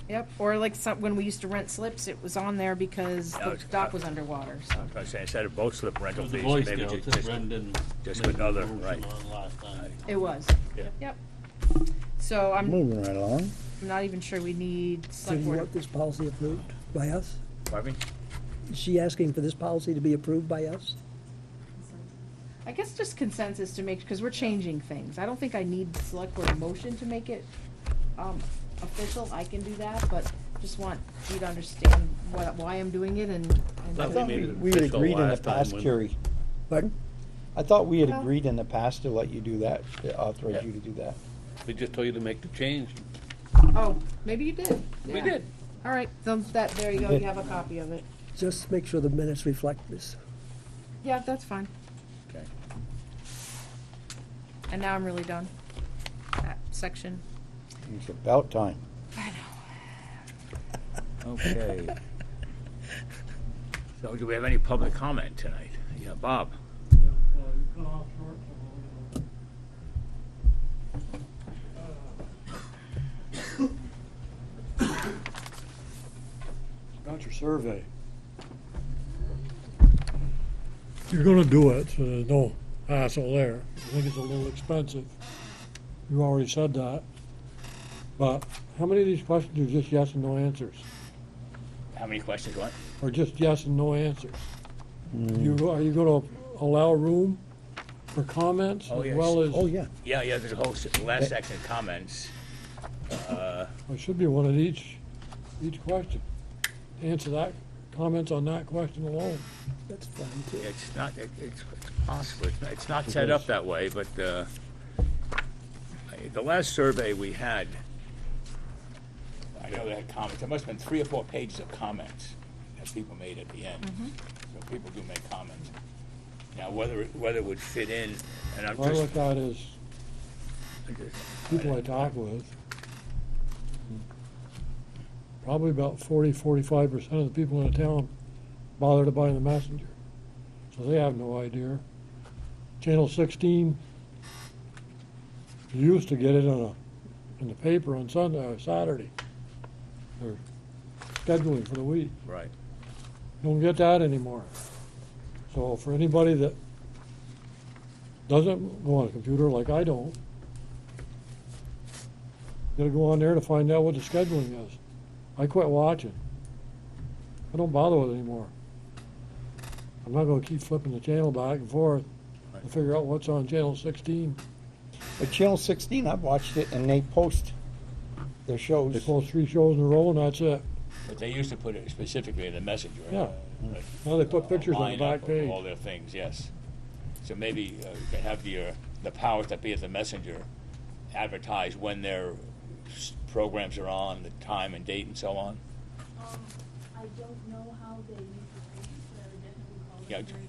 Yep, or like when we used to rent slips, it was on there because Yeah, the it's- dock was underwater, so. I was saying, instead of boat slip rental The fees, Boy maybe Scouts, just, Brendan. just with other, motion right. on last time. It was. Yeah. Yep. So I'm Moving right along. not even sure we need So select you board. want this policy approved by us? Pardon me? Is she asking for this policy to be approved by us? I guess just consensus to make, because we're changing things. I don't think I need select board motion to make it, official. I can do that, but just want you to understand why I'm doing it and. Thought I we thought made it we had official agreed in the last time past, when- Kerry. Pardon? I thought we had Well- agreed in the past to let you do that, to authorize Yeah. you to do that. We just told you to make the change. Oh, maybe you did. We Yeah. did. All right, then there you go. You have a copy of it. Just make sure the minutes reflect this. Yeah, that's fine. Okay. And now I'm really done. That section. It's about time. Okay. So do we have any public comment tonight? Yeah, Bob? Yeah, well, you cut off short, about your survey. You're gonna do it, so there's no hassle there. I think it's a little expensive. You already said that. But how many of these questions are just yes and no answers? How many questions, what? Or just yes and no answers? Are you gonna allow room for comments Oh, as yes. well as? Oh, yeah. Yeah, there's a whole, the last section, comments. There should be one at each question. Answer that, comments on that question alone. That's fine, too. It's not, it's possible, it's not set up that way, but, the last survey we had, I know they had comments, there must have been 3 or 4 pages of comments that people made at the end. So people do make comments. Now, whether it would fit in, and I'm What I just. look at is people I talk with. Probably about 45% of the people in the town bother to buy the Messenger. So they have no idea. Channel 16, you used to get it in the paper on Sunday or Saturday. They're scheduling for the week. Right. Don't get that anymore. So for anybody that doesn't go on a computer like I don't, you gotta go on there to find out what the scheduling is. I quit watching. I don't bother with it anymore. I'm not gonna keep flipping the channel back and forth to figure out what's on channel 16. But Channel 16, I've watched it, and they post their shows. They post 3 shows in a row and that's it. But they used to put it specifically in the messenger. Yeah. Right. Now they put pictures on the Line up back of page. all their things, yes. So maybe you can have the powers that be at the messenger advertise when their programs are on, the time and date and so on. I don't know how they use the page, but I would definitely call Yeah. them during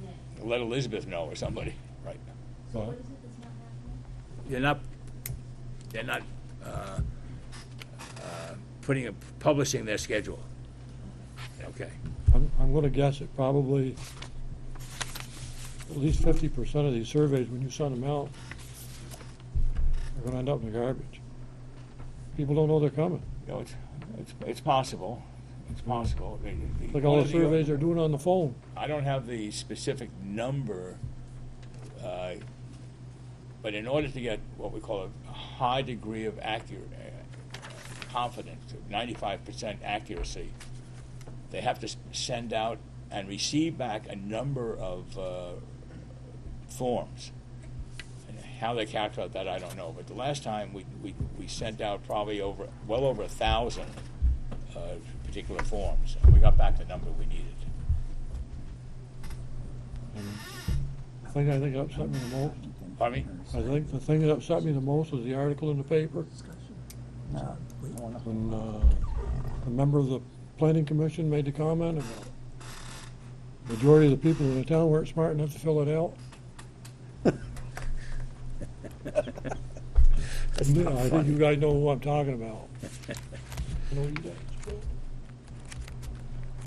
the day. Let Elizabeth know or somebody, right? So But- what is it that's not happening? They're not publishing their schedule. Okay. I'm gonna guess it probably at least 50% of these surveys, when you send them out, are gonna end up in the garbage. People don't know they're coming. You know, it's possible. It's possible. Like all the surveys they're doing on the phone. I don't have the specific number, but in order to get what we call a high degree of confidence, 95% accuracy, they have to send out and received back a number of forms. And how they calculate that, I don't know. But the last time we sent out probably well over 1,000 particular forms. And we got back the number we needed. I think that upset me the most. Pardon me? I think the thing that upset me the most was the article in the paper. When a member of the planning commission made the comment about majority of the people in the town weren't smart enough to fill it out. I think you guys know who I'm talking about. I know you guys.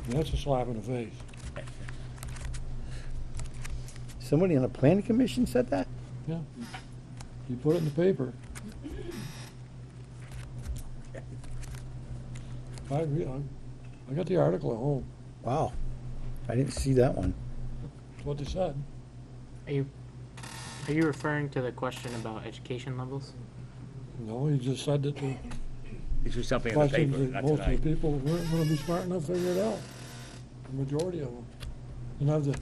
And that's a slap in the face. Somebody on the planning commission said that? Yeah. You put it in the paper. I got the article at home. Wow. I didn't see that one. That's what they said. Are you referring to the question about education levels? No, he just said that the This was something in the questions paper, that not most of the tonight. people weren't gonna be smart enough to figure it out. The majority of them. Didn't have the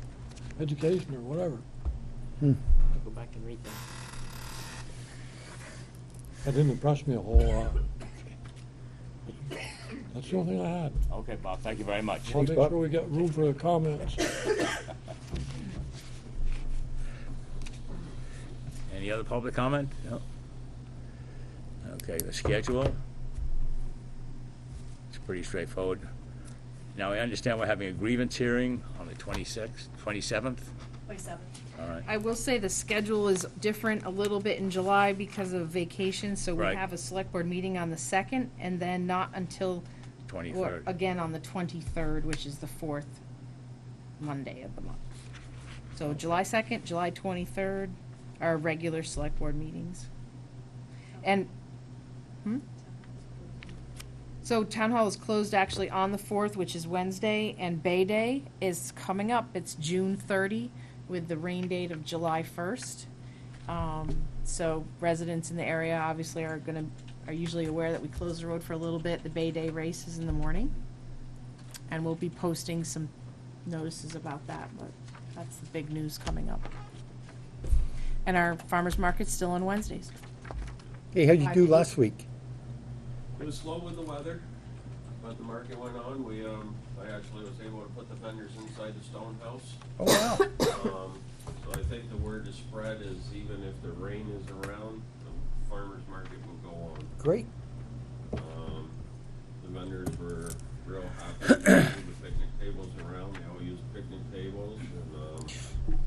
education or whatever. I'll go back and read that. That didn't impress me a whole lot. That's the only thing I had. Okay, Bob, thank you very much. I'll make sure we get room for the comments. Any other public comment? No? Okay, the schedule. It's pretty straightforward. Now, I understand we're having a grievance hearing on the 26th, 27th? 27th. All right. I will say the schedule is different a little bit in July because of vacation, so we Right. have a select board meeting on the 2nd, and then not until, or 23rd. again on the 23rd, which is the 4th Monday of the month. So July 2nd, July 23rd are regular select board meetings. And, so town hall is closed actually on the 4th, which is Wednesday, and Bay Day is coming up. It's June 30 with the rain date of July 1st. So residents in the area obviously are usually aware that we close the road for a little bit. The Bay Day race is in the morning. And we'll be posting some notices about that, but that's the big news coming up. And our farmer's market's still on Wednesdays. Hey, how'd you do last week? It was slow with the weather, but the market went on. I actually was able to put the vendors inside the stone house. Oh, wow. So I think the word to spread is even if the rain is around, the farmer's market will go on. Great. The vendors were real happy to move the picnic tables around. They all use picnic tables, and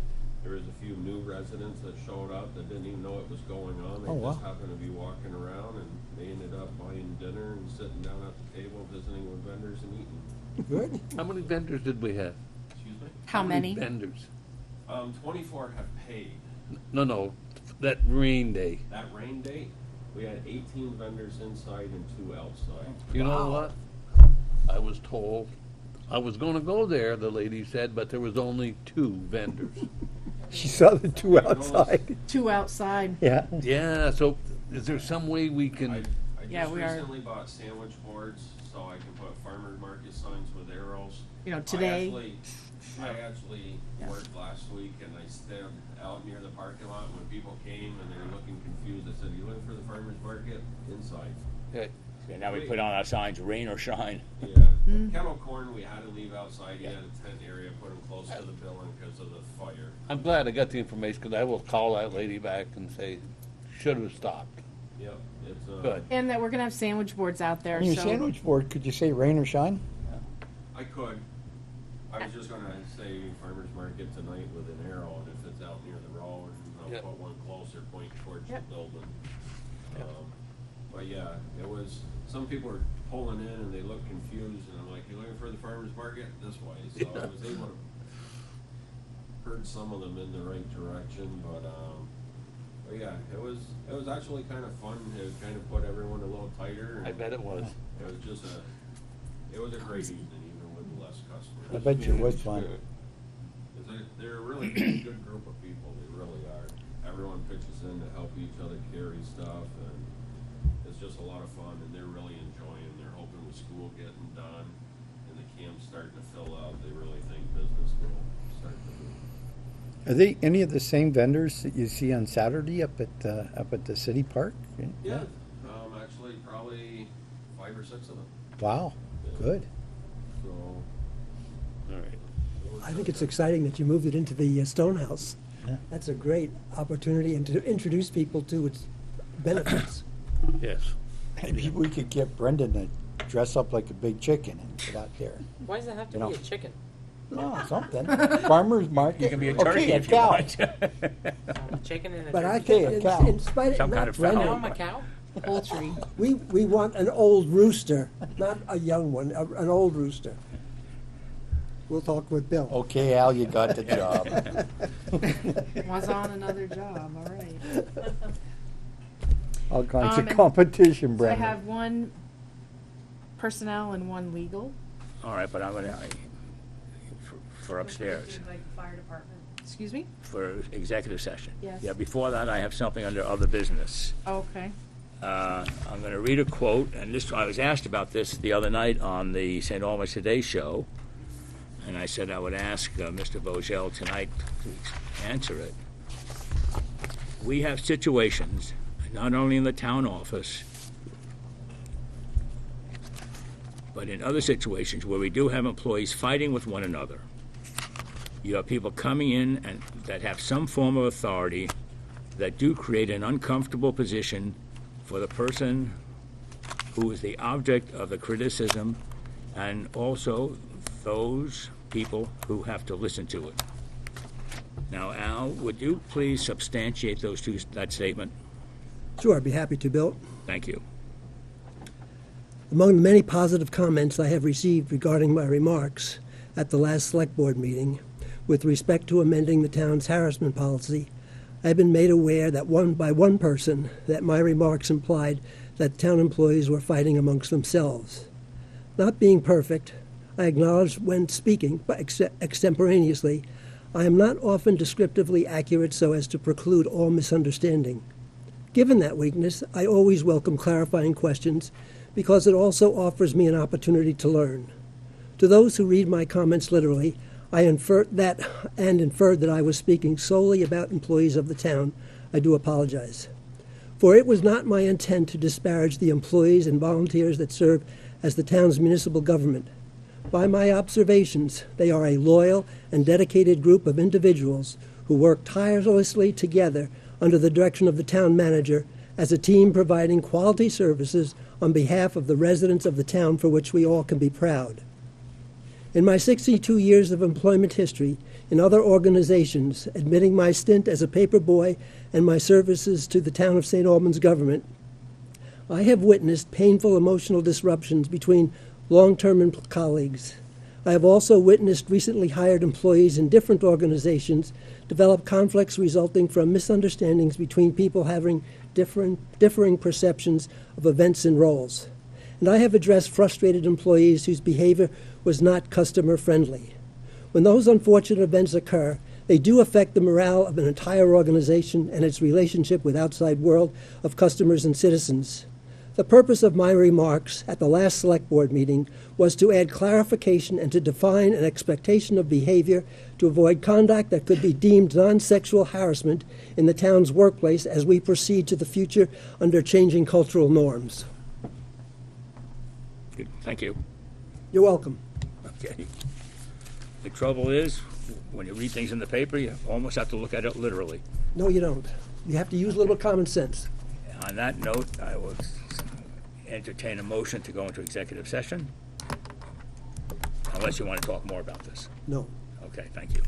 there was a few new residents that showed up that didn't even know it was going on. They just happened to be walking around, and they ended up buying dinner and sitting down at the table, visiting with vendors and eating. Good. How many vendors did we have? Excuse me? How many? Vendors. 24 have paid. No, that rain day. That rain date, we had 18 vendors inside and 2 outside. You know what? I was told, I was gonna go there, the lady said, but there was only 2 vendors. She saw the 2 outside. 2 outside. Yeah. Yeah, so is there some way we can, I Yeah, just we are. recently bought sandwich boards so I can put farmer's market signs with arrows. You know, today. I actually worked last week and I stood out near the parking lot when people came and they were looking confused. I said, "You looking for the farmer's market?" Inside. okay, Okay, now we put on our signs, rain or shine. Yeah. Kettle corn we had to leave outside. You had a tent area, put them close to the building because of the fire. I'm glad I got the information, because I will call that lady back and say, should have stopped. Yep. It's Good. And that we're gonna have sandwich boards out there, On your so. sandwich board, could you say rain or shine? I could. I was just gonna say farmer's market tonight with an arrow, and if it's out near the road, I'll Yep. put one closer, point towards Yep. the building. But yeah, it was, some people were pulling in and they looked confused, and I'm like, "You looking for the farmer's market?" This way, so I was able to herd some of them in the right direction, but yeah, it was actually kind of fun to kind of put everyone a little tighter. And I bet it was. It was just it was a great evening, even with less customers. I bet you it was fun. They're a really good group of people, they really are. Everyone pitches in to help each other carry stuff, and it's just a lot of fun, and they're really enjoying. They're hoping with school getting done, and the camp's starting to fill out, they really think business will start to boom. Are they any of the same vendors that you see on Saturday up at the city park? Yeah. Actually, probably 5 or 6 of them. Wow, good. So, All right. I think it's exciting that you moved it into the Stone House. Yeah. That's a great opportunity and to introduce people to its benefits. Yes. Maybe we could get Brendan to dress up like a big chicken and get out there. Why does it have to You be know. a chicken? Oh, something. Farmer's market. You can be a Okay, turkey a if you cow. want. A chicken and a But I turkey. can, a cow. in spite Some of, kind not of Brendan, fowl. Now I'm a cow? Poultry. we want an old rooster, not a young one, an old rooster. We'll talk with Bill. Okay, Al, you got the job. Was on another job, all right. All kinds of and competition, So I Brendan. have one personnel and one legal. All right, but I'm gonna, for upstairs, Like fire department. Excuse me? for executive session. Yes. Yeah, before that, I have something under other business. Okay. I'm going to read a quote, and this, I was asked about this the other night on the St. Albans Today show, and I said I would ask Mr. Vogel tonight to answer it. We have situations, not only in the town office, but in other situations where we do have employees fighting with one another. You have people coming in and that have some form of authority that do create an uncomfortable position for the person who is the object of the criticism, and also those people who have to listen to it. Now, Al, would you please substantiate that statement? Sure, I'd be happy to, Bill. Thank you. Among the many positive comments I have received regarding my remarks at the last Select Board meeting with respect to amending the town's harassment policy, I have been made aware that by one person that my remarks implied that town employees were fighting amongst themselves. Not being perfect, I acknowledge when speaking, but extemporaneously, I am not often descriptively accurate so as to preclude all misunderstanding. Given that weakness, I always welcome clarifying questions because it also offers me an opportunity to learn. To those who read my comments literally, I inferred that I was speaking solely about employees of the town. I do apologize. For it was not my intent to disparage the employees and volunteers that serve as the town's municipal government. By my observations, they are a loyal and dedicated group of individuals who work tirelessly together under the direction of the town manager as a team providing quality services on behalf of the residents of the town for which we all can be proud. In my 62 years of employment history in other organizations, admitting my stint as a paper boy and my services to the town of St. Albans government, I have witnessed painful emotional disruptions between long-term colleagues. I have also witnessed recently hired employees in different organizations develop conflicts resulting from misunderstandings between people having differing perceptions of events and roles. And I have addressed frustrated employees whose behavior was not customer-friendly. When those unfortunate events occur, they do affect the morale of an entire organization and its relationship with outside world of customers and citizens. The purpose of my remarks at the last Select Board meeting was to add clarification and to define an expectation of behavior to avoid conduct that could be deemed non-sexual harassment in the town's workplace as we proceed to the future under changing cultural norms. Good. Thank you. You're welcome. Okay. The trouble is, when you read things in the paper, you almost have to look at it literally. No, you don't. You have to use a little common sense. On that note, I will entertain a motion to go into executive session, unless you want to talk more about this. No. Okay, thank you.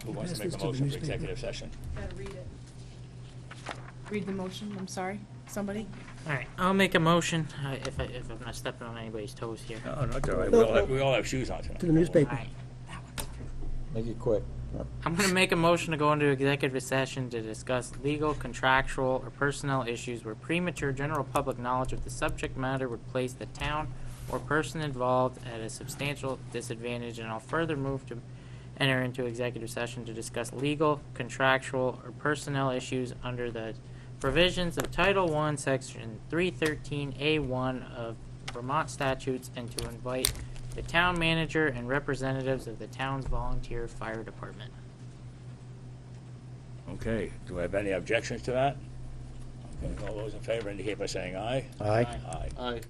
Who wants to Pass make this a to the motion for newspaper. executive session? Gotta read it. Read the motion, I'm sorry. Somebody? All right, I'll make a motion, if I'm not stepping on anybody's toes here. No, not all right. No, We all have shoes on tonight. To the newspaper. All right. Make it quick. I'm going to make a motion to go into executive session to discuss legal, contractual, or personnel issues where premature general public knowledge of the subject matter would place the town or person involved at a substantial disadvantage, and I'll further move to enter into executive session to discuss legal, contractual, or personnel issues under the provisions of Title I, Section 313A1 of Vermont statutes, and to invite the town manager and representatives of the town's volunteer fire department. Okay, do I have any objections to that? Okay, all those in favor indicate by saying aye. Aye. Aye. Aye.